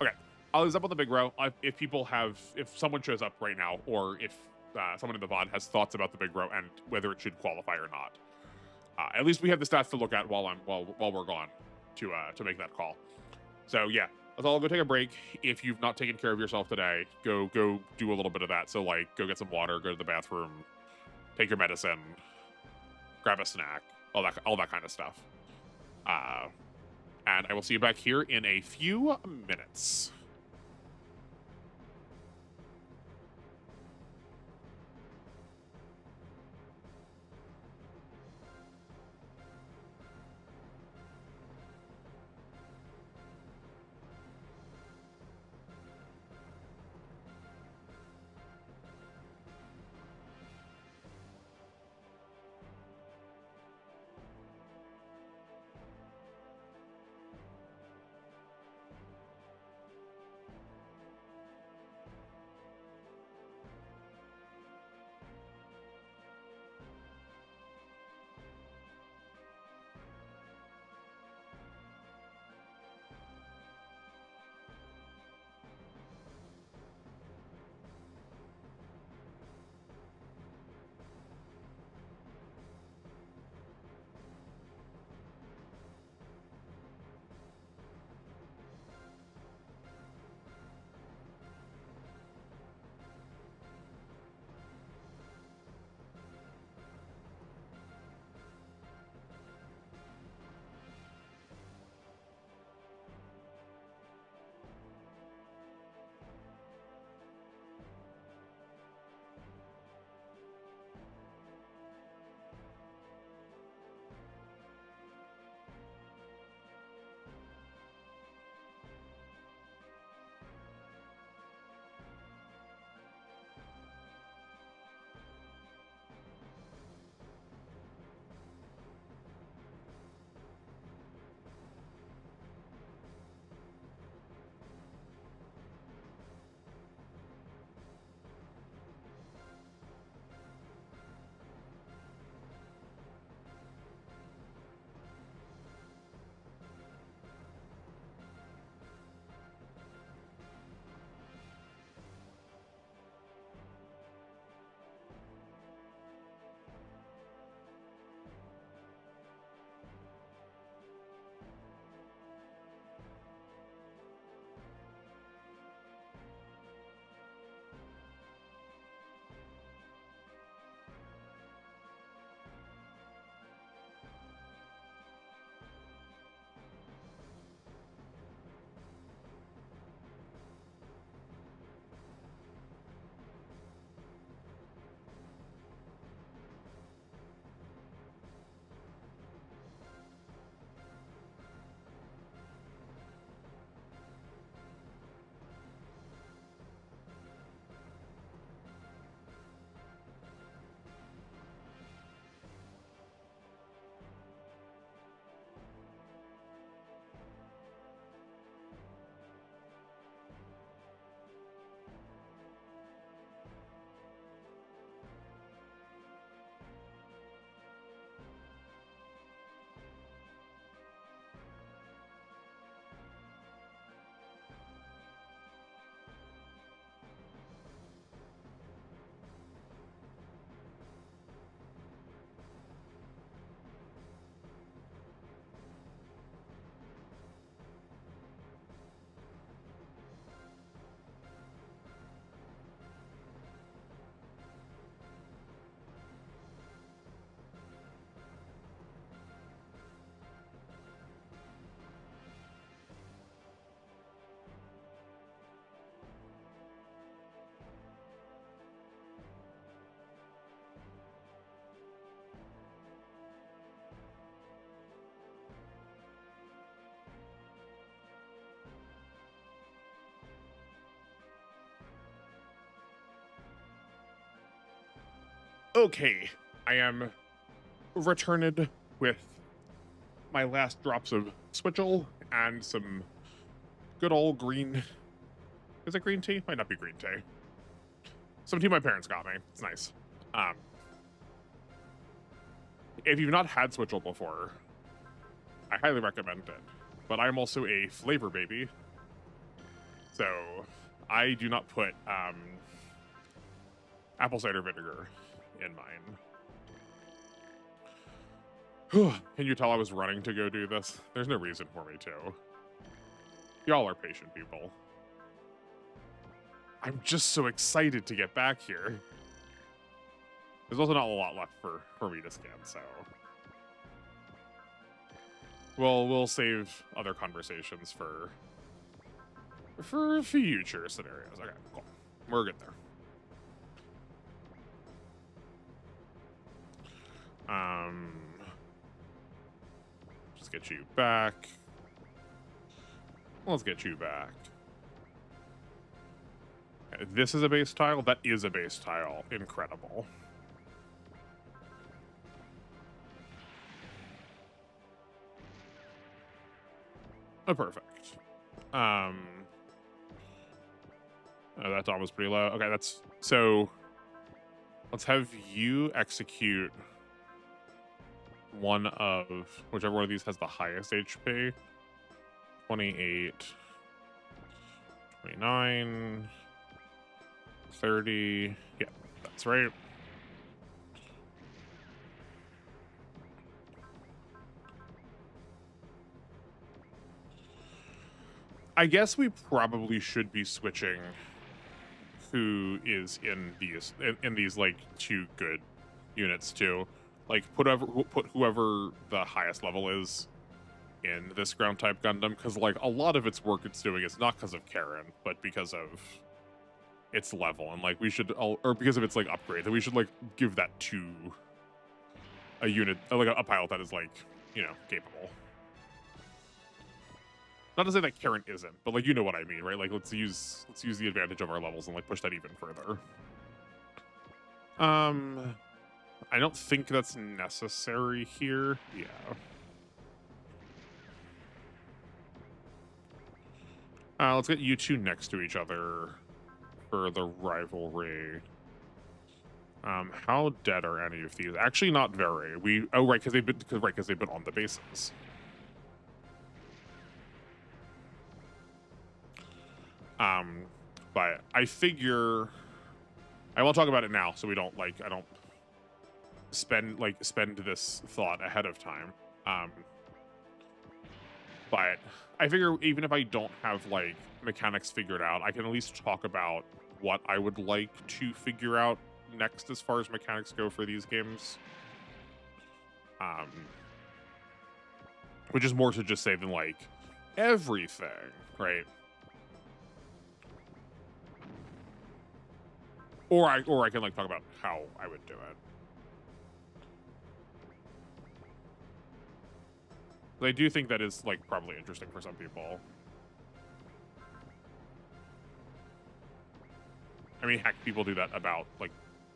Okay. I'll use up on the big row. If someone shows up right now, or if someone in the VOD has thoughts about the big row and whether it should qualify or not. At least we have the stats to look at while we're gone to make that call. So yeah, let's all go take a break. If you've not taken care of yourself today, go do a little bit of that. So like, go get some water, go to the bathroom, take your medicine, grab a snack, all that kind of stuff. And I will see you back here in a few minutes. Okay, I am returned with my last drops of switchel and some good old green. Is it green tea? Might not be green tea. Some tea my parents got me. It's nice. If you've not had switchel before, I highly recommend it. But I'm also a flavor baby, so I do not put apple cider vinegar in mine. Can you tell I was running to go do this? There's no reason for me to. Y'all are patient people. I'm just so excited to get back here. There's also not a lot left for me to scan, so we'll save other conversations for future scenarios. Okay, cool. We're good there. Just get you back. Let's get you back. Okay, this is a base tile. That is a base tile. Incredible. Oh, perfect. Oh, that dom was pretty low. Okay, that's so. Let's have you execute one of whichever one of these has the highest HP. 28, 29, 30. Yeah, that's right. I guess we probably should be switching who is in these like 2 good units too. Like put whoever the highest level is in this ground type Gundam, because like a lot of its work it's doing is not because of Karen, but because of its level, and like we should or because of its like upgrade, that we should like give that to a unit, like a pilot that is like, you know, capable. Not to say that Karen isn't, but like you know what I mean, right? Like let's use the advantage of our levels and like push that even further. I don't think that's necessary here. Yeah. Let's get you two next to each other for the rivalry. How dead are any of these? Actually, not very. Oh right, because they've been on the bases. But I figure I won't talk about it now, so we don't I don't spend this thought ahead of time. But I figure even if I don't have like mechanics figured out, I can at least talk about what I would like to figure out next as far as mechanics go for these games. Which is more to just say than like everything, right? Or I can like talk about how I would do it. But I do think that is like probably interesting for some people. I mean, heck, people do that about like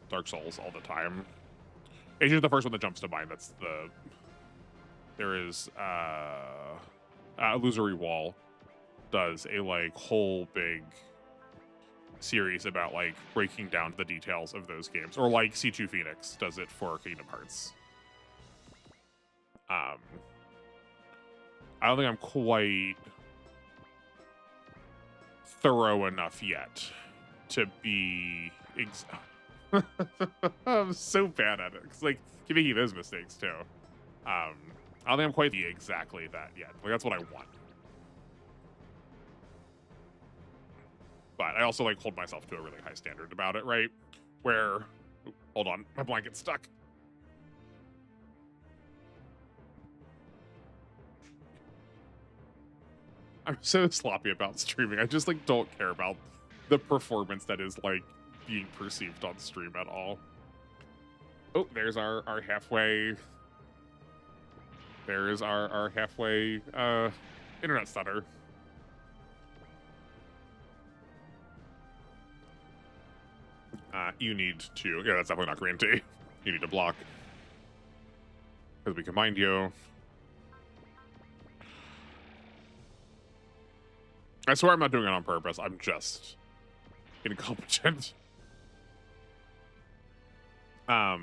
Dark Souls all the time. Asia's the first one that jumps to mind. That's there is Illusory Wall does a like whole big series about like breaking down the details of those games, or like C2 Phoenix does it for Kingdom Hearts. I don't think I'm quite thorough enough yet to be I'm so bad at it. It's like keep making those mistakes too. I don't think I'm quite exactly that yet. Like that's what I want. But I also like hold myself to a really high standard about it, right? Where, hold on, my blanket's stuck. I'm so sloppy about streaming. I just like don't care about the performance that is like being perceived on stream at all. Oh, there's our halfway. There is our halfway internet stutter. You need to. Yeah, that's definitely not green tea. You need to block. Because we can mind you. I swear I'm not doing it on purpose. I'm just incompetent. Yeah,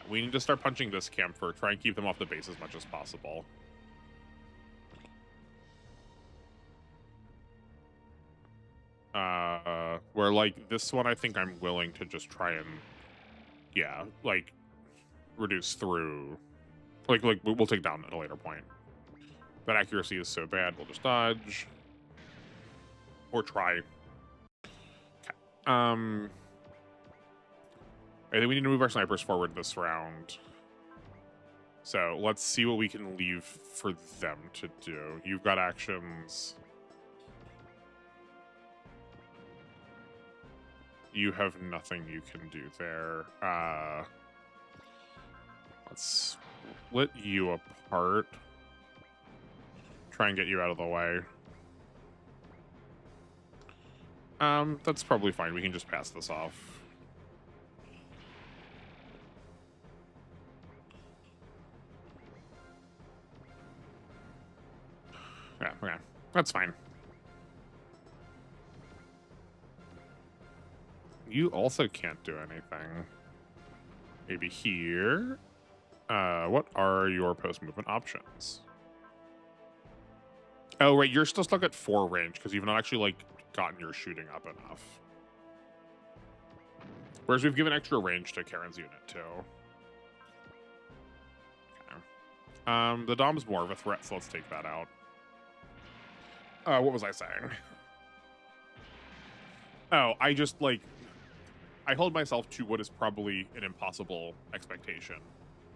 we need to start punching this camphor. Try and keep them off the base as much as possible. Where, like, this one I think I'm willing to just try and, yeah, like, reduce through. Like, we'll take down at a later point. That accuracy is so bad, we'll just dodge. Or try. Okay. I think we need to move our snipers forward this round. So let's see what we can leave for them to do. You've got actions. You have nothing you can do there. Let's split you apart. Try and get you out of the way. That's probably fine. We can just pass this off. Yeah, okay. That's fine. You also can't do anything. Maybe here. What are your post-movement options? Oh, right, you're still stuck at 4 range because you've not actually, like, gotten your shooting up enough. Whereas we've given extra range to Karen's unit, too. Okay. The Dom's more of a threat, so let's take that out. What was I saying? Oh, I just, like... I hold myself to what is probably an impossible expectation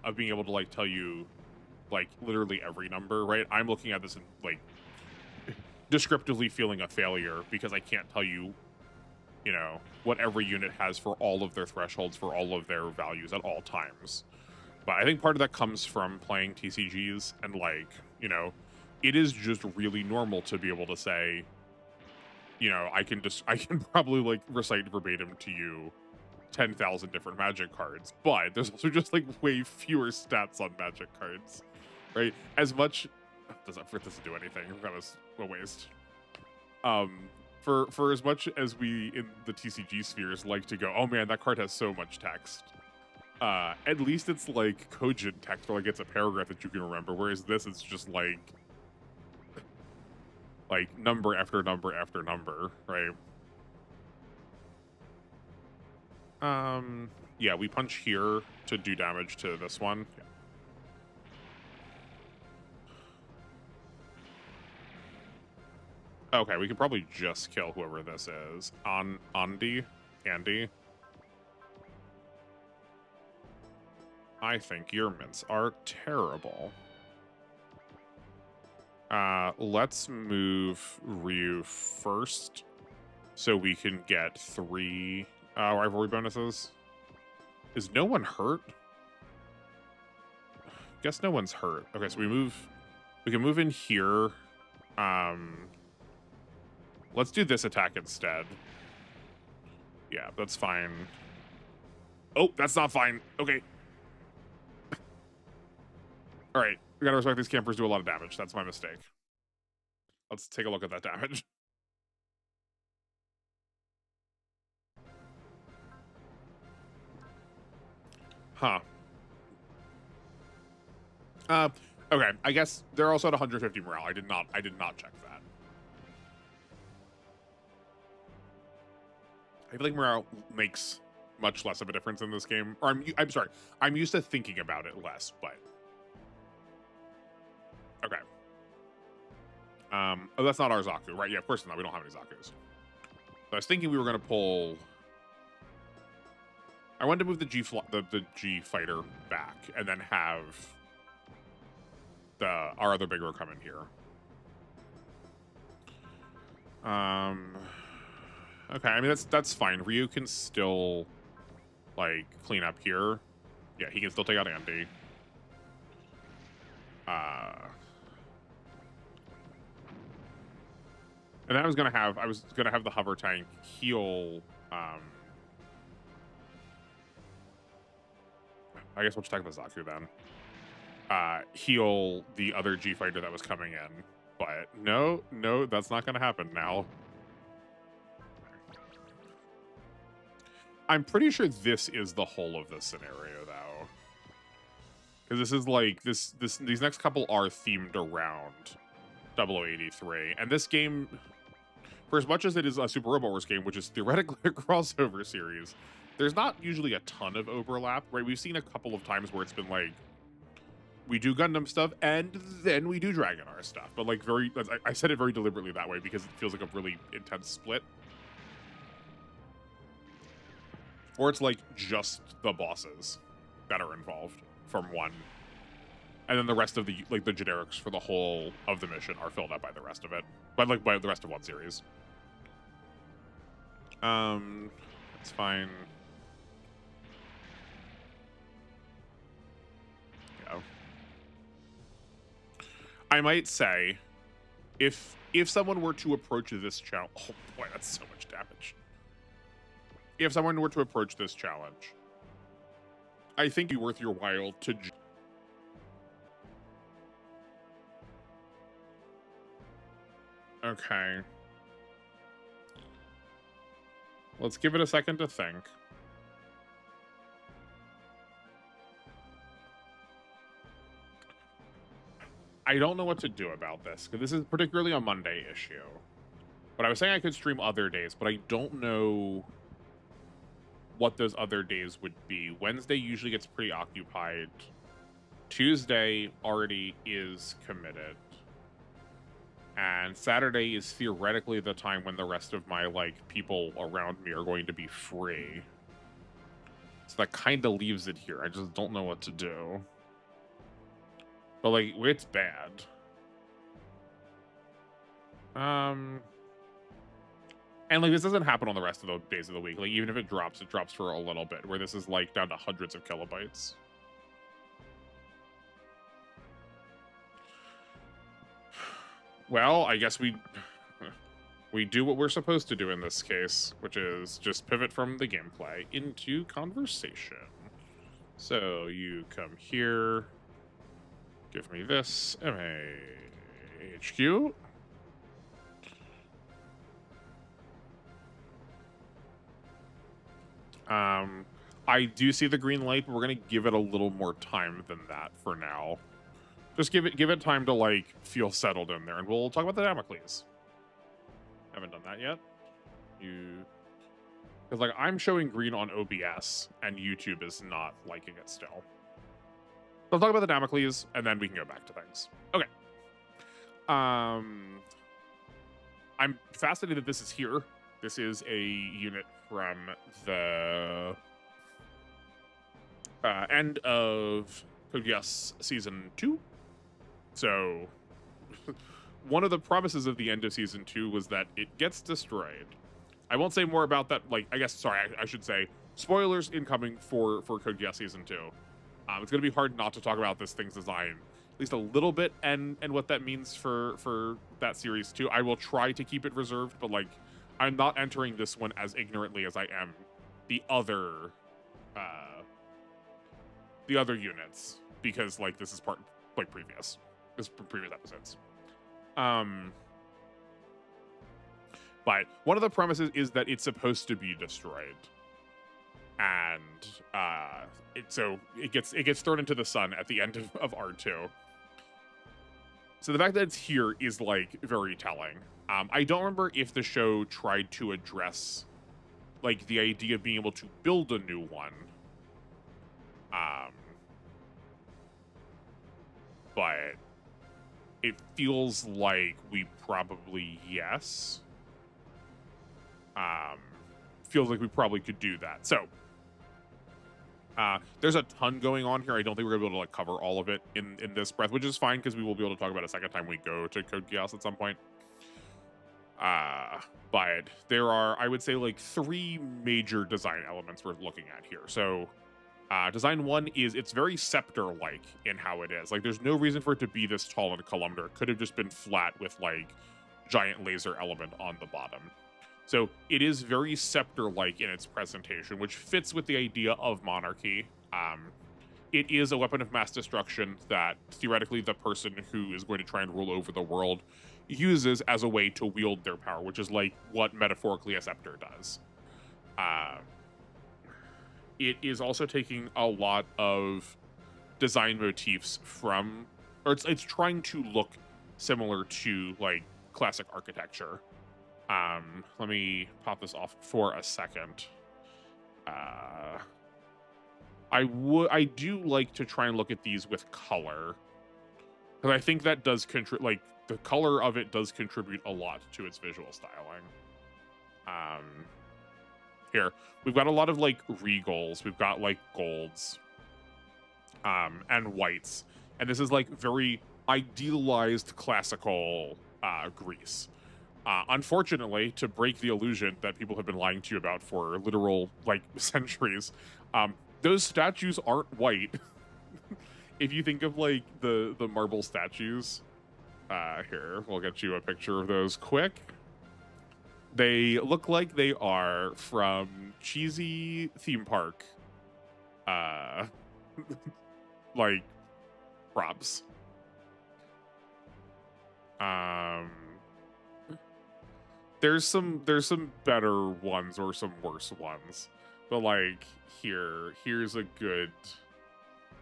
of being able to, like, tell you, like, literally every number, right? I'm looking at this and, like, descriptively feeling a failure because I can't tell you, you know, what every unit has for all of their thresholds, for all of their values at all times. But I think part of that comes from playing TCGs and, like, you know, it is just really normal to be able to say, you know, I can probably, like, recite verbatim to you 10,000 different Magic cards, but there's also just, like, way fewer stats on Magic cards, right? As much... doesn't do anything. That was a waste. For as much as we, in the TCG spheres, like to go, oh man, that card has so much text, at least it's, like, cogent text, or, like, it's a paragraph that you can remember, whereas this is just, like number after number after number, right? Yeah, we punch here to do damage to this one. Yeah. Okay, we could probably just kill whoever this is. Andy? I think your mints are terrible. Let's move Ryu first so we can get 3 rivalry bonuses. Is no one hurt? Guess no one's hurt. Okay, so we can move in here. Let's do this attack instead. Yeah, that's fine. Oh, that's not fine. Okay. All right, we gotta respect these campers do a lot of damage. That's my mistake. Let's take a look at that damage. Huh. Okay, I guess they're also at 150 morale. I did not check that. I feel like morale makes much less of a difference in this game. Or I'm sorry, I'm used to thinking about it less, but okay. Oh, that's not our Zaku, right? Yeah, of course not. We don't have any Zakus. So I was thinking we were gonna pull. I wanted to move the G fighter back and then have our other bigger come in here. Okay, I mean that's fine. Ryu can still, like, clean up here. Yeah, he can still take out Andy. And then I was gonna have the hover tank heal I guess we'll just attack the Zaku then. Heal the other G fighter that was coming in. But no, that's not going to happen now. I'm pretty sure this is the whole of this scenario, though. Because this is like, these next couple are themed around 0083. And this game, for as much as it is a Super Robot Wars game, which is theoretically a crossover series, there's not usually a ton of overlap, right? We've seen a couple of times where it's been like, we do Gundam stuff, and then we do Dragonar stuff. But like I said it very deliberately that way because it feels like a really intense split. Or it's like just the bosses that are involved from one. And then the rest of the the generics for the whole of the mission are filled out by the rest of it. But like by the rest of one series. That's fine. Yeah. I might say, if someone were to approach this challenge, oh boy, that's so much damage. If someone were to approach this challenge, I think it'd be worth your while to. Okay. Let's give it a second to think. I don't know what to do about this, because this is particularly a Monday issue. But I was saying I could stream other days, but I don't know what those other days would be. Wednesday usually gets pretty occupied. Tuesday already is committed. And Saturday is theoretically the time when the rest of my, like, people around me are going to be free. So that kind of leaves it here. I just don't know what to do. But, like, it's bad. And, like, this doesn't happen on the rest of the days of the week. Like, even if it drops for a little bit, where this is, like, down to hundreds of kilobytes. Well, I guess we do what we're supposed to do in this case, which is just pivot from the gameplay into conversation. So you come here, give me this, MAHQ. I do see the green light, but we're gonna give it a little more time than that for now. Just give it time to, like, feel settled in there, and we'll talk about the Damocles. Haven't done that yet. Because, like, I'm showing green on OBS, and YouTube is not liking it still. So I'll talk about the Damocles, and then we can go back to things. Okay. I'm fascinated that this is here. This is a unit from the end of Code Geass Season 2. So, one of the promises of the end of Season 2 was that it gets destroyed. I won't say more about that, like, I guess, sorry, I should say, spoilers incoming for Code Geass Season 2. It's going to be hard not to talk about this thing's design, at least a little bit, and what that means for that series, too. I will try to keep it reserved, but, like, I'm not entering this one as ignorantly as I am the other units, because, like, this is part, like, previous episodes. But one of the premises is that it's supposed to be destroyed, and it gets thrown into the sun at the end of R2. So the fact that it's here is, like, very telling. I don't remember if the show tried to address, like, the idea of being able to build a new one. But it feels like we probably, yes. Feels like we probably could do that. So, there's a ton going on here. I don't think we're going to be able to, like, cover all of it in this breath, which is fine because we will be able to talk about it a second time we go to Code Geass at some point. But there are, I would say, like, 3 major design elements we're looking at here. So, design 1 is it's very scepter-like in how it is. Like, there's no reason for it to be this tall in Columnar. It could have just been flat with, like, giant laser element on the bottom. So it is very scepter-like in its presentation, which fits with the idea of monarchy. it is a weapon of mass destruction that theoretically the person who is going to try and rule over the world uses as a way to wield their power, which is like what metaphorically a scepter does. It is also taking a lot of design motifs from, or it's trying to look similar to like classic architecture. Let me pop this off for a second. I do like to try and look at these with color, because I think that does contribute, like the color of it does contribute a lot to its visual styling. Here we've got a lot of like regals, we've got like golds, and whites, and this is like very idealized classical Greece. Unfortunately, to break the illusion that people have been lying to you about for literal like centuries, those statues aren't white. If you think of like the marble statues, here, we'll get you a picture of those quick. They look like they are from cheesy theme park, like props. There's some better ones or some worse ones, but like here's a good,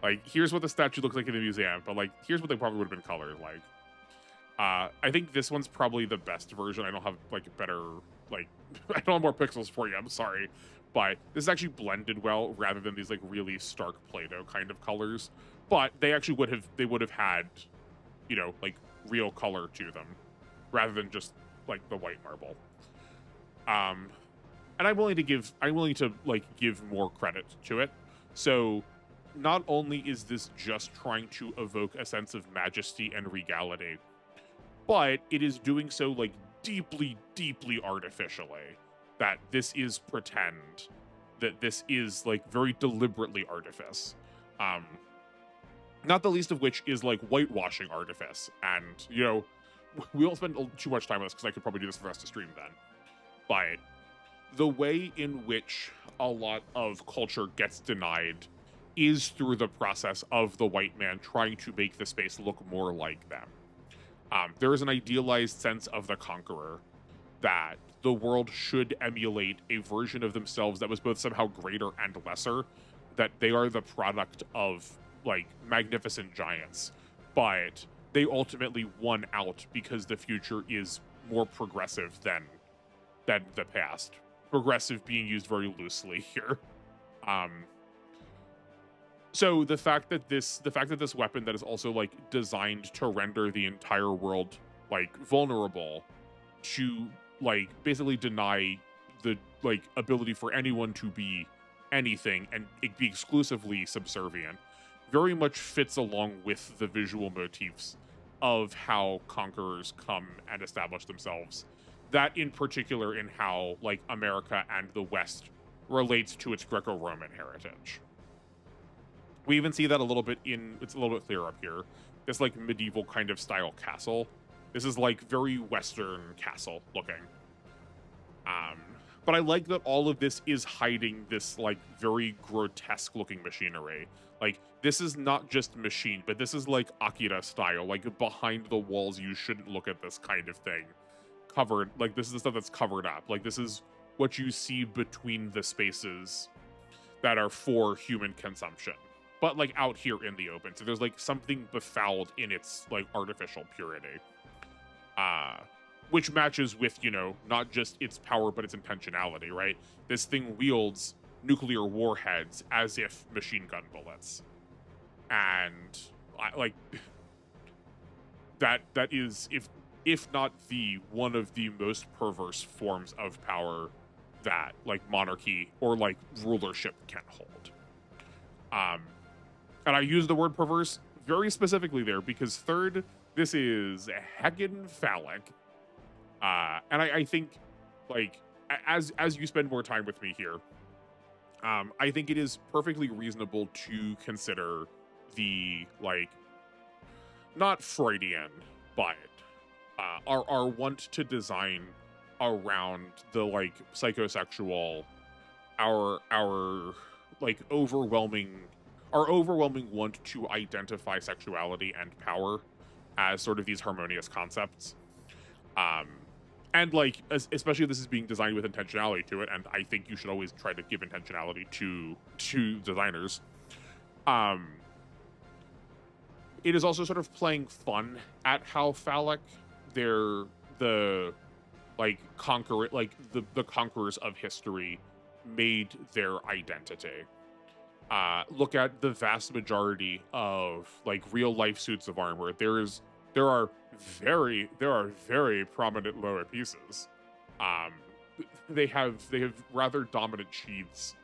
like here's what the statue looks like in the museum, but like here's what they probably would have been colored like. I think this one's probably the best version. I don't have like better, like I don't have more pixels for you, I'm sorry, but this is actually blended well rather than these like really stark Play-Doh kind of colors. But they actually would have had, you know, like real color to them rather than just like the white marble. And I'm willing to like give more credit to it. So not only is this just trying to evoke a sense of majesty and regality, but it is doing so like deeply, deeply artificially. That this is pretend, that this is like very deliberately artifice. Not the least of which is like whitewashing artifice. And, you know, we won't spend too much time on this because I could probably do this for the rest of the stream then. But the way in which a lot of culture gets denied is through the process of the white man trying to make the space look more like them. There is an idealized sense of the conqueror that the world should emulate a version of themselves that was both somehow greater and lesser, that they are the product of like magnificent giants, but they ultimately won out because the future is more progressive than the past. Progressive being used very loosely here. So the fact that this weapon that is also like designed to render the entire world like vulnerable to like basically deny the like ability for anyone to be anything and it be exclusively subservient very much fits along with the visual motifs of how conquerors come and establish themselves. That in particular in how like America and the West relates to its Greco-Roman heritage. We even see that a little bit it's a little bit clearer up here. This like medieval kind of style castle. This is like very Western castle looking. But I like that all of this is hiding this like very grotesque looking machinery. Like this is not just machine, but this is like Akira style, like behind the walls you shouldn't look at this kind of thing. Covered, like this is the stuff that's covered up. Like this is what you see between the spaces that are for human consumption, but like out here in the open. So there's like something befouled in its like artificial purity. Which matches with, you know, not just its power, but its intentionality, right? This thing wields nuclear warheads as if machine gun bullets. And like that is, if not the one of the most perverse forms of power that like monarchy or like rulership can hold. And I use the word perverse very specifically there because third, this is heckin' phallic. And I think like as you spend more time with me here, I think it is perfectly reasonable to consider the like not Freudian, but our want to design around the like psychosexual, our like overwhelming, our overwhelming want to identify sexuality and power as sort of these harmonious concepts. And like, especially if this is being designed with intentionality to it, and I think you should always try to give intentionality to designers. It is also sort of playing fun at how phallic the conquerors of history made their identity. Look at the vast majority of like real life suits of armor. There are very prominent lower pieces. They have rather dominant sheaths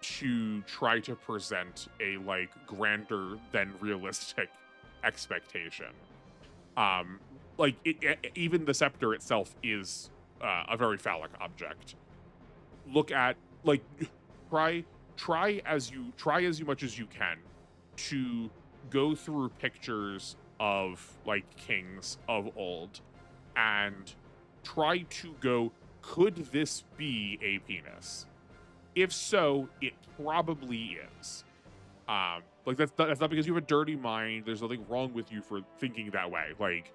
to try to present a like grander than realistic expectation. Even the scepter itself is a very phallic object. Look at like try as much as you can to go through pictures of like kings of old and try to go, could this be a penis? If so, it probably is. Like that's not because you have a dirty mind. There's nothing wrong with you for thinking that way. Like,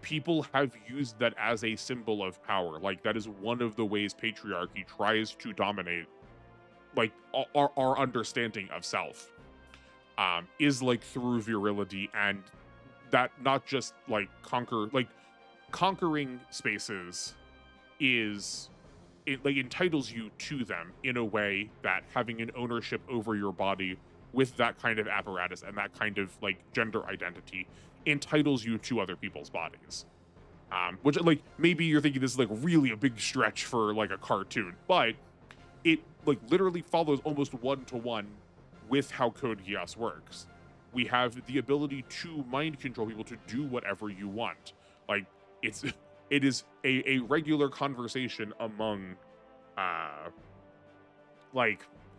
people have used that as a symbol of power. Like, that is one of the ways patriarchy tries to dominate like our understanding of self. Is like through virility, and that not just like conquering spaces it like entitles you to them in a way that having an ownership over your body with that kind of apparatus and that kind of like gender identity entitles you to other people's bodies. Which like maybe you're thinking this is like really a big stretch for like a cartoon, but it like literally follows almost one-to-one with how Code Geass works. We have the ability to mind control people to do whatever you want. Like it is a regular conversation among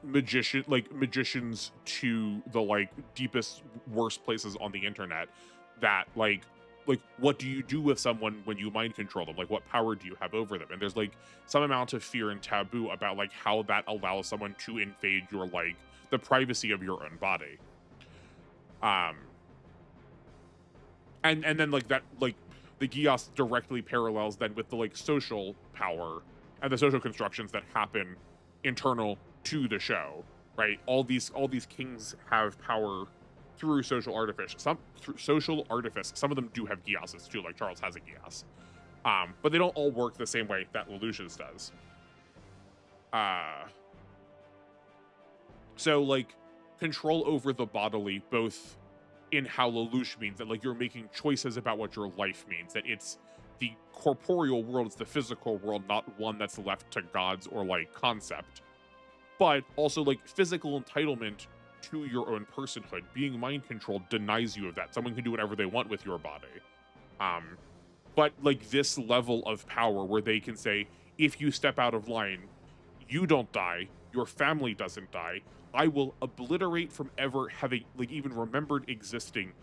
magicians to the like deepest, worst places on the internet, that like what do you do with someone when you mind control them? Like, what power do you have over them? And there's like some amount of fear and taboo about like how that allows someone to invade your like the privacy of your own body. And then like that, like the Geass directly parallels then with the like social power and the social constructions that happen internal to the show, right? All these kings have power through social artifice. Some of them do have Geasses too, like Charles has a Geass. But they don't all work the same way that Lelouch's does. So like control over the bodily, both in how Lelouch means that like you're making choices about what your life means, that it's the corporeal world, it's the physical world, not one that's left to gods or like concept, but also like physical entitlement to your own personhood. Being mind controlled denies you of that. Someone can do whatever they want with your body. But like this level of power where they can say, if you step out of line, you don't die, your family doesn't die, I will obliterate from ever having like even remembered existing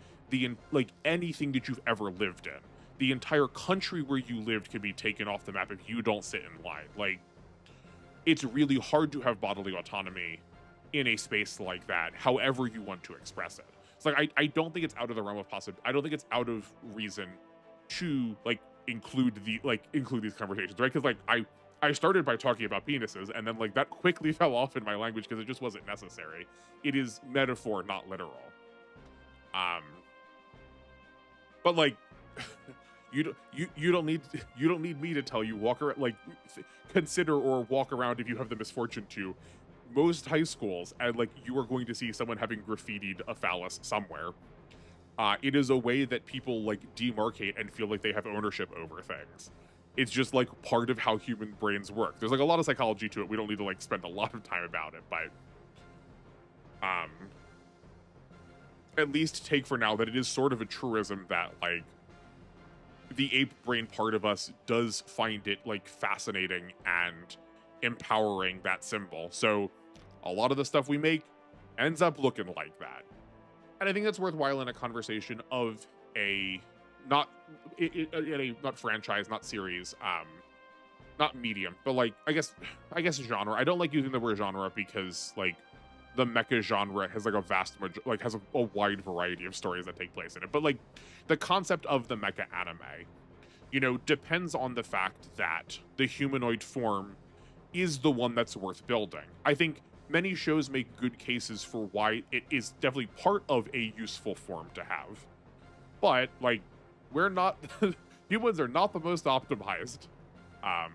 like anything that you've ever lived in. The entire country where you lived can be taken off the map if you don't sit in line. Like, it's really hard to have bodily autonomy in a space like that, however you want to express it. It's like I don't think it's out of the realm of possibility. I don't think it's out of reason to like include these conversations, right? Because like I started by talking about penises, and then like that quickly fell off in my language because it just wasn't necessary. It is metaphor, not literal. But like you don't need me to tell you consider or walk around, if you have the misfortune to, most high schools, and like you are going to see someone having graffitied a phallus somewhere. It is a way that people like demarcate and feel like they have ownership over things. It's just like part of how human brains work. There's like a lot of psychology to it. We don't need to like spend a lot of time about it, but at least take for now that it is sort of a truism that like the ape brain part of us does find it like fascinating and empowering, that symbol. So a lot of the stuff we make ends up looking like that. And I think that's worthwhile in a conversation of a not franchise, not series, not medium, but like I guess genre. I don't like using the word genre because like the mecha genre has like a has a wide variety of stories that take place in it. But like the concept of the mecha anime, depends on the fact that the humanoid form is the one that's worth building. I think many shows make good cases for why it is definitely part of a useful form to have. But like, we're not humans are not the most optimized. I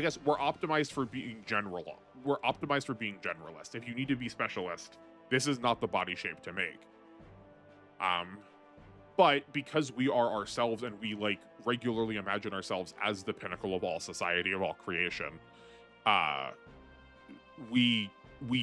guess we're optimized for being general. We're optimized for being generalist. If you need to be specialist, this is not the body shape to make. But because we are ourselves and we like regularly imagine ourselves as the pinnacle of all society, of all creation, we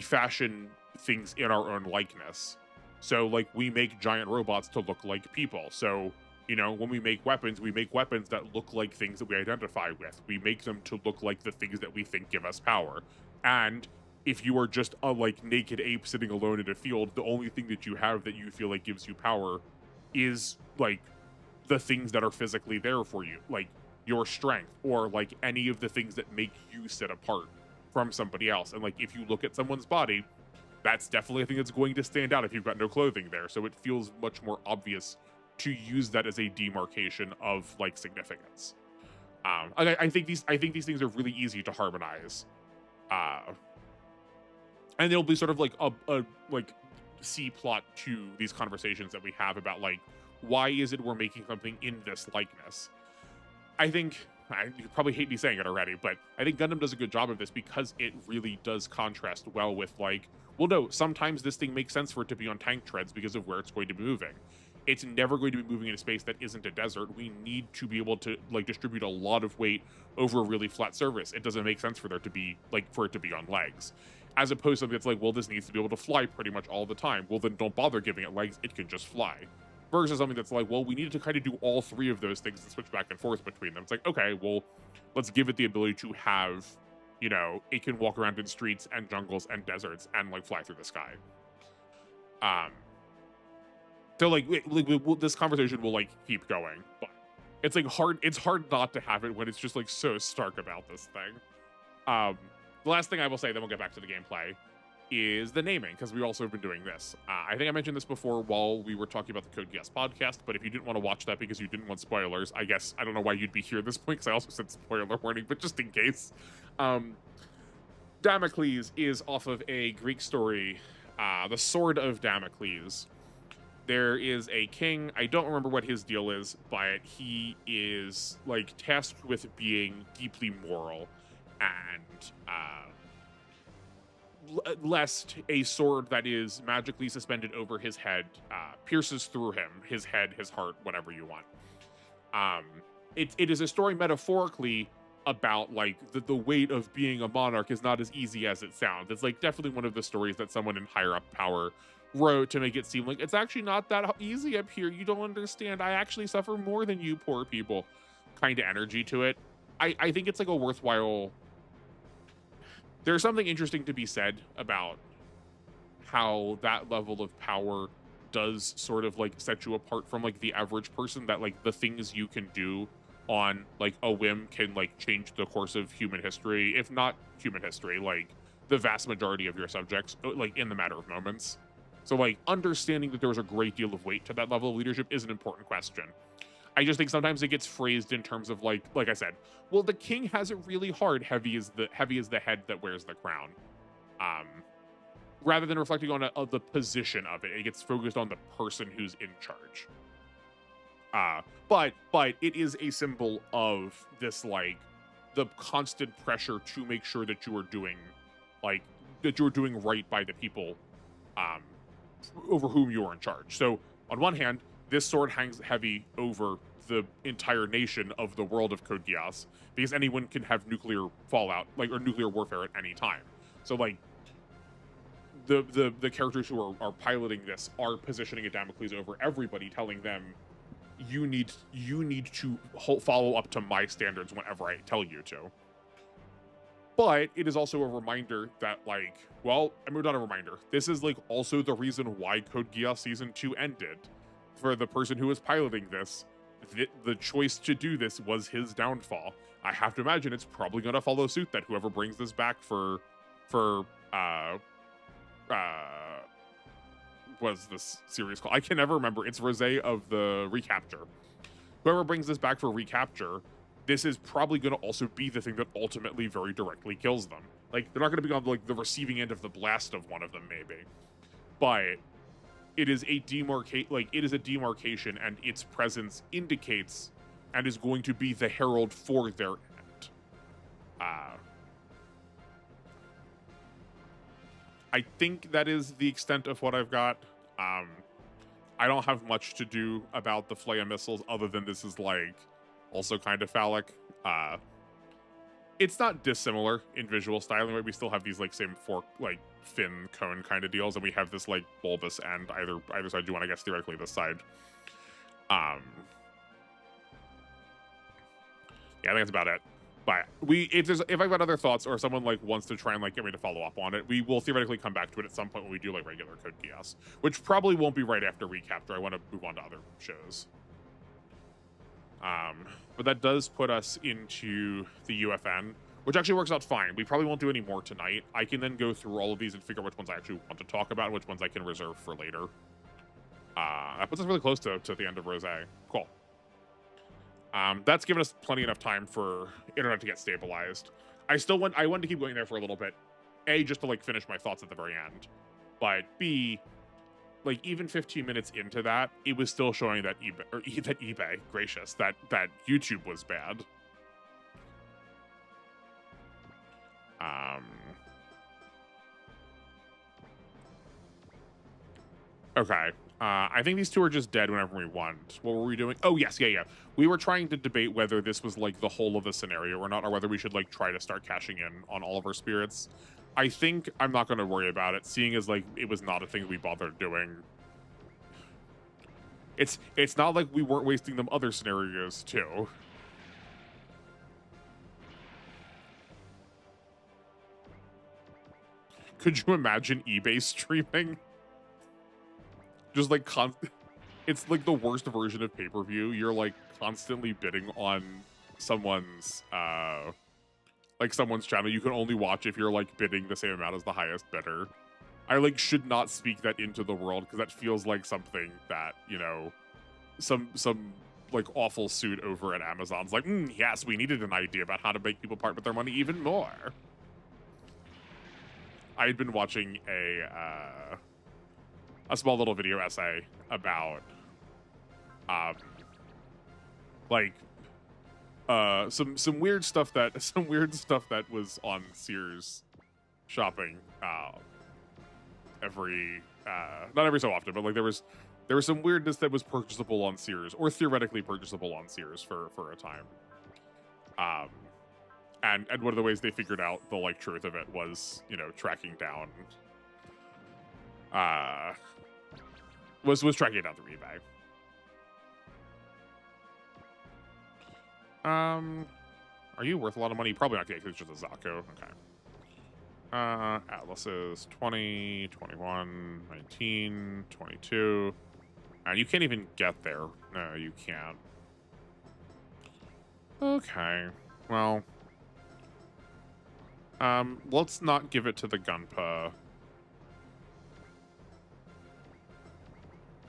fashion things in our own likeness. So like we make giant robots to look like people. So when we make weapons that look like things that we identify with. We make them to look like the things that we think give us power. And if you are just a like naked ape sitting alone in a field, the only thing that you have that you feel like gives you power is like the things that are physically there for you, like your strength or like any of the things that make you sit apart from somebody else. And like if you look at someone's body, that's definitely a thing that's going to stand out if you've got no clothing there. So it feels much more obvious to use that as a demarcation of like significance. I think these things are really easy to harmonize, and there'll be sort of like a like C plot to these conversations that we have about like why is it we're making something in this likeness. I think you probably hate me saying it already, but I think Gundam does a good job of this because it really does contrast well with like, well, no, sometimes this thing makes sense for it to be on tank treads because of where it's going to be moving. It's never going to be moving in a space that isn't a desert. We need to be able to like distribute a lot of weight over a really flat surface. It doesn't make sense for there to be like for it to be on legs, as opposed to something that's like, well, this needs to be able to fly pretty much all the time. Well, then don't bother giving it legs. It can just fly. Versus something that's like, well, we need to kind of do all three of those things and switch back and forth between them. It's like, okay, well, let's give it the ability to have, it can walk around in streets and jungles and deserts and like fly through the sky. So like this conversation will like keep going, but it's like it's hard not to have it when it's just like so stark about this thing. The last thing I will say, then we'll get back to the gameplay, is the naming, because we also have been doing this. I think I mentioned this before while we were talking about the Code Geass podcast, but if you didn't want to watch that because you didn't want spoilers, I guess I don't know why you'd be here at this point, because I also said spoiler warning, but just in case. Damocles is off of a Greek story, the Sword of Damocles. There is a king, I don't remember what his deal is, but he is like tasked with being deeply moral, and lest a sword that is magically suspended over his head pierces through him, his head, his heart, whatever you want. It is a story metaphorically about like the weight of being a monarch is not as easy as it sounds. It's like definitely one of the stories that someone in higher up power wrote to make it seem like it's actually not that easy up here. You don't understand. I actually suffer more than you poor people kind of energy to it. I think it's like a worthwhile. There's something interesting to be said about how that level of power does sort of like set you apart from like the average person, that like the things you can do on like a whim can like change the course of human history, if not human history, like the vast majority of your subjects, like in the matter of moments. So like understanding that there was a great deal of weight to that level of leadership is an important question. I just think sometimes it gets phrased in terms of like I said, well, the king has it really hard. Heavy is the head that wears the crown. Rather than reflecting on the position of it, it gets focused on the person who's in charge. But it is a symbol of this like the constant pressure to make sure that you are doing right by the people over whom you are in charge. So on one hand, this sword hangs heavy over the entire nation of the world of Code Geass, because anyone can have nuclear fallout, like, or nuclear warfare at any time. So like the characters who are piloting this are positioning a Damocles over everybody, telling them you need to follow up to my standards whenever I tell you to. But it is also a reminder that, like, well, I mean, not a reminder. This is, like, also the reason why Code Geass Season 2 ended. For the person who was piloting this, the choice to do this was his downfall. I have to imagine it's probably going to follow suit, that whoever brings this back for was this series called? I can never remember. It's Rose of the Recapture. Whoever brings this back for Recapture, this is probably going to also be the thing that ultimately very directly kills them. Like, they're not going to be on like the receiving end of the blast of one of them, maybe, but it is a demarcation, and its presence indicates and is going to be the herald for their end. I think that is the extent of what I've got. I don't have much to do about the Flea missiles other than this is like also kind of phallic. It's not dissimilar in visual styling, right? We still have these like same fork, like fin cone kind of deals, and we have this like bulbous end either side. You want, I guess, theoretically this side. Yeah, I think that's about it. But if I've got other thoughts or someone like wants to try and like get me to follow up on it, we will theoretically come back to it at some point when we do like regular Code Geass, which probably won't be right after Recapture. I want to move on to other shows. But that does put us into the UFN, which actually works out fine. We probably won't do any more tonight. I can then go through all of these and figure out which ones I actually want to talk about and which ones I can reserve for later. That puts us really close to the end of Rose. Cool. That's given us plenty enough time for internet to get stabilized. I wanted to keep going there for a little bit. A, just to like finish my thoughts at the very end. But B, like even 15 minutes into that, it was still showing that eBay, gracious, that YouTube was bad. Okay. I think these two are just dead whenever we want. What were we doing? Oh, yes, yeah. We were trying to debate whether this was like the whole of the scenario or not, or whether we should like try to start cashing in on all of our spirits. I think I'm not going to worry about it, seeing as like it was not a thing we bothered doing. It's not like we weren't wasting them other scenarios too. Could you imagine eBay streaming? Just like it's like the worst version of pay-per-view. You're like constantly bidding on someone's channel. You can only watch if you're like bidding the same amount as the highest bidder. I like should not speak that into the world because that feels like something that, you know, some like awful suit over at Amazon's like, yes, we needed an idea about how to make people part with their money even more. I had been watching a small little video essay about some weird stuff that was on Sears shopping not every so often, but like there was some weirdness that was purchasable on Sears or theoretically purchasable on Sears for a time. And one of the ways they figured out the like truth of it was, you know, tracking down was tracking it down through eBay. Are you worth a lot of money? Probably not, because it's just a Zako. Okay. Atlas is 20, 21, 19, 22. You can't even get there. No, you can't. Okay. Well, let's not give it to the Gunpa.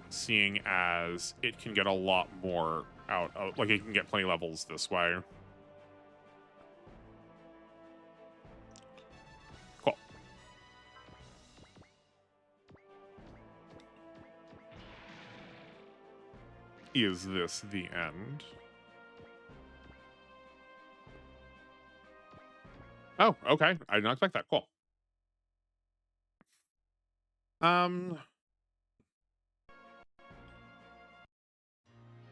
Seeing as it can get a lot more out of, like, it can get plenty levels this way. Cool. Is this the end? Oh, okay. I did not expect that. Cool.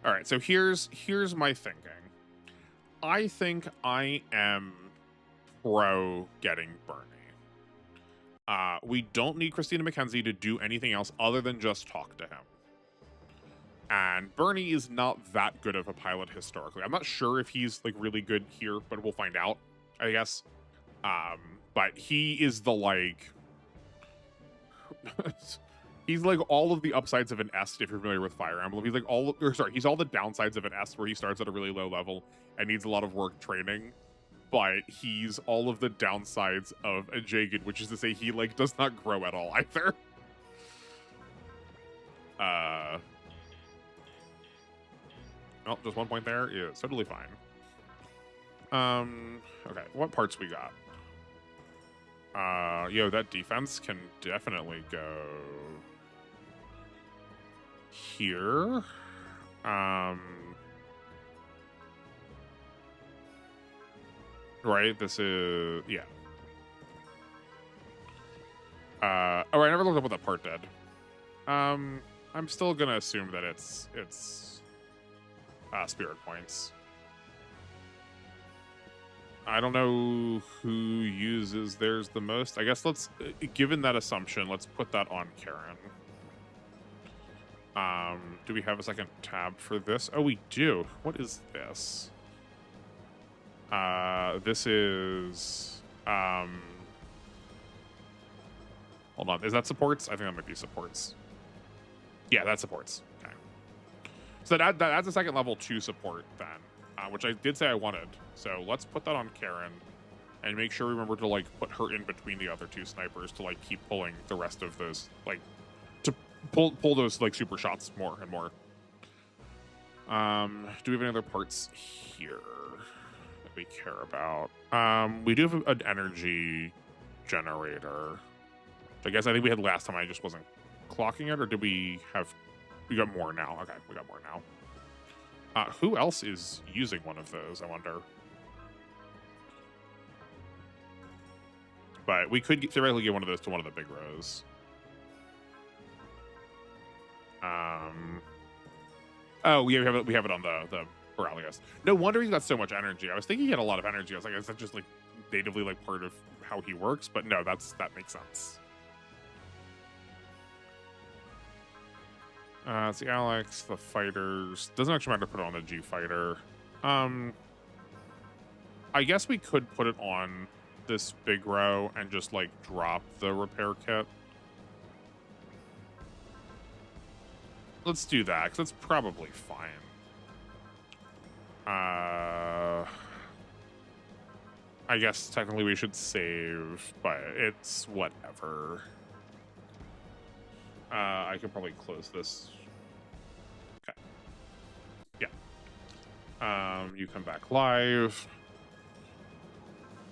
All right, so here's my thinking. I think I am pro getting Bernie. We don't need Christina McKenzie to do anything else other than just talk to him. And Bernie is not that good of a pilot historically. I'm not sure if he's like really good here, but we'll find out, I guess. But he is the like he's like all of the upsides of an Est, if you're familiar with Fire Emblem. He's like he's all the downsides of an Est, where he starts at a really low level and needs a lot of work training. but he's all of the downsides of a Jagged, which is to say he like does not grow at all either. Oh, just 1 point there. Yeah, it's totally fine. Okay, what parts we got? Yo, that defense can definitely go here. Right, this is, yeah. Oh, I never looked up what that part did. I'm still gonna assume that it's spirit points. I don't know who uses theirs the most. I guess let's, given that assumption, let's put that on Karen. Do we have a second tab for this? Oh, we do. What is this? This is, hold on. Is that supports? I think that might be supports. Yeah, that supports. Okay. So that's a second level 2 support then, which I did say I wanted. So let's put that on Karen and make sure we remember to like put her in between the other 2 snipers to like keep pulling the rest of those, like to pull those like super shots more and more. Do we have any other parts here that we care about? We do have an energy generator. I guess I think we had last time. I just wasn't clocking it, or did we have? We got more now. Okay, we got more now. Who else is using one of those? I wonder. But we could theoretically give one of those to one of the big rows. Oh, yeah, we have it on the Borelios. No wonder he's got so much energy. I was thinking he had a lot of energy. I was like, is that just like natively like part of how he works? But no, that makes sense. It's the Alex, the fighters. Doesn't actually matter to put it on the G fighter. I guess we could put it on this big row and just like drop the repair kit. Let's do that, because that's probably fine. I guess technically we should save, but it's whatever. I can probably close this. Okay. Yeah. You come back live.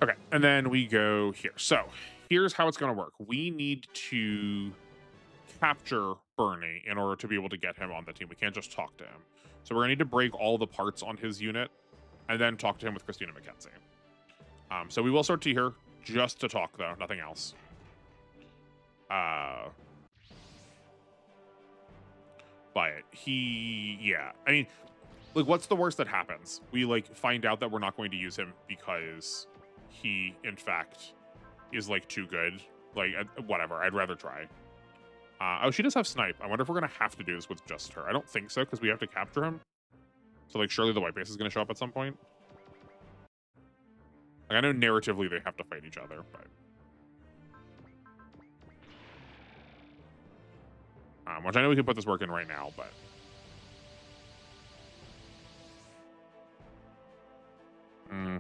Okay, and then we go here. So here's how it's going to work. We need to capture Bernie in order to be able to get him on the team. We can't just talk to him. So we're going to need to break all the parts on his unit and then talk to him with Christina McKenzie. So we will start to here just to talk, though, nothing else. But yeah. I mean, like, what's the worst that happens? We, like, find out that we're not going to use him because he, in fact, is, like, too good. Like, whatever. I'd rather try. Oh, she does have snipe. I wonder if we're going to have to do this with just her. I don't think so, because we have to capture him. So, like, surely the white base is going to show up at some point. Like, I know narratively they have to fight each other, but... which I know we can put this work in right now, but...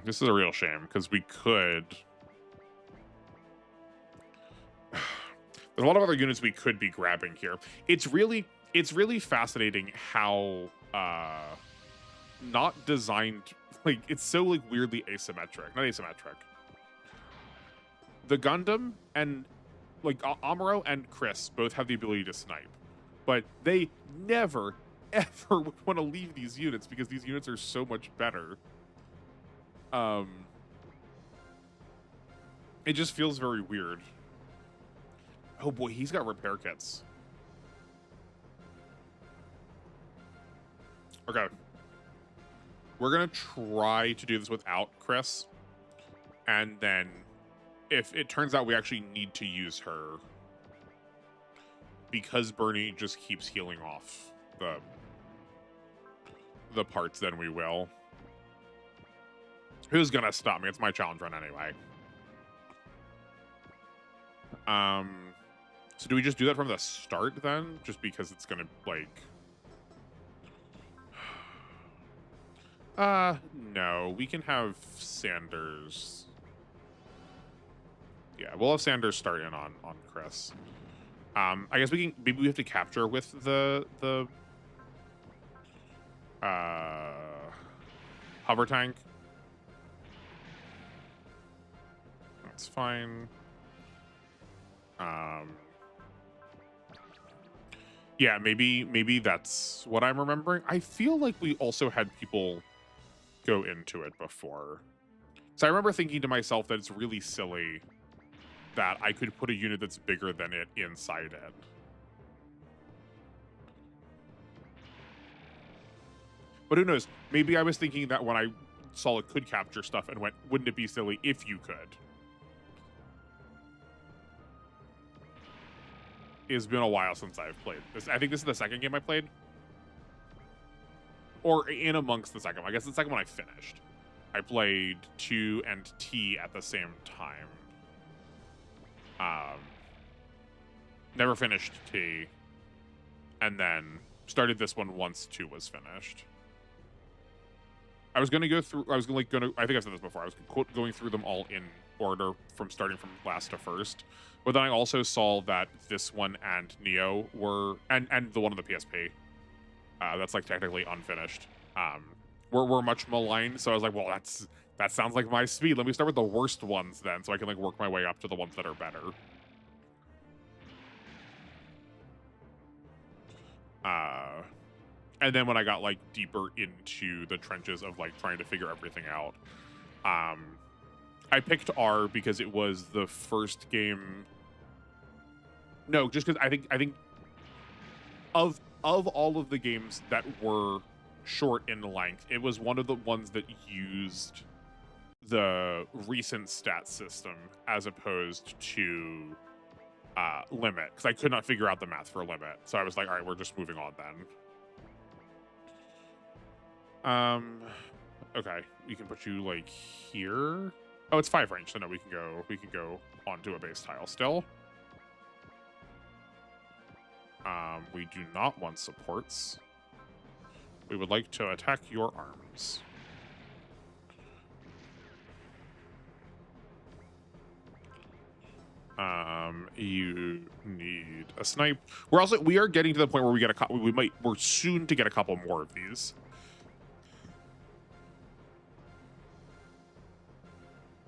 this is a real shame, because we could... There's a lot of other units we could be grabbing here. It's really fascinating how not designed, like, it's so like weirdly asymmetric. Not asymmetric. The Gundam and like Amuro and Chris both have the ability to snipe, but they never ever would want to leave these units because these units are so much better. It just feels very weird. Oh boy, he's got repair kits. Okay. We're going to try to do this without Chris. And then if it turns out we actually need to use her, because Bernie just keeps healing off the parts, then we will. Who's going to stop me? It's my challenge run anyway. So do we just do that from the start then? Just because it's going to, like... No, we can have Sanders. Yeah, we'll have Sanders start in on Chris. I guess maybe we have to capture with the hover tank. That's fine. Yeah, maybe that's what I'm remembering. I feel like we also had people go into it before. So I remember thinking to myself that it's really silly that I could put a unit that's bigger than it inside it. But who knows? Maybe I was thinking that when I saw it could capture stuff and went, wouldn't it be silly if you could? It's been a while since I've played this. I think this is the second game I played. Or in amongst the second one. I guess the second one I finished. I played 2 and T at the same time. Never finished T. And then started this one once 2 was finished. I was going to go through, I think I've said this before, I was going through them all in order from starting from last to first. But then I also saw that this one and Neo were, and the one on the PSP, that's like technically unfinished, were much maligned. So I was like, well, that sounds like my speed. Let me start with the worst ones then, so I can like work my way up to the ones that are better. And then when I got like deeper into the trenches of like trying to figure everything out, I picked R because it was the first game. No, just because I think of all of the games that were short in length, it was one of the ones that used the recent stat system as opposed to limit, because I could not figure out the math for limit. So I was like, all right, we're just moving on then. Okay, we can put you like here. Oh, it's 5 range, so no, we can go onto a base tile still. We do not want supports. We would like to attack your arms. You need a snipe. We are getting to the point where we get we're soon to get a couple more of these.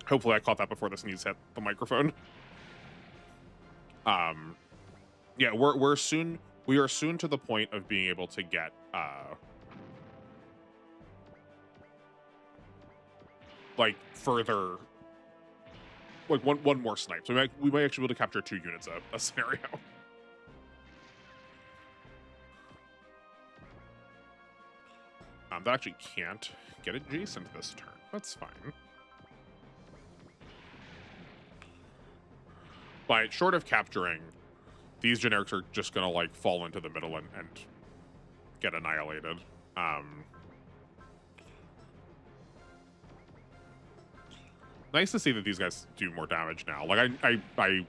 Hopefully I caught that before the sneeze hit the microphone. Yeah, we are soon to the point of being able to get like further, like one more snipe. So we might actually be able to capture 2 units a scenario. That actually can't get adjacent this turn. That's fine. But short of capturing, these generics are just gonna like fall into the middle and get annihilated. Nice to see that these guys do more damage now. Like I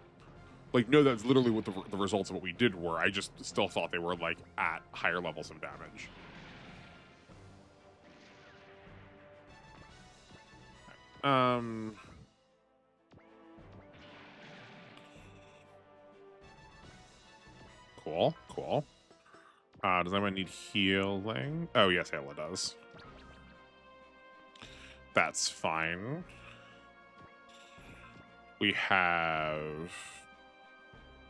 like know that's literally what the results of what we did were. I just still thought they were like at higher levels of damage. Cool. Does anyone need healing? Oh, yes, Hela does. That's fine. We have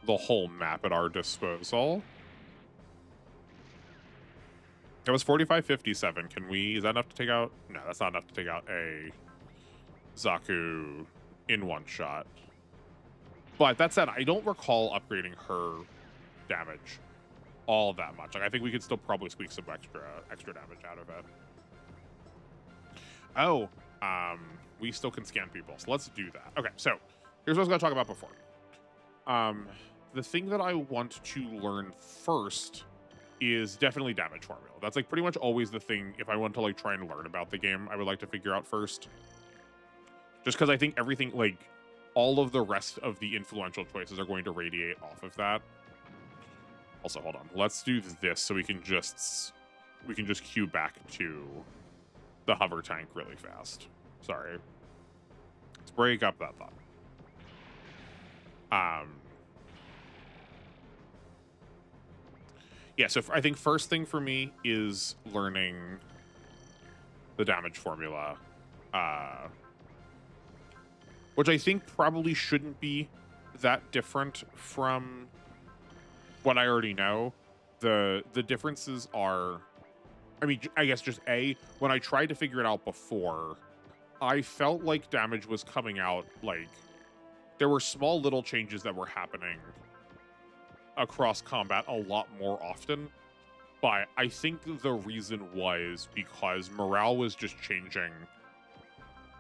the whole map at our disposal. That was 4557. Is that enough to take out? No, that's not enough to take out a Zaku in one shot. But that said, I don't recall upgrading her damage all that much. Like, I think we could still probably squeak some extra damage out of it. Oh, we still can scan people, so let's do that. Okay, so here's what I was going to talk about before. The thing that I want to learn first is definitely damage formula. That's like pretty much always the thing. If I want to like try and learn about the game, I would like to figure out first. Just because I think everything, like all of the rest of the influential choices are going to radiate off of that. Also, hold on. Let's do this so we can just queue back to the hover tank really fast. Sorry. Let's break up that thought. Yeah, so I think first thing for me is learning the damage formula, which I think probably shouldn't be that different from what I already know. The differences are, I mean, I guess just when I tried to figure it out before, I felt like damage was coming out, like, there were small little changes that were happening across combat a lot more often, but I think the reason was because morale was just changing.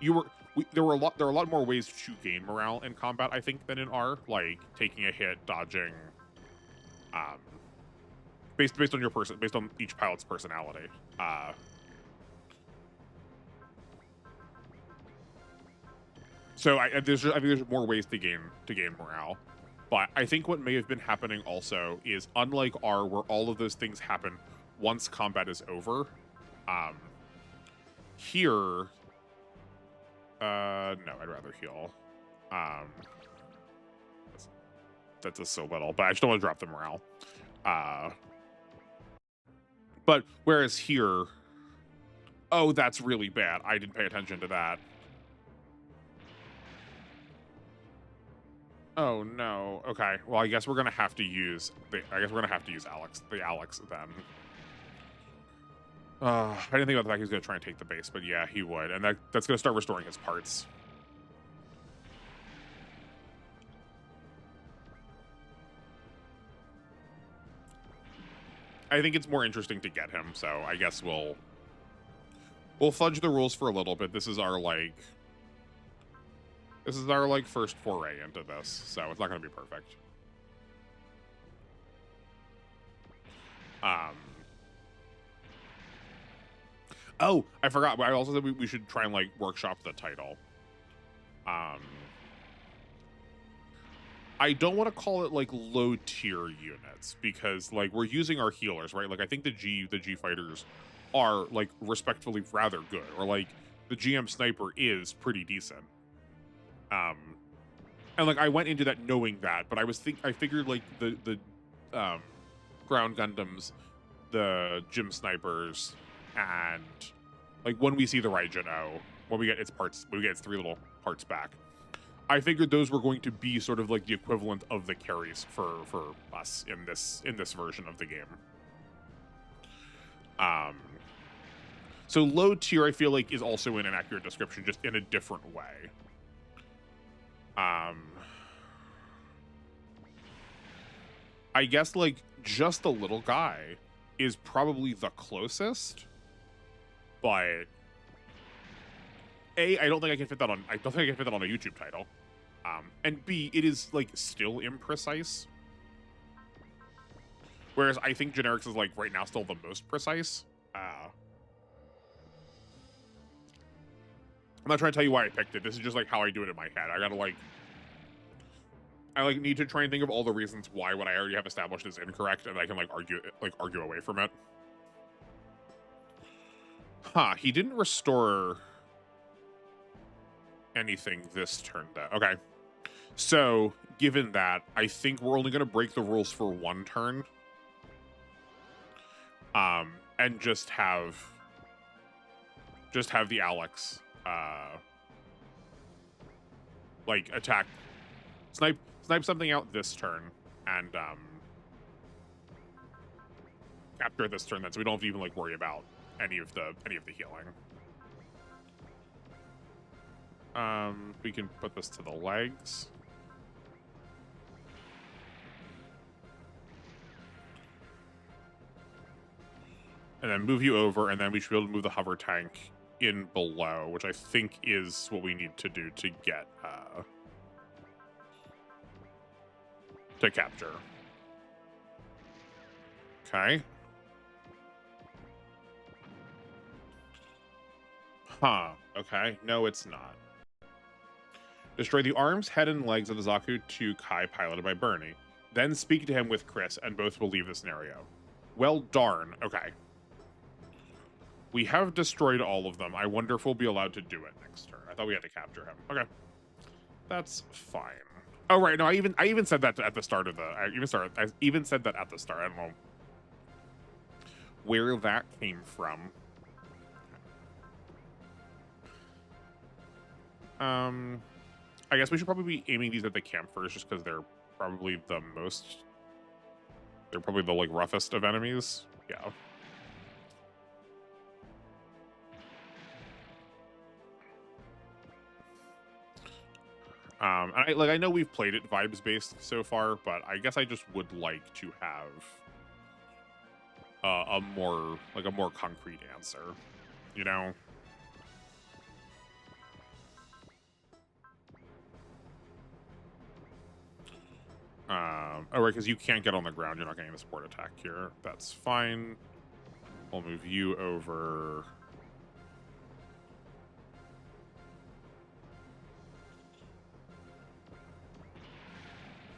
There were a lot more ways to gain morale in combat, I think, than in R, like taking a hit, dodging, based on your person, based on each pilot's personality. So I think there's more ways to gain morale. But I think what may have been happening also is, unlike R, where all of those things happen once combat is over, here, no, I'd rather heal. That's just so little, but I just don't want to drop the morale. But whereas here, oh, that's really bad. I didn't pay attention to that. Oh no. Okay. Well, I guess we're gonna have to use Alex then. I didn't think about the fact he was gonna try and take the base, but yeah, he would, and that's gonna start restoring his parts. I think it's more interesting to get him, so I guess we'll fudge the rules for a little bit. This is our first foray into this, so it's not going to be perfect. Oh, I forgot. I also said we should try and like workshop the title. I don't want to call it like low tier units, because like we're using our healers, right? Like I think the G fighters are like respectfully rather good, or like the GM sniper is pretty decent. And like I went into that knowing that, but I figured like the ground Gundams, the gym snipers, and like when we see the Raijin O, when we get its parts, when we get its 3 little parts back, I figured those were going to be sort of like the equivalent of the carries for us in this version of the game. So low tier, I feel like, is also an inaccurate description, just in a different way. I guess like just the little guy is probably the closest, but A, I don't think I can fit that on a YouTube title. And B, it is like still imprecise. Whereas I think generics is like right now still the most precise. I'm not trying to tell you why I picked it. This is just like how I do it in my head. I need to try and think of all the reasons why what I already have established is incorrect, and I can argue away from it. Huh, he didn't restore anything this turn though. Okay. So, given that, I think we're only going to break the rules for 1 turn. And just have the Alex like attack, snipe something out this turn, and capture this turn then, so we don't have to even like worry about any of the healing. We can put this to the legs. And then move you over, and then we should be able to move the hover tank in below, which I think is what we need to do to get to capture. Okay. Huh. Okay. No, it's not. Destroy the arms, head, and legs of the Zaku 2 Kai piloted by Bernie. Then speak to him with Chris, and both will leave the scenario. Well, darn. Okay. We have destroyed all of them. I wonder if we'll be allowed to do it next turn. I thought we had to capture him. Okay. That's fine. Oh, right. No, I even said that at the start of the... I even said that at the start. I don't know where that came from. I guess we should probably be aiming these at the camp first, just because they're probably the most... They're probably the, like, roughest of enemies. Yeah. And I know we've played it vibes based so far, but I guess I just would like to have a more concrete answer, you know? Oh, right, because you can't get on the ground. You're not getting the support attack here. That's fine. We'll move you over.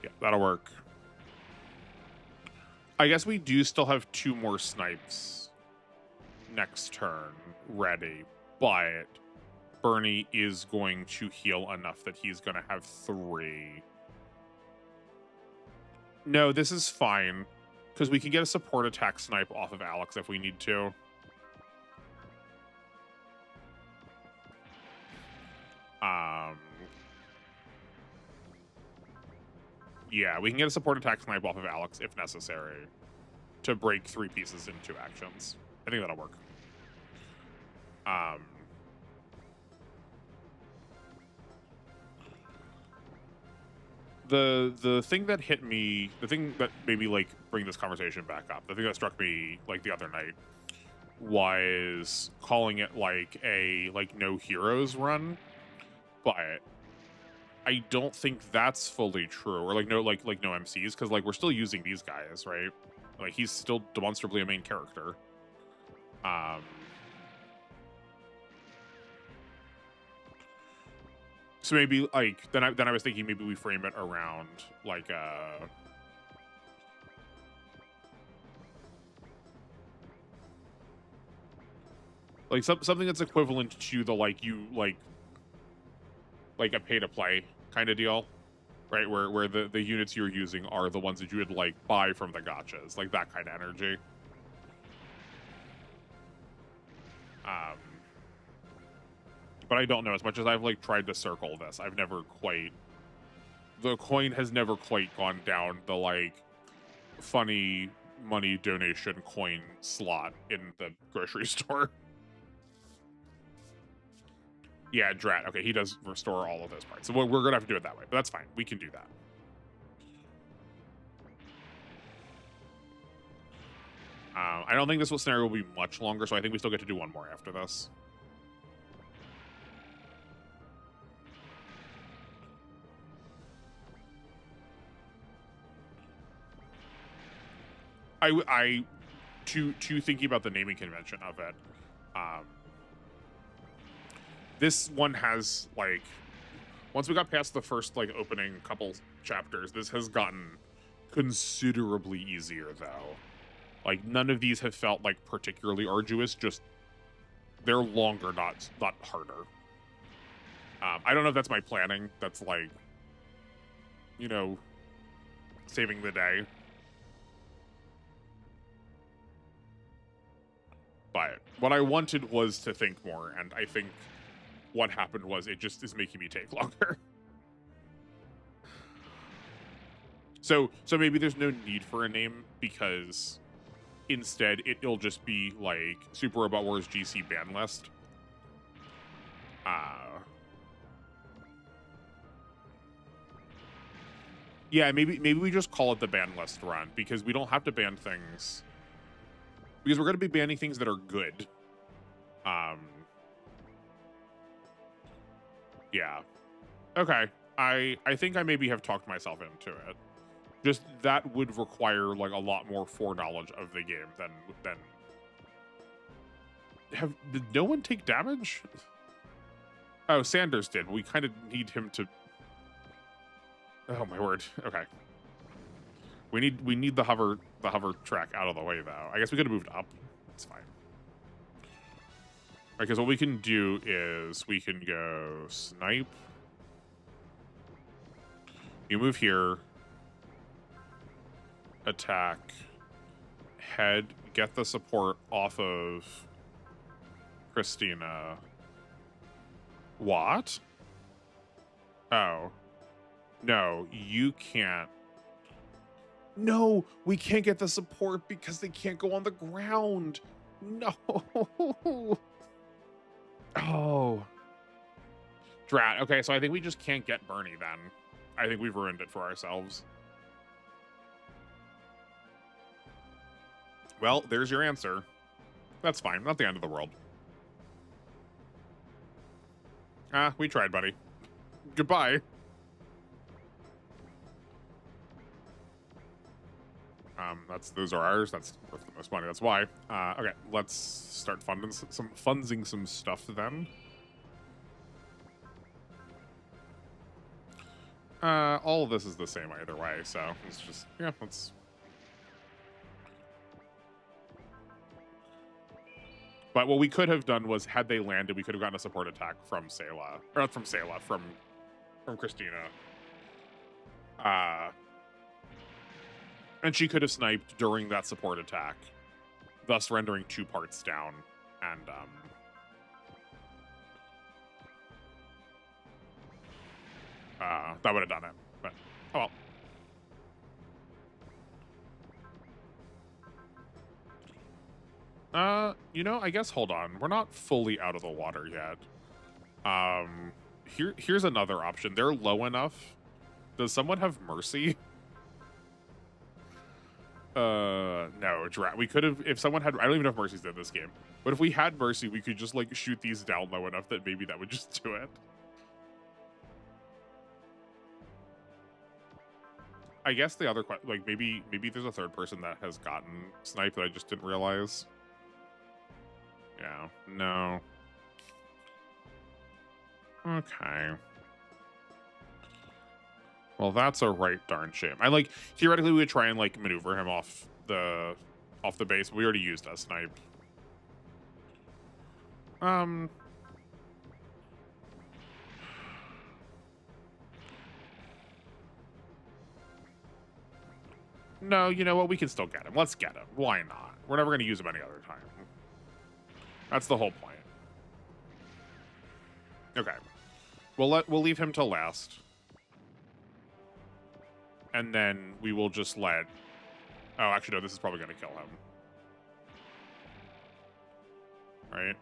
Yeah, that'll work. I guess we do still have 2 more snipes next turn ready, but Bernie is going to heal enough that he's going to have 3. No, this is fine, because we can get a support attack snipe off of Alex if we need to. Yeah, we can get a support attack snipe off of Alex if necessary to break 3 pieces into actions. I think that'll work. The thing that hit me, the thing that made me like bring this conversation back up, the thing that struck me like the other night was calling it like a no heroes run, but I don't think that's fully true, or like no MCs, because like we're still using these guys, right? Like he's still demonstrably a main character. So maybe like then I was thinking maybe we frame it around like something that's equivalent to the like a pay to play kind of deal, right? Where the units you're using are the ones that you would like buy from the gotchas, like that kind of energy. But I don't know, as much as I've like tried to circle this, I've never quite, the coin has never quite gone down the like funny money donation coin slot in the grocery store. Yeah, Drat. Okay, he does restore all of those parts. So we're going to have to do it that way, but that's fine. We can do that. I don't think this scenario will be much longer, so I think we still get to do one more after this. To thinking about the naming convention of it, this one has like, once we got past the first like opening couple chapters, this has gotten considerably easier though. Like none of these have felt like particularly arduous, just they're longer, not harder. I don't know if that's my planning. That's like, you know, saving the day. But what I wanted was to think more, and I think what happened was it just is making me take longer. So maybe there's no need for a name, because instead it'll just be like Super Robot Wars GC ban list. Yeah, maybe we just call it the ban list run, because we don't have to ban things, because we're going to be banning things that are good. Yeah. Okay. I think I maybe have talked myself into it. Just that would require like a lot more foreknowledge of the game than did no one take damage? Oh, Sanders did. We kind of need him to. Oh my word. Okay. We need the hover track out of the way though. I guess we could have moved up. It's fine. Because what we can do is we can go snipe. You move here. Attack. Head. Get the support off of Christina. What? Oh. No, you can't. No, we can't get the support because they can't go on the ground. No. Oh. Drat. Okay, so I think we just can't get Bernie then. I think we've ruined it for ourselves. Well, there's your answer. That's fine. Not the end of the world. Ah, we tried, buddy. Goodbye. Those are ours. That's worth the most money. That's why. Okay, let's start funding some stuff then. All of this is the same either way, so it's just, yeah, let's. But what we could have done was, had they landed, we could have gotten a support attack from Sayla, or not from Sayla, from Christina. And she could have sniped during that support attack, thus rendering 2 parts down, and that would have done it. But oh well. You know, I guess hold on. We're not fully out of the water yet. Here's another option. They're low enough. Does someone have mercy? No, Drat. We could have, if someone had, I don't even know if Mercy's in this game, but if we had Mercy, we could just like shoot these down low enough that maybe that would just do it. I guess the other question, like maybe there's a third person that has gotten sniped that I just didn't realize. Yeah, no. Okay. Well, that's a right darn shame. I like, theoretically we would try and like maneuver him off the base, but we already used a snipe. No, you know what? We can still get him. Let's get him. Why not? We're never going to use him any other time. That's the whole point. Okay. We'll leave him till last. And then we will just let... Oh, actually, no, this is probably going to kill him. Right?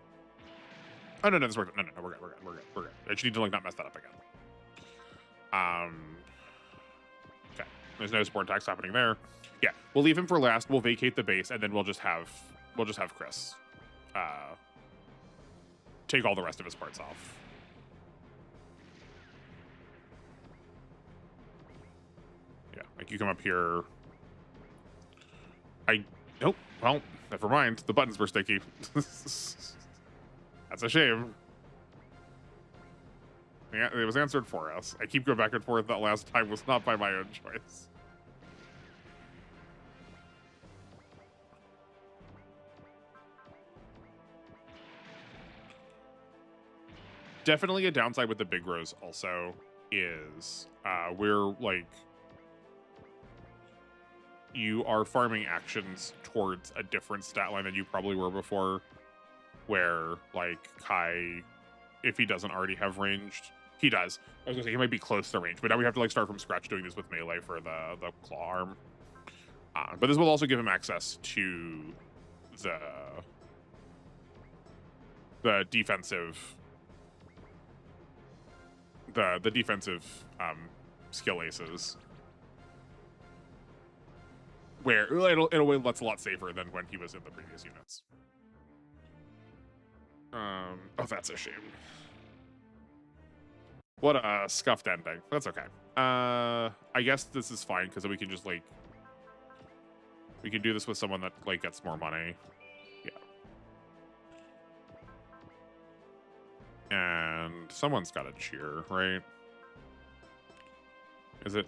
Oh, no, this worked. No, we're good. I just need to, like, not mess that up again. Okay. There's no support attacks happening there. Yeah, we'll leave him for last. We'll vacate the base, and then we'll just have Chris take all the rest of his parts off. Yeah, like you come up here. Nope. Well, never mind. The buttons were sticky. That's a shame. Yeah, it was answered for us. I keep going back and forth. That last time was not by my own choice. Definitely a downside with the big rows also is we're like, you are farming actions towards a different stat line than you probably were before, where like Kai, if he doesn't already have ranged, he does. I was gonna say he might be close to range, but now we have to like start from scratch doing this with melee for the claw arm. But this will also give him access to the defensive the defensive skill aces, where it'll that's a lot safer than when he was in the previous units. Oh, that's a shame. What a scuffed ending. That's okay. I guess this is fine because we can just like we can do this with someone that like gets more money. And someone's got a cheer, right? Is it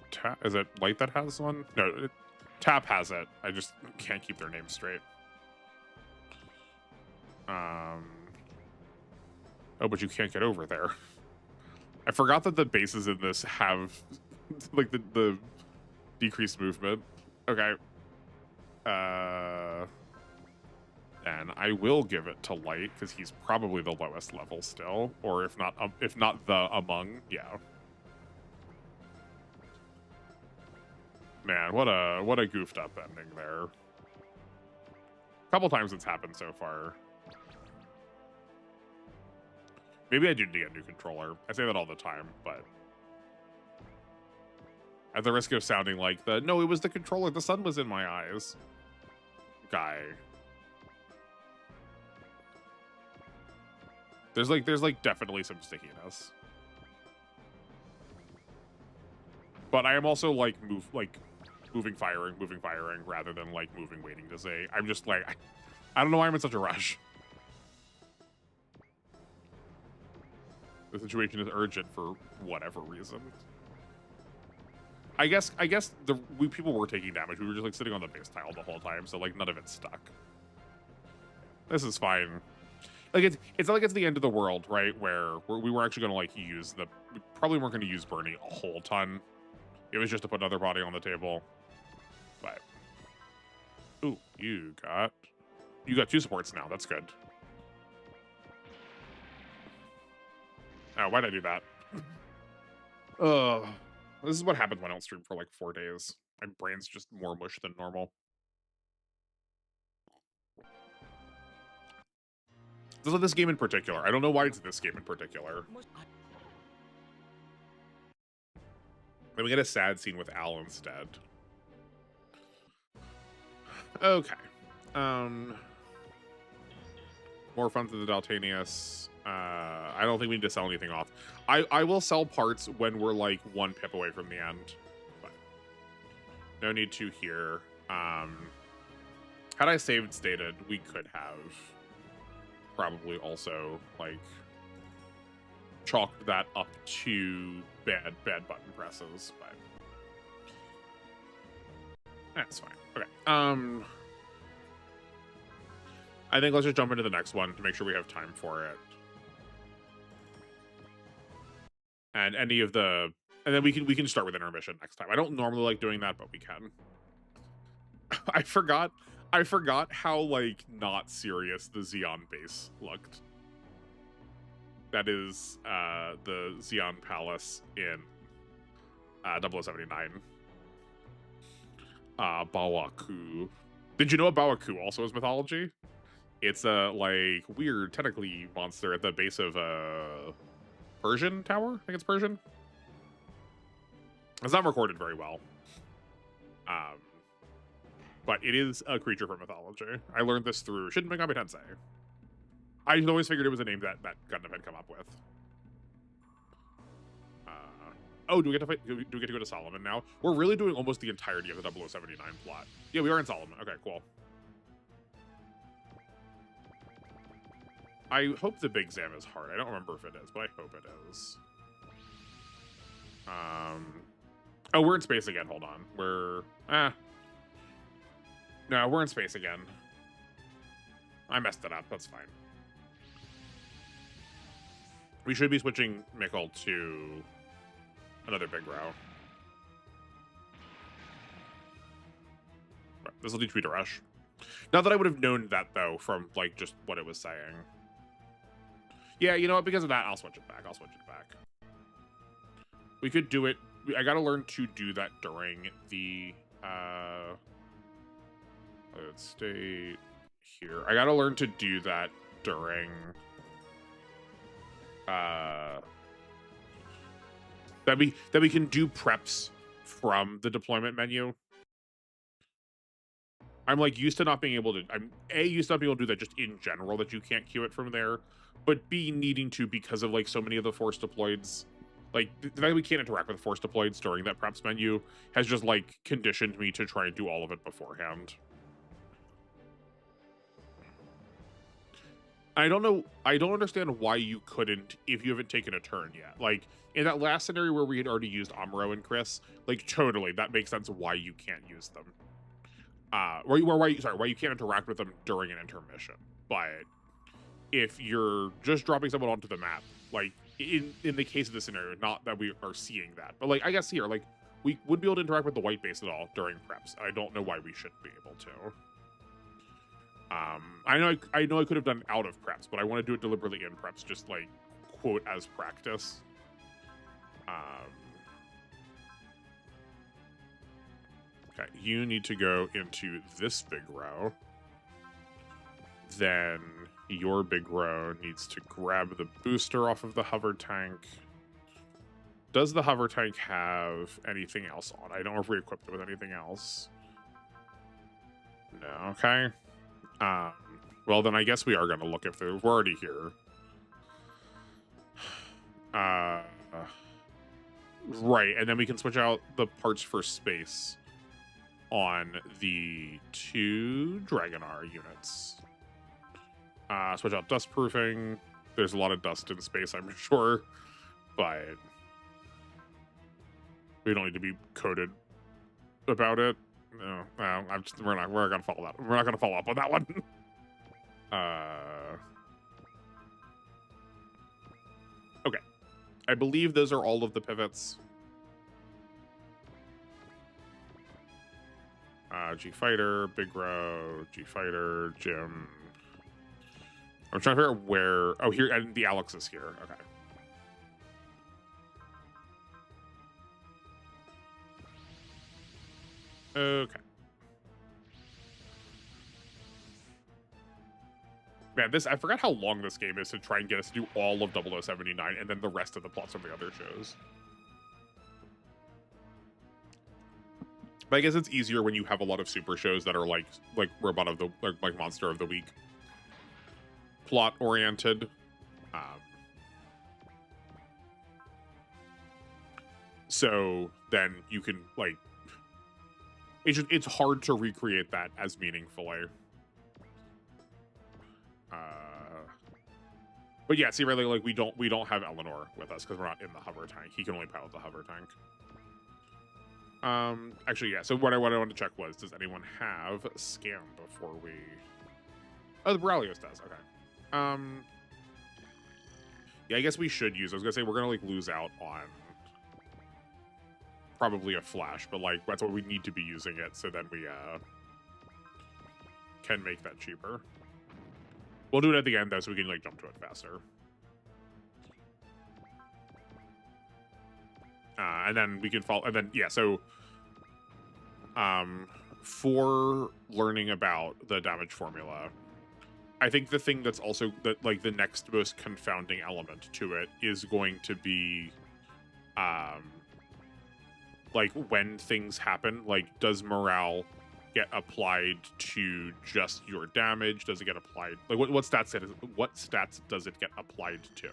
Light that has one? No, Tap has it. I just can't keep their names straight. Oh, but you can't get over there. I forgot that the bases in this have like the decreased movement. Okay. And I will give it to Light because he's probably the lowest level still, or if not the among, yeah. Man, what a goofed up ending there. A couple times it's happened so far. Maybe I do need to get a new controller. I say that all the time, but at the risk of sounding like no, it was the controller. The sun was in my eyes. Guy. There's like definitely some stickiness. But I am also like moving firing rather than like moving waiting to say. I'm just like I don't know why I'm in such a rush. The situation is urgent for whatever reason. I guess people were taking damage. We were just like sitting on the base tile the whole time, so like none of it stuck. This is fine. Like it's not like it's the end of the world, right? Where we were actually gonna like use we probably weren't gonna use Bernie a whole ton. It was just to put another body on the table. But ooh, you got 2 supports now. That's good. Oh, why'd I do that? This is what happens when I don't stream for like 4 days. My brain's just more mush than normal. This game in particular. I don't know why it's this game in particular. Then we get a sad scene with Al instead. Okay. More fun to the Daltanius. I don't think we need to sell anything off. I will sell parts when we're like 1 pip away from the end. But no need to here. Had I saved stated, we could have probably also like chalked that up to bad button presses, but that's fine. Okay. I think let's just jump into the next one to make sure we have time for it. And and then we can start with intermission next time. I don't normally like doing that, but we can. I forgot how like not serious the Xeon base looked. That is the Xeon Palace in 0079. Bawaku. Did you know Bawaku also is mythology? It's a like weird tentacly monster at the base of a Persian tower. I think it's Persian. It's not recorded very well. But it is a creature from mythology. I learned this through Shin Megami Tensei. I always figured it was a name that Gundam had come up with. Oh, do we get to go to Solomon now? We're really doing almost the entirety of the 0079 plot. Yeah, we are in Solomon. Okay, cool. I hope the Big Zam is hard. I don't remember if it is, but I hope it is. Oh, we're in space again. Hold on. No, we're in space again. I messed it up. That's fine. We should be switching Mikkel to another big row. This will teach me to rush. Not that I would have known that, though, from, like, just what it was saying. Yeah, you know what? Because of that, I'll switch it back. We could do it. I gotta learn to do that during the, let's stay here. I gotta learn to do that during, that we can do preps from the deployment menu. I'm like used to not being able to. I'm used to not being able to do that just in general, that you can't queue it from there, but B, needing to because of like so many of the force deployeds. Like the fact that we can't interact with force deployeds during that preps menu has just like conditioned me to try and do all of it beforehand. I don't know. I don't understand why you couldn't if you haven't taken a turn yet. Like in that last scenario where we had already used Amuro and Chris, like totally that makes sense why you can't use them. Why you can't interact with them during an intermission. But if you're just dropping someone onto the map, like in the case of the scenario, not that we are seeing that, but like I guess here, like we would be able to interact with the white base at all during preps. I don't know why we shouldn't be able to. I know I could have done out of preps, but I want to do it deliberately in preps, just like quote as practice. Okay, you need to go into this big row. Then your big row needs to grab the booster off of the hover tank. Does the hover tank have anything else on? I don't know if we equipped it with anything else. No, okay. Well, then I guess we are going to look if we're already here. Right, and then we can switch out the parts for space on the 2 Dragonar units. Switch out dust proofing. There's a lot of dust in space, I'm sure, but we don't need to be coded about it. No, we're not gonna follow that. We're not gonna follow up on that one. Okay, I believe those are all of the pivots. G Fighter, Big Row, G Fighter, Jim. I'm trying to figure out where. Oh, here, and the Alex is here. Okay. Okay. Man, I forgot how long this game is to try and get us to do all of 0079 and then the rest of the plots from the other shows. But I guess it's easier when you have a lot of super shows that are like Robot of the like Monster of the Week plot oriented. So then you can like it's hard to recreate that as meaningfully. But yeah, see, really, like we don't have Eleanor with us because we're not in the hover tank. He can only pilot the hover tank. Actually, yeah. So what I wanted to check was, does anyone have scan before we? Oh, the Borrelios does. Okay. Yeah, I guess we should use. I was gonna say we're gonna like lose out on probably a flash, but like that's what we need to be using it. So then we can make that cheaper. We'll do it at the end though, so we can like jump to it faster. And then we can follow. And then yeah, so for learning about the damage formula, I think the thing that's also like the next most confounding element to it is going to be like when things happen, like does morale get applied to just your damage? Does it get applied like what stats does it get applied to?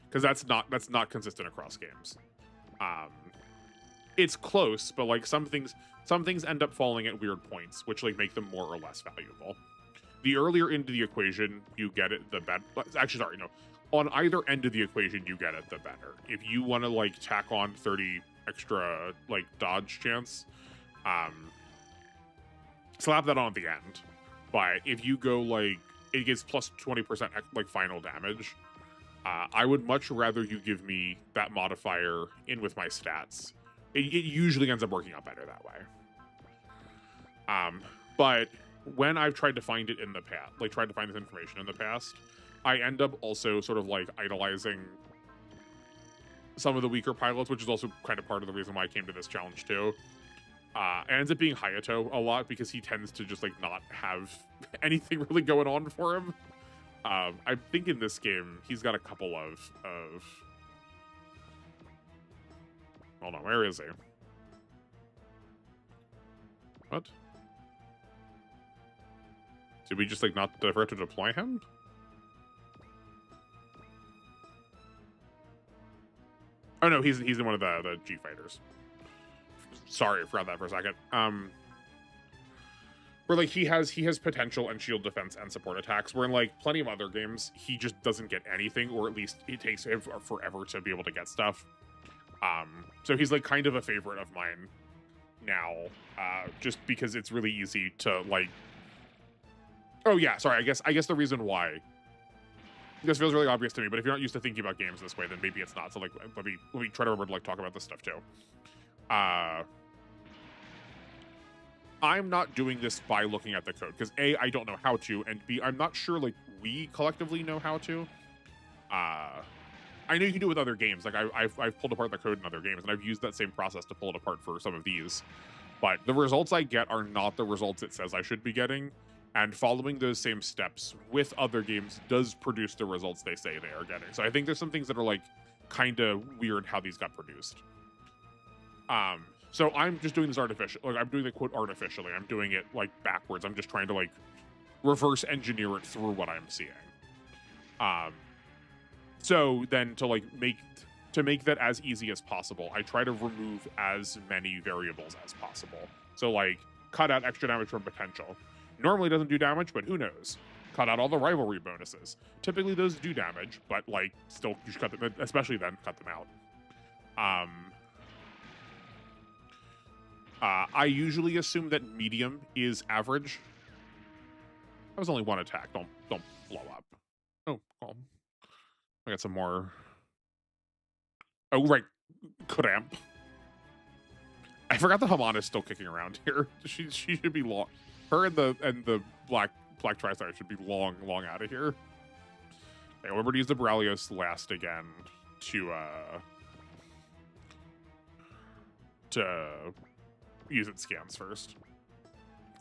Because that's not consistent across games. It's close, but like some things end up falling at weird points, which like make them more or less valuable. The earlier into the equation you get it, the better. Actually, sorry, no. On either end of the equation you get it, the better. If you want to like tack on 30 extra like dodge chance, slap that on at the end. But if you go like it gets plus 20% like final damage, I would much rather you give me that modifier in with my stats. It usually ends up working out better that way. But when I've tried to find it in the past, like tried to find this information in the past, I end up also sort of like idolizing some of the weaker pilots, which is also kind of part of the reason why I came to this challenge too. It ends up being Hayato a lot because he tends to just like not have anything really going on for him. I think in this game he's got a couple of hold on, where is he? What? Did we just like not forget to deploy him? Oh no, he's in one of the G fighters. Sorry, I forgot that for a second. Where like he has potential and shield defense and support attacks, where in like plenty of other games he just doesn't get anything, or at least it takes him forever to be able to get stuff. So he's like kind of a favorite of mine now, just because it's really easy to like. Oh yeah, sorry. I guess the reason why This feels really obvious to me, but if you're not used to thinking about games this way, then maybe it's not. So like, let me try to remember to like talk about this stuff too. I'm not doing this by looking at the code because A, I don't know how to, and B, I'm not sure like we collectively know how to. I know you can do it with other games. Like I've pulled apart the code in other games, and I've used that same process to pull it apart for some of these. But the results I get are not the results it says I should be getting. And following those same steps with other games does produce the results they say they are getting. So I think there's some things that are like kind of weird how these got produced. So I'm just doing this artificial, like I'm doing the quote artificially. I'm doing it like backwards. I'm just trying to like reverse engineer it through what I'm seeing. So then to like make that as easy as possible, I try to remove as many variables as possible. So like cut out extra damage from potential. Normally doesn't do damage, but who knows? Cut out all the rivalry bonuses. Typically those do damage, but like still you should cut them, especially then cut them out. I usually assume that medium is average. That was only one attack. Don't blow up. Oh, well, I got some more. Oh right, cramp. I forgot the Haman is still kicking around here. She should be long. Her and the black Tri-Star should be long out of here. Okay, remember to use the Borrelios last again to use its scans first.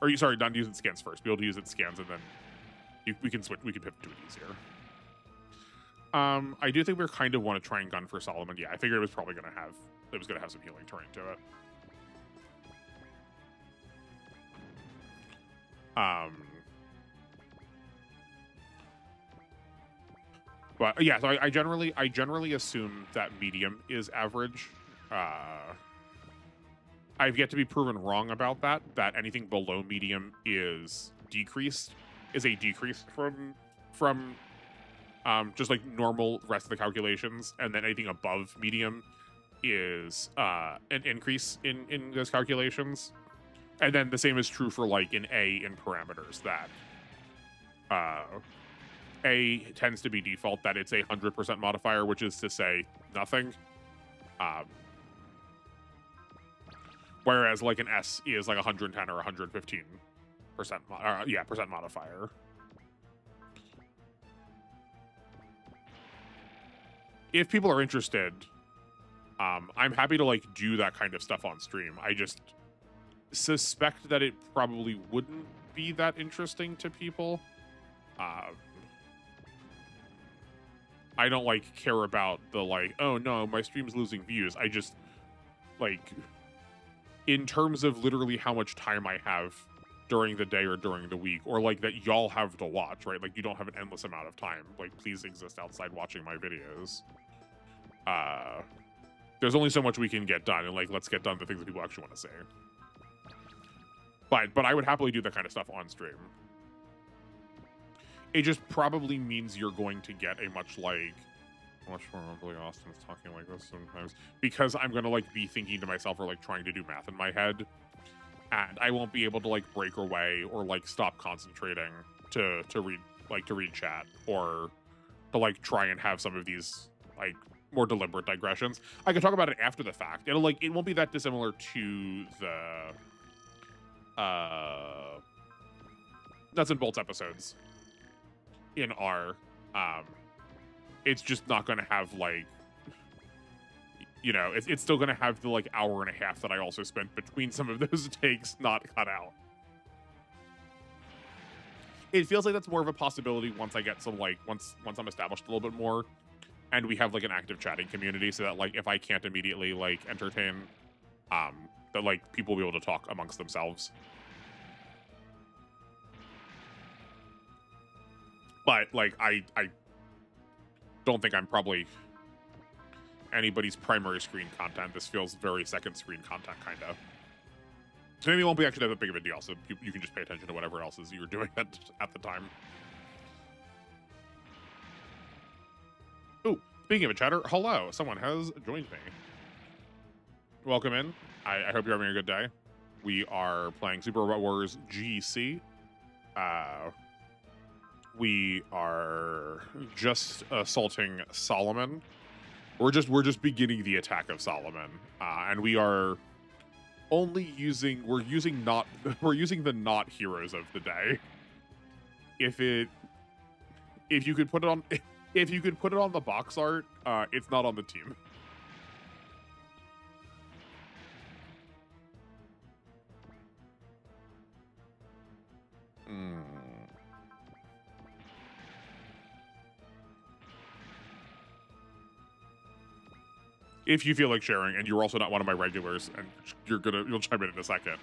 Or sorry, not use its scans first. Be able to use its scans and then we can switch. We can pivot to it easier. I do think we kind of want to try and gun for Solomon. Yeah, I figured it was probably gonna have some healing terrain to it. But yeah, so I generally assume that medium is average. I've yet to be proven wrong about that. That anything below medium is a decrease from just like normal rest of the calculations, and then anything above medium is an increase in those calculations. And then the same is true for like an A in parameters, that A tends to be default, that it's a 100% modifier, which is to say nothing. Whereas like an S is like 110 or 115% percent modifier. If people are interested, I'm happy to like do that kind of stuff on stream. I just suspect that it probably wouldn't be that interesting to people. I don't like care about the like, oh no, my stream's losing views. I just like, in terms of literally how much time I have during the day or during the week, or like that y'all have to watch, right? Like you don't have an endless amount of time. Like please exist outside watching my videos. There's only so much we can get done, and like let's get done the things that people actually want to say. But I would happily do that kind of stuff on stream. It just probably means you're going to get a much more Austin's talking like this sometimes, because I'm gonna like be thinking to myself or like trying to do math in my head, and I won't be able to like break away or like stop concentrating to read chat, or to like try and have some of these like more deliberate digressions. I can talk about it after the fact. It won't be that dissimilar to the nuts and bolts episodes in R. It's just not going to have like, you know, it's still going to have the like hour and a half that I also spent between some of those takes not cut out. It feels like that's more of a possibility once I get some like once I'm established a little bit more, and we have like an active chatting community, so that like if I can't immediately like entertain, that like people will be able to talk amongst themselves. But like I don't think I'm probably anybody's primary screen content. This feels very second screen content, kind of. So maybe it won't be actually that big of a deal, so you can just pay attention to whatever else is you're doing at the time. Ooh, speaking of a chatter, hello, someone has joined me. Welcome in. I hope you're having a good day. We are playing Super Robot Wars GC. we are just assaulting Solomon. We're just beginning the attack of Solomon, and we are only using we're using the not heroes of the day. If you could put it on if you could put it on the box art, it's not on the team. If you feel like sharing, and you're also not one of my regulars, and you'll chime in a second.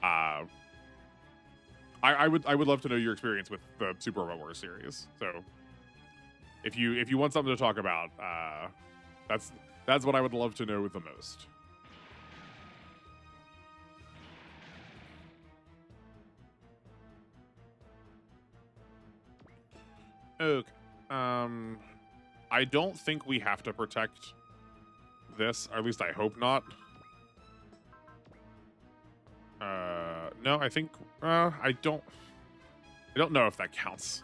I would love to know your experience with the Super Robot Wars series. So if you want something to talk about, that's what I would love to know the most. Okay. I don't think we have to protect this, or at least I hope not. No, I think I don't know if that counts.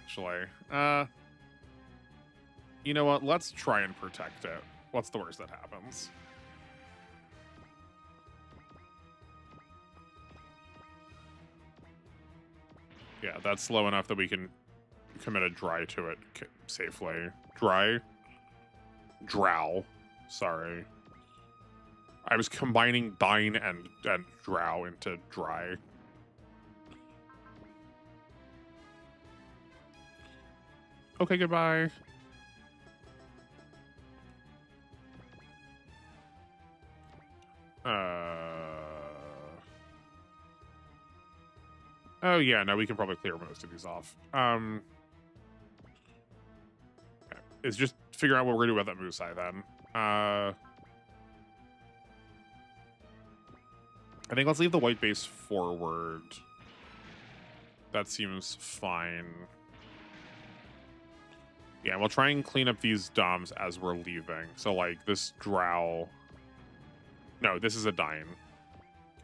Actually, you know what? Let's try and protect it. What's the worst that happens? Yeah, that's slow enough that we can commit a dry to it safely. Drow. Sorry. I was combining dine and drow into dry. Okay, goodbye. Oh yeah, no, we can probably clear most of these off. It's just figuring out what we're gonna do about that Musai then. I think let's leave the white base forward. That seems fine. Yeah, we'll try and clean up these DOMs as we're leaving. So like this drow. No, this is a dine.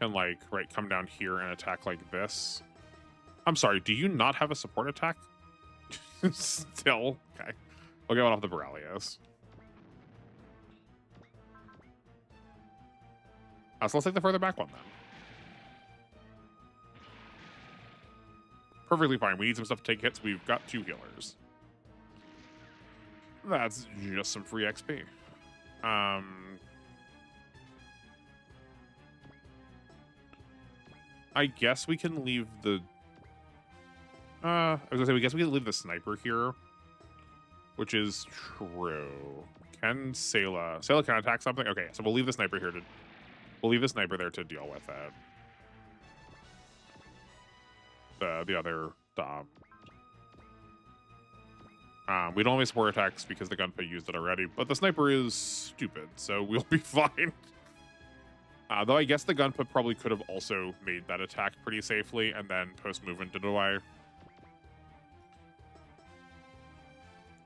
Can like come down here and attack like this. I'm sorry, do you not have a support attack? Still? Okay. We'll get one off the Borrelios. So let's take the further back one then. Perfectly fine. We need some stuff to take hits. We've got 2 healers. That's just some free XP. I guess we can leave the... I was gonna say, we guess we can leave the sniper here. Which is true. Can Sayla can attack something? Okay, so we'll leave the sniper here to... We'll leave the sniper there to deal with it. The other Dom. We don't have any support attacks because the gunpei used it already, but the sniper is stupid, so we'll be fine. Though I guess the gunpei probably could have also made that attack pretty safely and then post-movement did away.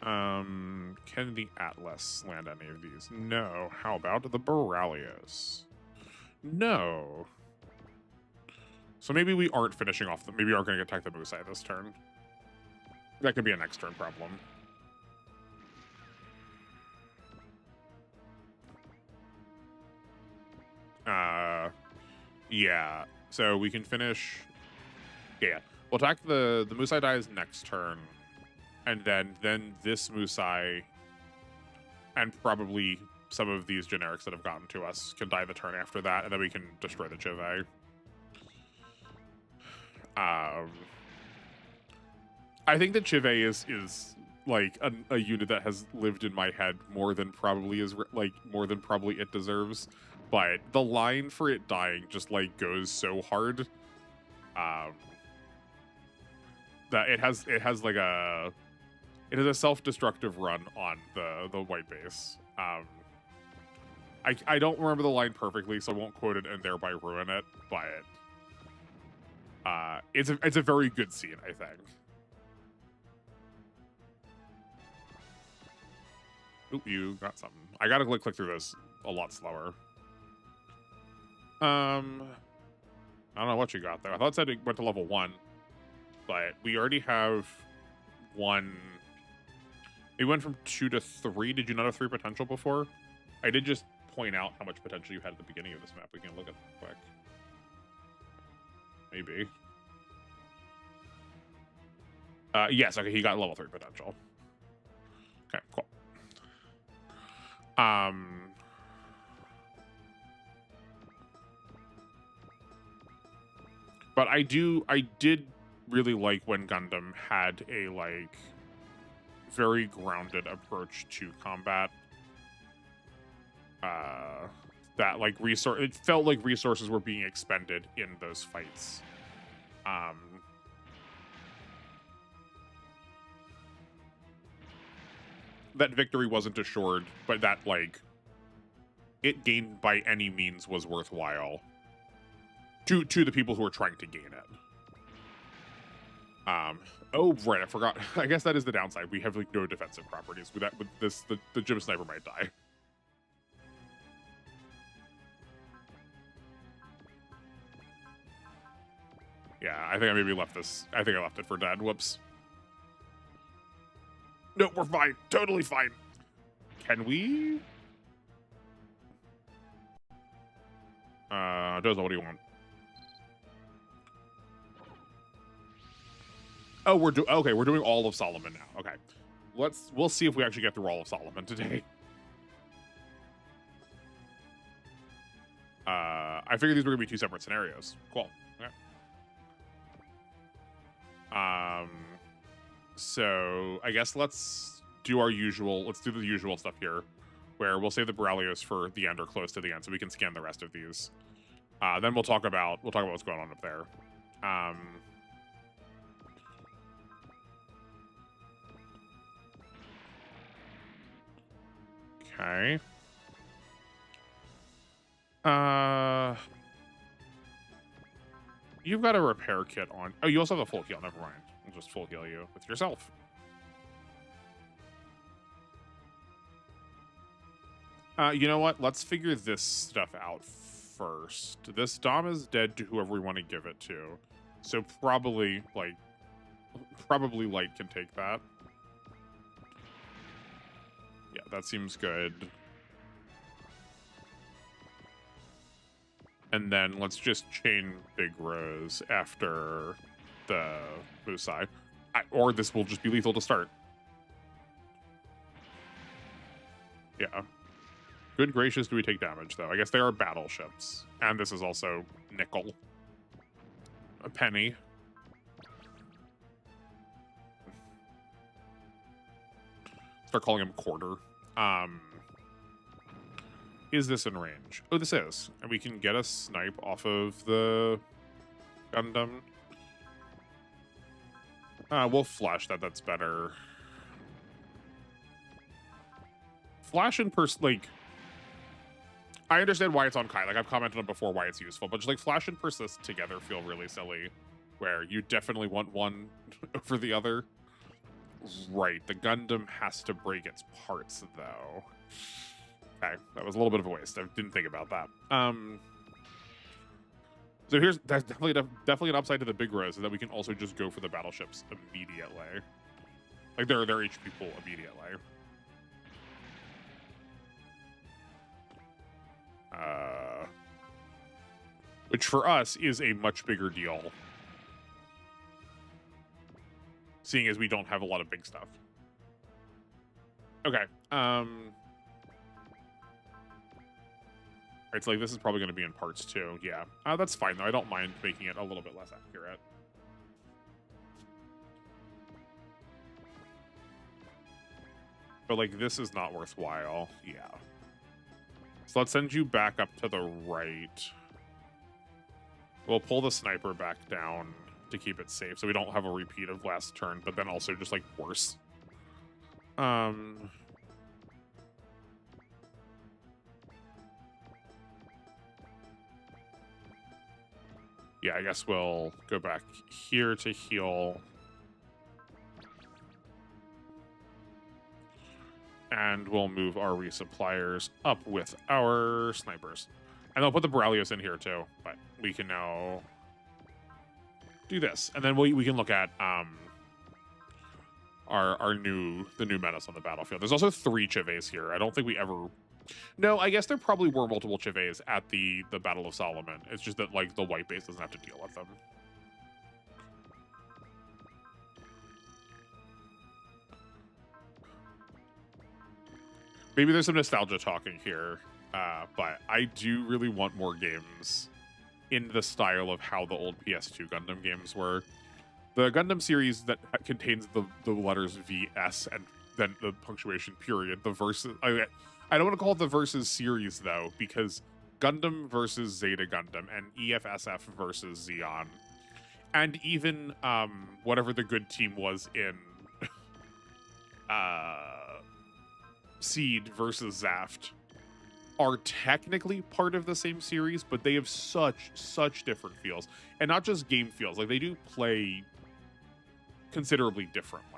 Can the Atlas land any of these? No. How about the Borrelios? No. So maybe we aren't finishing off maybe we aren't going to attack the Musai this turn. That could be a next turn problem. Yeah. So we can finish. Yeah. We'll attack the Musai dies next turn. And then this Musai and probably some of these generics that have gotten to us can die the turn after that, and then we can destroy the Chive. I think that Chive is like a unit that has lived in my head more than probably it deserves. But the line for it dying just like goes so hard. That it has a self-destructive run on the white base. I don't remember the line perfectly, so I won't quote it and thereby ruin it, but it's a very good scene, I think. Oop, you got something. I gotta click through this a lot slower. I don't know what you got there. I thought it said it went to level 1. but we already have one. We went from 2 to 3. Did you not have 3 potential before? I did just point out how much potential you had at the beginning of this map. We can look at it quick. Maybe. Yes, okay, he got level 3 potential. Okay, cool. But I did really like when Gundam had a, like, very grounded approach to combat. That, like, it felt like resources were being expended in those fights. That victory wasn't assured, but that, like, it gained by any means was worthwhile to the people who are trying to gain it. Oh, right, I forgot. I guess that is the downside. We have, like, no defensive properties. With this, the Jim Sniper might die. Yeah, I think I maybe left this. I think I left it for dead. Whoops. No, we're fine. Totally fine. Can we? Doza, what do you want? Oh, we're doing all of Solomon now. Okay. We'll see if we actually get through all of Solomon today. I figured these were gonna be 2 separate scenarios. Cool. Okay. So I guess let's do the usual stuff here, where we'll save the Borrelios for the end or close to the end so we can scan the rest of these. Then we'll talk about what's going on up there. Okay. You've got a repair kit on. Oh, you also have a full heal. Never mind. We'll just full heal you with yourself. You know what? Let's figure this stuff out first. This Dom is dead to whoever we want to give it to. So probably Light can take that. Yeah, that seems good. And then let's just chain Big Rose after the Musai. Or this will just be lethal to start. Yeah. Good gracious, do we take damage, though? I guess they are battleships. And this is also nickel. A penny. Start calling him quarter. Is this in range? Oh, this is. And we can get a snipe off of the Gundam. We'll flash that. That's better. Flash and like, I understand why it's on Kai. Like, I've commented on before why it's useful, but just like flash and persist together feel really silly, where you definitely want one over the other. Right, the Gundam has to break its parts, though. Okay, that was a little bit of a waste. I didn't think about that. So that's definitely an upside to the Big Rose, is that we can also just go for the battleships immediately. Like, they're HP pool immediately. Which for us is a much bigger deal, seeing as we don't have a lot of big stuff. Okay. It's like this is probably going to be in parts too. Yeah. That's fine though. I don't mind making it a little bit less accurate. But like this is not worthwhile. Yeah. So let's send you back up to the right. We'll pull the sniper back down to keep it safe, so we don't have a repeat of last turn, but then also just like worse. Yeah, I guess we'll go back here to heal. And we'll move our resuppliers up with our snipers. And I'll put the Borrelios in here too, but we can now do this, and then we can look at the new menace on the battlefield. There's also 3 Chivets here. I don't think we ever. No, I guess there probably were multiple Chivets at the Battle of Solomon. It's just that like the white base doesn't have to deal with them. Maybe there's some nostalgia talking here, but I do really want more games in the style of how the old PS2 Gundam games were. The Gundam series that contains the letters VS and then the punctuation period, the versus. I don't want to call it the versus series though, because Gundam versus Zeta Gundam and EFSF versus Xeon, and even whatever the good team was in Seed versus Zaft are technically part of the same series, but they have such different feels, and not just game feels. Like they do play considerably differently.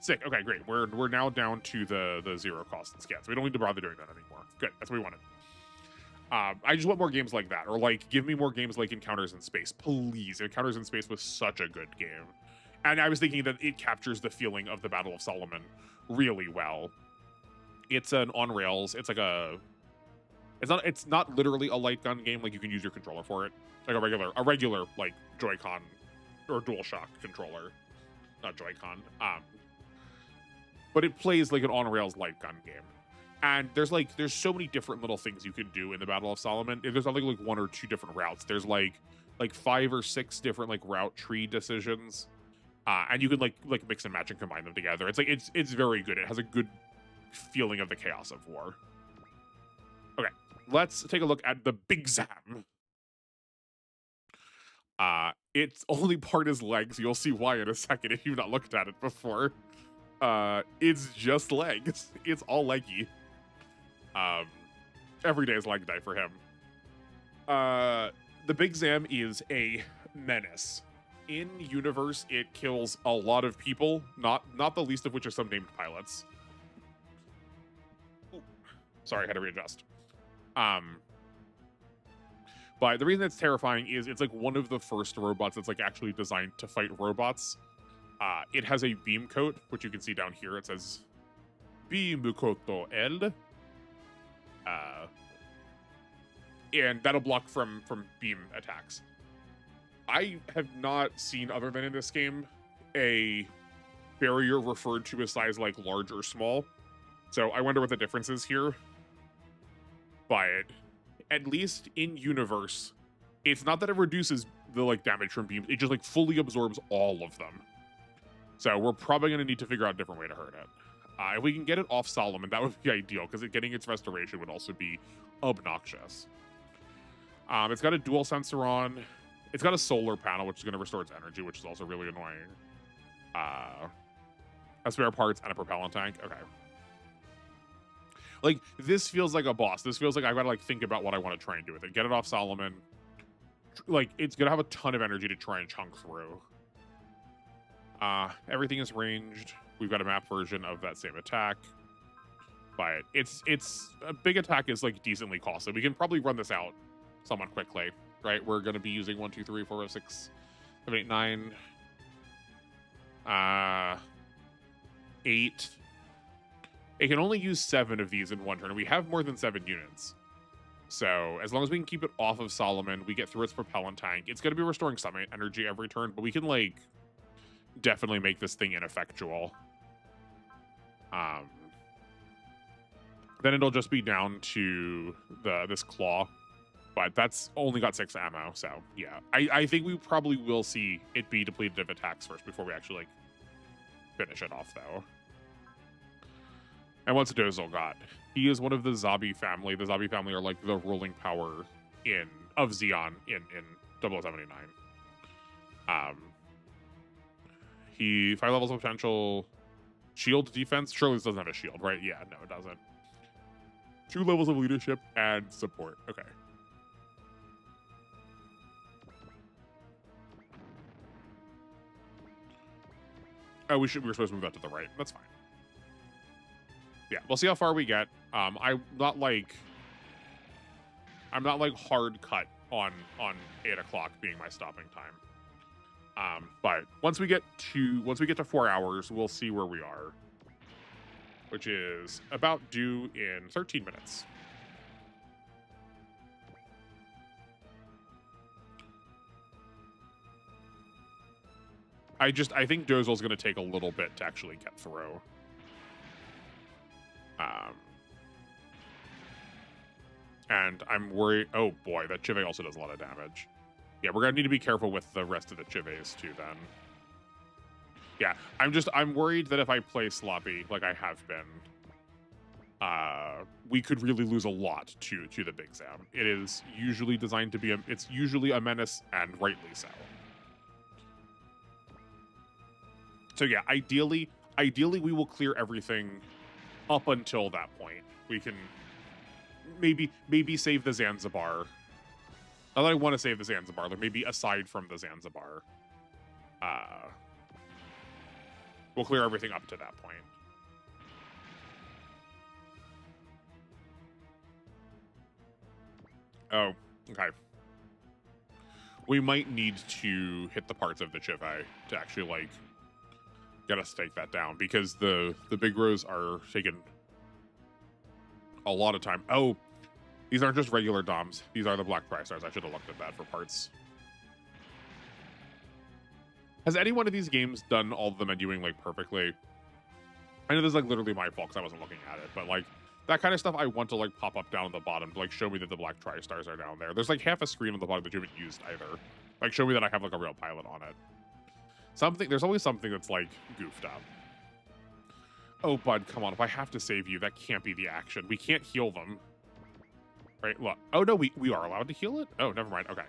Sick. Okay, great. We're now down to the 0 cost and scans. We don't need to bother doing that anymore. Good. That's what we wanted. I just want more games like that, or like give me more games like Encounters in Space, please. Encounters in Space was such a good game, and I was thinking that it captures the feeling of the Battle of Solomon really well. It's an on rails. It's like it's not literally a light gun game. Like you can use your controller for it, like a regular like Joy-Con or DualShock controller, not Joy-Con. But it plays like an on rails light gun game. And there's so many different little things you can do in the Battle of Solomon. There's only like 1 or 2 different routes. There's like 5 or 6 different like route tree decisions, and you can like mix and match and combine them together. It's like it's very good. It has a good feeling of the chaos of war. Okay, let's take a look at the Big Zam. Its only part is legs. You'll see why in a second if you've not looked at it before. It's just legs. It's all leggy. Every day is leg day for him. The Big Zam is a menace. In universe, it kills a lot of people, not the least of which are some named pilots. Ooh, sorry, I had to readjust. But the reason it's terrifying is it's like one of the first robots that's like actually designed to fight robots. It has a beam coat, which you can see down here. It says Beam Koto L. And that'll block from beam attacks. I have not seen, other than in this game, a barrier referred to as size like large or small. So I wonder what the difference is here. But at least in universe, it's not that it reduces the like damage from beams, it just like fully absorbs all of them. So we're probably going to need to figure out a different way to hurt it. If we can get it off Solomon, that would be ideal, because getting its restoration would also be obnoxious. It's got a dual sensor on. It's got a solar panel, which is going to restore its energy, which is also really annoying. Has spare parts and a propellant tank. Okay. Like, this feels like a boss. This feels like I've got to like think about what I want to try and do with it. Get it off Solomon. Like, it's going to have a ton of energy to try and chunk through. Everything is ranged. We've got a map version of that same attack. But it's a big attack is like decently costly. We can probably run this out somewhat quickly, right? We're going to be using 1, 2, 3, 4, 5, 6, 7, 8, 9, 8. It can only use 7 of these in one turn. We have more than 7 units. So as long as we can keep it off of Solomon, we get through its propellant tank. It's going to be restoring some energy every turn, but we can like definitely make this thing ineffectual. Then it'll just be down to this claw, but that's only got 6 ammo. So yeah, I think we probably will see it be depleted of attacks first before we actually like finish it off though. And what's Dozel got? He is one of the Zabi family. The Zabi family are like the ruling power of Xeon in 0079. He 5 levels of potential shield defense. Surely this doesn't have a shield, right? Yeah, no, it doesn't. 2 levels of leadership and support. Okay. Oh, we were supposed to move that to the right. That's fine. Yeah, we'll see how far we get. I'm not like hard cut on 8 o'clock being my stopping time. But once we get to 4 hours, we'll see where we are, which is about due in 13 minutes. I think Dozel's going to take a little bit to actually get through. And I'm worried. Oh boy, that Chive also does a lot of damage. Yeah, we're gonna need to be careful with the rest of the Chives too then. Yeah, I'm worried that if I play sloppy like I have been, we could really lose a lot to the Big Zam. It is usually designed to be it's usually a menace, and rightly so. So yeah, ideally we will clear everything up until that point. We can maybe save the Zanzibar. Not that I want to save the Zanzibar, like maybe aside from the Zanzibar. We'll clear everything up to that point. Oh, okay. We might need to hit the parts of the Chive to actually, like, get us to take that down, because the big rows are taking a lot of time. Oh, these aren't just regular DOMs. These are the Black Tri-Stars. I should have looked at that for parts. Has any one of these games done all of the menuing, like, perfectly? I know this is, like, literally my fault because I wasn't looking at it, but, like, that kind of stuff I want to, like, pop up down at the bottom to, like, show me that the Black Tri-Stars are down there. There's, like, half a screen on the bottom that you haven't used either. Like, show me that I have, like, a real pilot on it. There's always something that's, like, goofed up. Oh, bud, come on. If I have to save you, that can't be the action. We can't heal them. Right, look. Oh, no, we are allowed to heal it? Oh, never mind. Okay.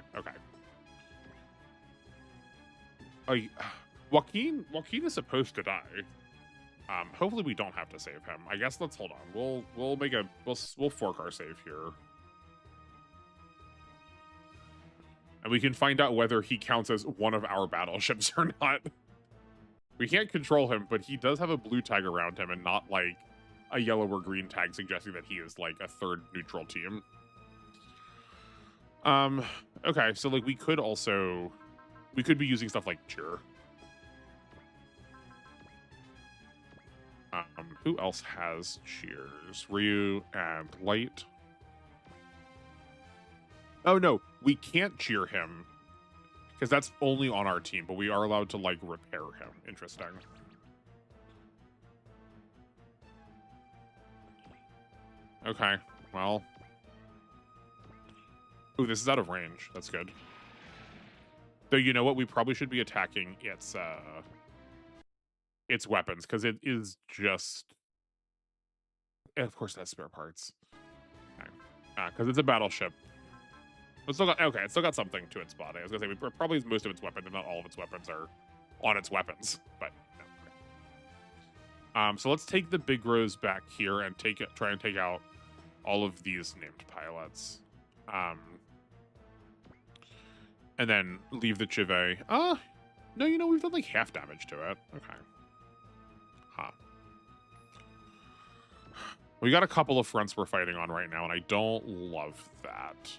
Joaquin is supposed to die. Hopefully we don't have to save him. I guess let's hold on. We'll fork our save here. And we can find out whether he counts as one of our battleships or not. We can't control him, but he does have a blue tag around him and not, like, a yellow or green tag suggesting that he is, like, a third neutral team. Okay, so, like, we could be using stuff like cheer. Who else has cheers? Ryu and Light. Oh, no, we can't cheer him because that's only on our team, but we are allowed to, like, repair him. Interesting. Okay, well. Ooh, this is out of range. That's good. Though, you know what? We probably should be attacking its weapons, because it is just... And of course, that's spare parts. Okay. Because it's a battleship. It's still got something to its body. I was gonna say, probably most of its weapons, if not all of its weapons, are on its weapons. But no. So let's take the big rows back here and try and take out all of these named pilots. And then leave the Chive. No, you know, we've done like half damage to it. Okay. Huh. We got a couple of fronts we're fighting on right now, and I don't love that.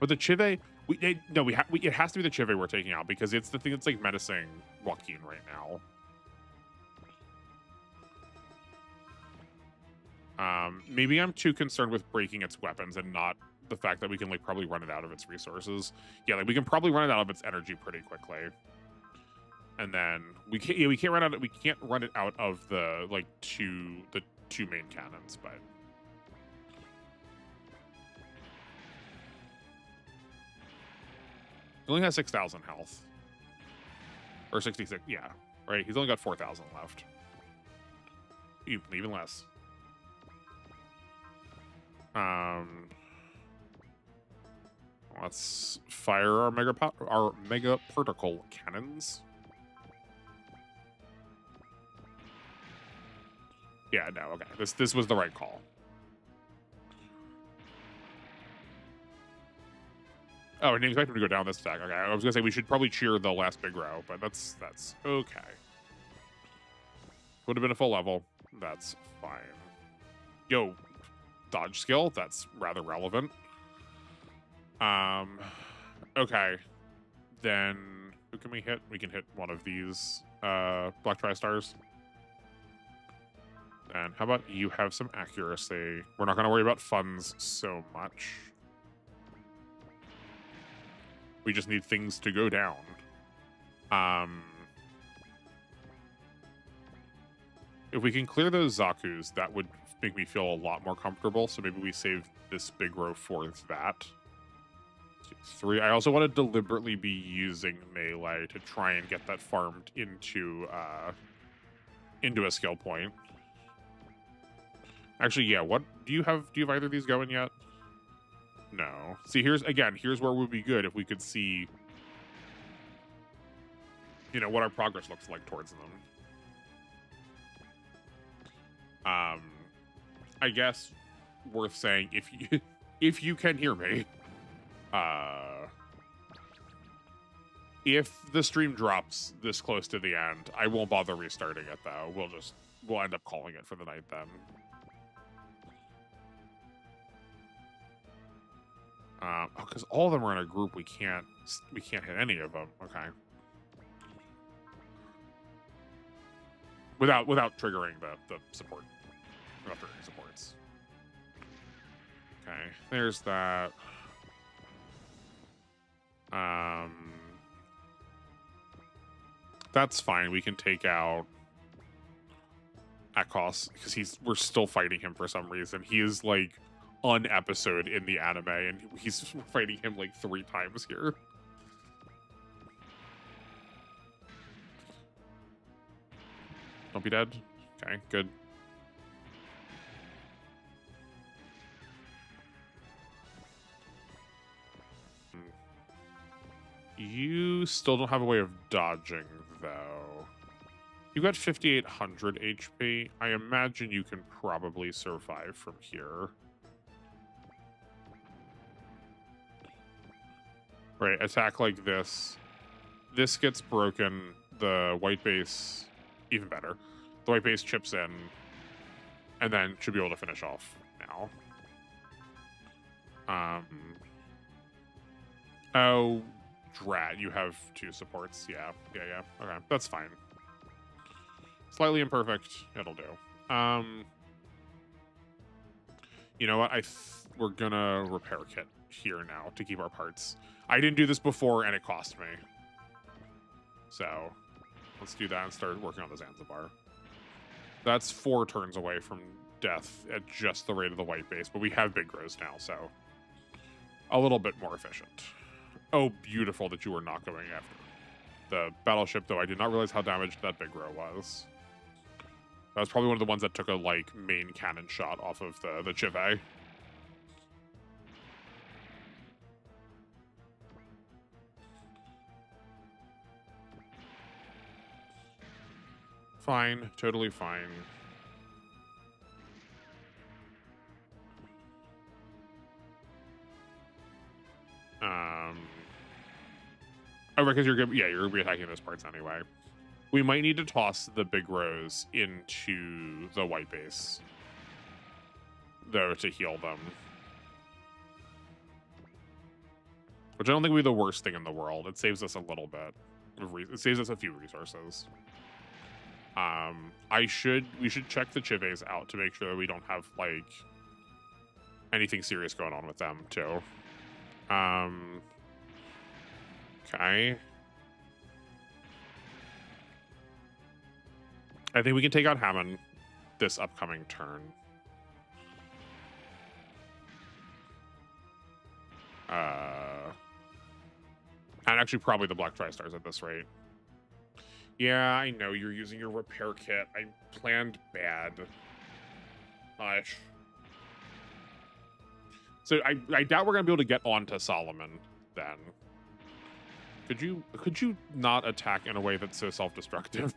But the Chive, it has to be the Chive we're taking out, because it's the thing that's like menacing Joaquin right now. Maybe I'm too concerned with breaking its weapons and not the fact that we can like probably run it out of its resources. Yeah, like we can probably run it out of its energy pretty quickly. And then we can't run it out of the two main cannons, but he only has 6,000 health. Or 66, yeah. Right, he's only got 4,000 left. Even less. Let's fire our mega particle cannons. Yeah, no, okay. This was the right call. Oh, I didn't expect him to go down this stack. Okay, I was gonna say we should probably cheer the last big row, but that's okay. Would have been a full level. That's fine. Yo, dodge skill. That's rather relevant. Okay. Then who can we hit? We can hit one of these black tri-stars. And how about you have some accuracy? We're not going to worry about funds so much. We just need things to go down. If we can clear those Zakus, that would make me feel a lot more comfortable. So maybe we save this big row for that. 2, 3. I also want to deliberately be using melee to try and get that farmed into a skill point. Actually, yeah. What do you have? Do you have either of these going yet? No. See, here's where it would be good if we could see, you know, what our progress looks like towards them. I guess worth saying, if you can hear me, if the stream drops this close to the end, I won't bother restarting it though. We'll end up calling it for the night then. Because all of them are in a group, we can't hit any of them. Okay. Without triggering the support. Without triggering supports. Okay, there's that. That's fine. We can take out Akos because we're still fighting him for some reason. He is like an episode in the anime, and he's fighting him like 3 times here. Don't be dead. Okay, good. You still don't have a way of dodging, though. You got 5,800 HP. I imagine you can probably survive from here. Right, attack like this. This gets broken. The white base, even better. The white base chips in, and then should be able to finish off now. Oh, drat, you have 2 supports. Yeah. Okay, that's fine. Slightly imperfect. It'll do. You know what? We're gonna repair kit here now to keep our parts. I didn't do this before, and it cost me. So let's do that and start working on the Zanzibar. That's 4 turns away from death at just the rate of the white base, but we have big grows now, so a little bit more efficient. Oh, beautiful that you were not going after the battleship, though. I did not realize how damaged that big row was. That was probably one of the ones that took a like main cannon shot off of the Chive. Fine, totally fine. Oh, because you're gonna be attacking those parts anyway. We might need to toss the big rows into the white base, though, to heal them. Which I don't think would be the worst thing in the world. It saves us a little bit. It saves us a few resources. We should check the Chives out to make sure that we don't have, like, anything serious going on with them, too. Okay. I think we can take out Hammond this upcoming turn. And actually probably the Black Tri-Stars at this rate. Yeah, I know you're using your repair kit. I planned bad. Hush. So I doubt we're gonna be able to get onto Solomon then. Could you not attack in a way that's so self-destructive?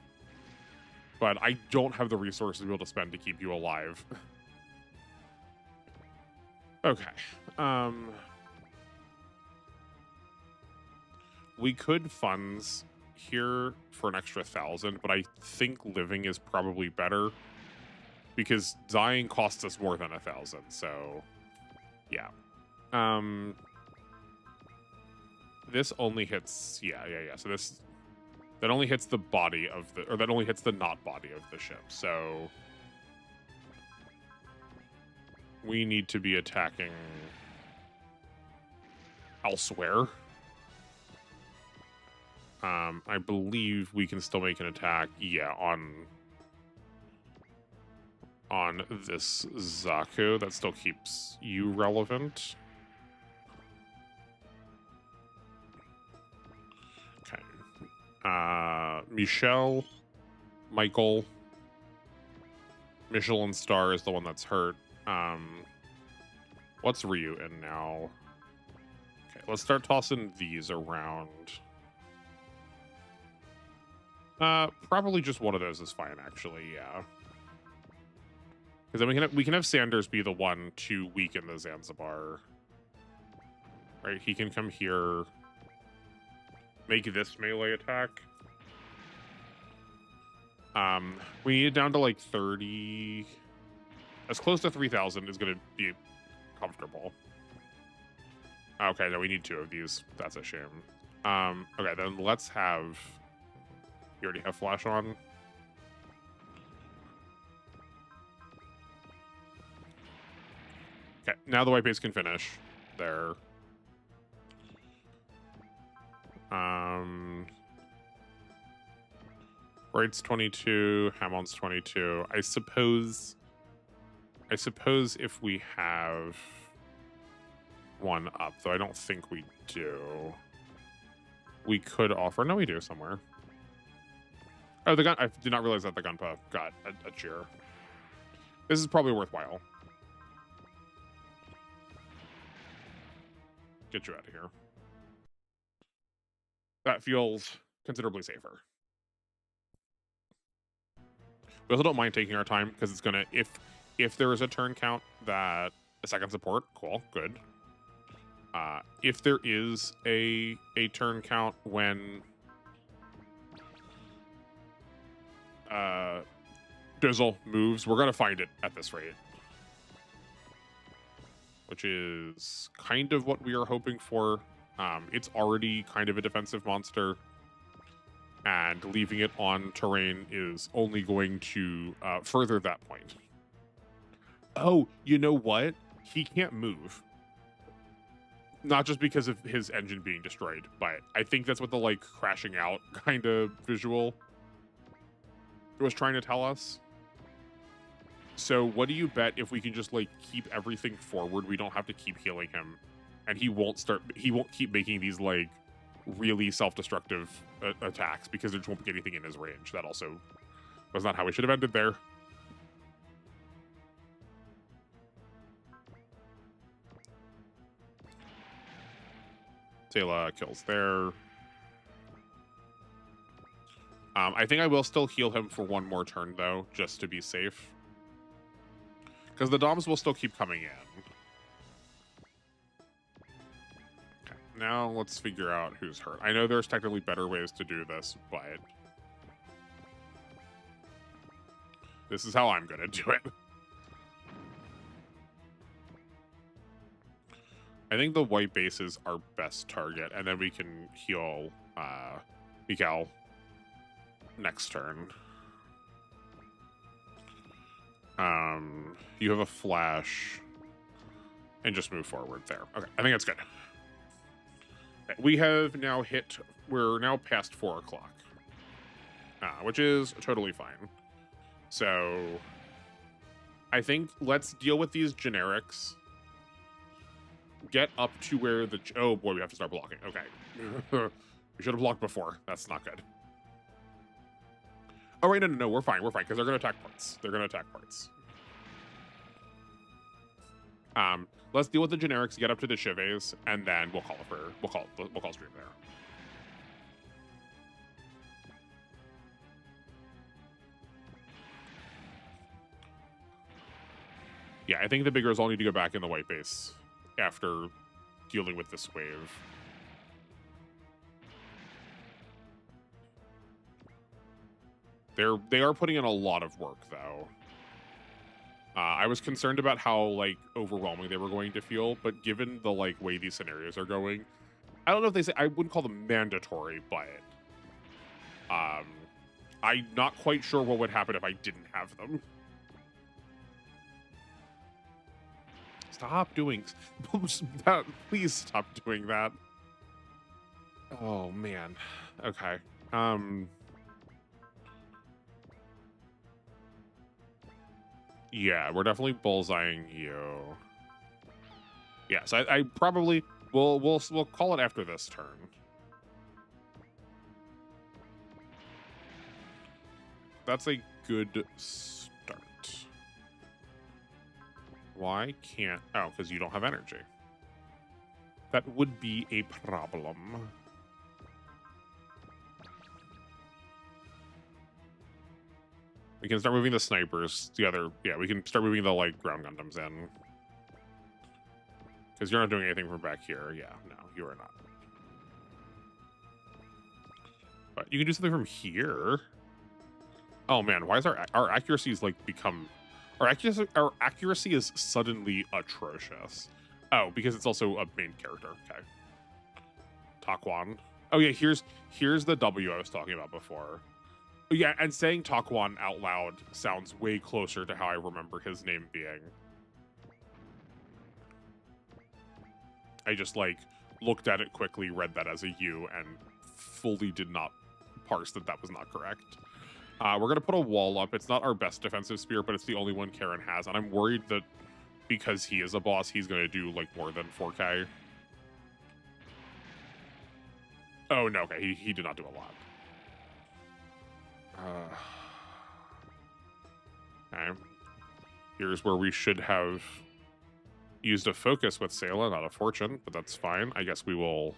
But I don't have the resources to be able to spend to keep you alive. Okay. We could funds here for an extra 1,000, but I think living is probably better because dying costs us more than 1,000. So, yeah. This only hits, yeah. So that only hits the body of the, or that only hits the not body of the ship. So we need to be attacking elsewhere. I believe we can still make an attack, yeah, on this Zaku. That still keeps you relevant. Okay. Michael. Michelin Star is the one that's hurt. What's Ryu in now? Okay, let's start tossing these around. Probably just one of those is fine, actually, yeah. Because then we can have Sanders be the one to weaken the Zanzibar. Right, he can come here, make this melee attack. We need it down to like 30. As close to 3,000 is going to be comfortable. Okay, no, we need 2 of these. That's a shame. Okay, then let's have... You already have flash on? Okay, now the white base can finish. There. Bright's 22, Hammond's 22. I suppose if we have one up, though I don't think we do. We could offer... No, we do somewhere. Oh, the gun... I did not realize that the Gunpa got a cheer. This is probably worthwhile. Get you out of here. That feels considerably safer. We also don't mind taking our time because it's gonna... If there is a turn count that a second support, cool, good. If there is a turn count when Bizzle moves, we're gonna find it at this rate, which is kind of what we are hoping for. It's already kind of a defensive monster, and leaving it on terrain is only going to further that point. Oh, you know what? He can't move. Not just because of his engine being destroyed, but I think that's what the, like, crashing out kind of visual was trying to tell us. So what do you bet if we can just, like, keep everything forward? We don't have to keep healing him, and he won't keep making these, like, really self-destructive attacks because there just won't be anything in his range. That also was not how we should have ended there. Sayla kills there. I think I will still heal him for one more turn, though, just to be safe. Because the Doms will still keep coming in. Okay, now let's figure out who's hurt. I know there's technically better ways to do this, but this is how I'm going to do it. I think the white base is our best target, and then we can heal Mikal next turn. You have a flash, and just move forward there. Okay, I think that's good. Okay, we have now hit, we're now past 4 o'clock, which is totally fine. So I think let's deal with these generics. Get up to where the... Oh, boy, we have to start blocking. Okay. We should have blocked before. That's not good. Oh, wait, no, we're fine, because they're going to attack parts. Let's deal with the generics, get up to the Chives, and then we'll call stream there. Yeah, I think the biggers all need to go back in the white base after dealing with this wave. They are putting in a lot of work, though. I was concerned about how, like, overwhelming they were going to feel, but given the, like, way these scenarios are going, I don't know if they say, I wouldn't call them mandatory, but I'm not quite sure what would happen if I didn't have them. Stop doing that. Please stop doing that. Oh man. Okay. Yeah, we're definitely bullseyeing you. Yes, I probably we'll call it after this turn. That's a good start. Why can't... Oh, because you don't have energy. That would be a problem. We can start moving the snipers. The other... Yeah, we can start moving the, like, ground Gundams in. Because you're not doing anything from back here. Yeah, no, you are not. But you can do something from here. Oh, man, why is our accuracy is, like, become... Our accuracy is suddenly atrocious. Oh, because it's also a main character. Okay. Takwon. Oh yeah, here's the W I was talking about before. Oh, yeah, and saying Takwon out loud sounds way closer to how I remember his name being. I just like looked at it quickly, read that as a U, and fully did not parse that that was not correct. We're gonna put a wall up. It's not our best defensive spear, but it's the only one Karen has, and I'm worried that because he is a boss, he's gonna do like more than 4K. Oh no, okay, he did not do a lot. Okay. Here's where we should have used a focus with Sayla, not a fortune, but that's fine. I guess we will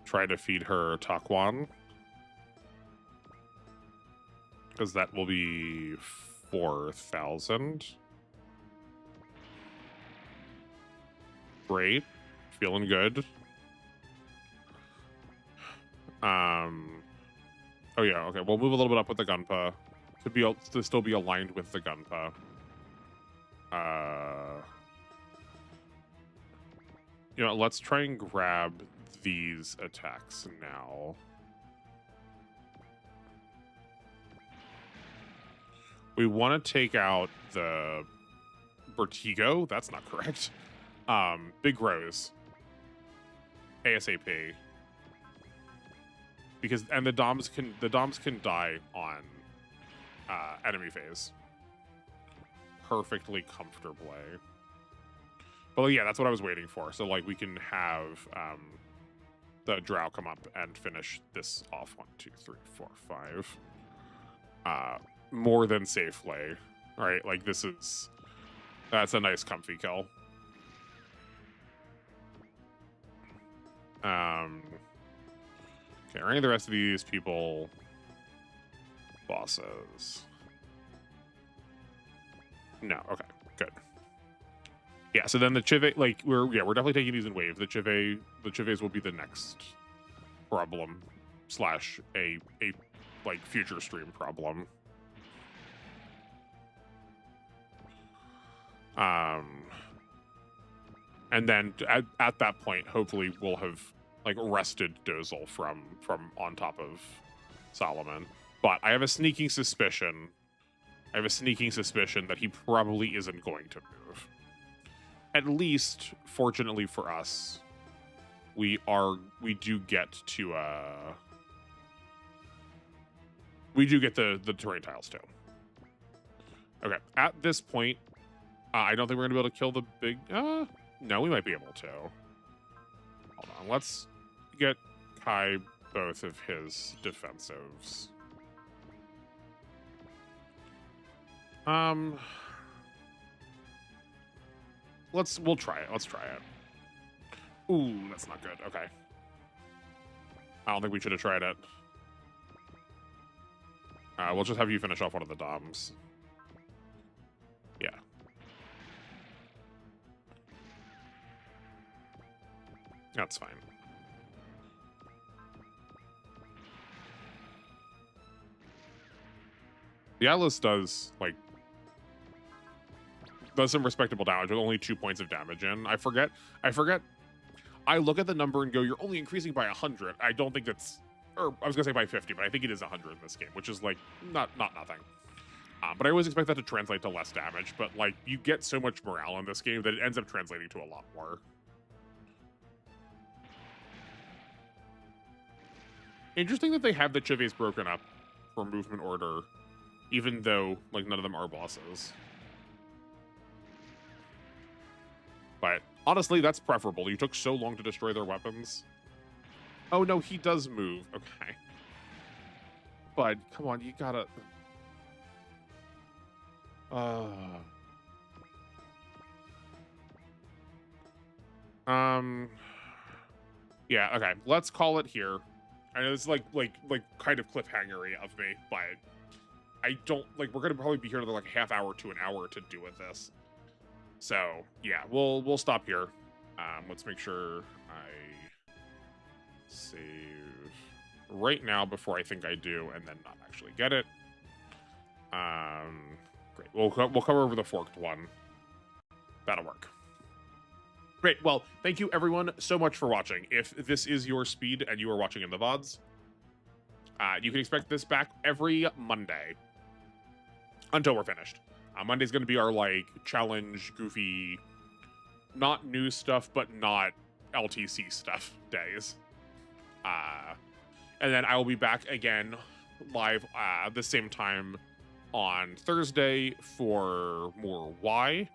try to feed her Takwon. Because that will be 4,000. Great. Feeling good. Oh yeah, okay. We'll move a little bit up with the Gunpa to still be aligned with the Gunpa. You know, let's try and grab these attacks now. We want to take out the Vertigo. That's not correct. Big Rose. ASAP. Because the Doms can die on enemy phase perfectly comfortably. But yeah, that's what I was waiting for. So like we can have the Drow come up and finish this off. 1, 2, 3, 4, 5. More than safely. All right, like that's a nice comfy kill. Okay, are any of the rest of these people bosses? No, okay, good. Yeah, so then the Chive, like we're definitely taking these in wave. The Chives will be the next problem / a like future stream problem. And then at that point, hopefully we'll have like wrested Dozel from on top of Solomon. But I have a sneaking suspicion. That he probably isn't going to move. At least, fortunately for us, we do get to the terrain tiles too. Okay, at this point, I don't think we're gonna be able to kill the big. No, we might be able to. Hold on, let's get Kai both of his defensives. We'll try it. Let's try it. Ooh, that's not good. Okay. I don't think we should have tried it. We'll just have you finish off one of the Doms. Yeah. That's fine. The Atlas does some respectable damage with only 2 points of damage in. I forget. I look at the number and go, you're only increasing by 100. I don't think that's, or I was gonna say by 50, but I think it is 100 in this game, which is like not nothing. But I always expect that to translate to less damage. But like, you get so much morale in this game that it ends up translating to a lot more. Interesting that they have the chivies broken up for movement order, even though like none of them are bosses. But honestly, that's preferable. You took so long to destroy their weapons. Oh no, he does move. Okay. But come on, you gotta... Yeah, okay. Let's call it here. I know it's like kind of cliffhangery of me, but I don't like we're gonna probably be here another like a half hour to an hour to do with this. So yeah, we'll stop here. Let's make sure I save right now before I think I do, and then not actually get it. Great. We'll cover over the forked one. That'll work. Great. Well, thank you everyone so much for watching. If this is your speed and you are watching in the VODs, you can expect this back every Monday until we're finished. Monday's going to be our like challenge, goofy, not news stuff, but not LTC stuff days. And then I will be back again live the same time on Thursday for more Y.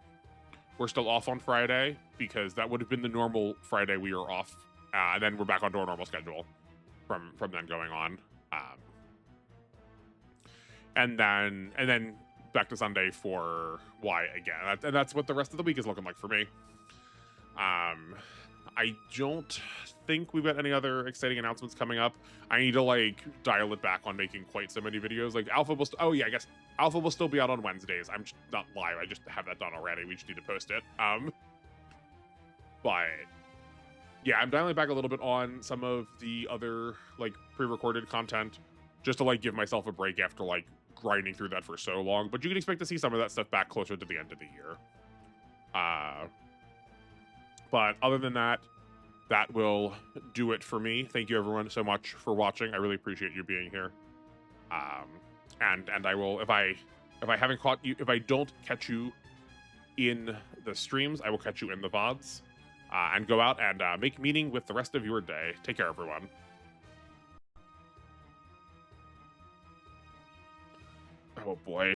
We're still off on Friday because that would have been the normal Friday we were off. And then we're back onto our normal schedule from then going on. And then back to Sunday for Y again. And that's what the rest of the week is looking like for me. I don't think we've got any other exciting announcements coming up. I need to like dial it back on making quite so many videos. Like Alpha will oh yeah, I guess Alpha will still be out on Wednesdays. I'm just not live. I just have that done already. We just need to post it. But yeah, I'm dialing back a little bit on some of the other like pre-recorded content just to like give myself a break after like grinding through that for so long. But you can expect to see some of that stuff back closer to the end of the year. But other than that, that will do it for me. Thank you everyone so much for watching. I really appreciate you being here. And I will, if I haven't caught you, if I don't catch you in the streams, I will catch you in the VODs. And go out and make meaning with the rest of your day. Take care, everyone. Oh boy.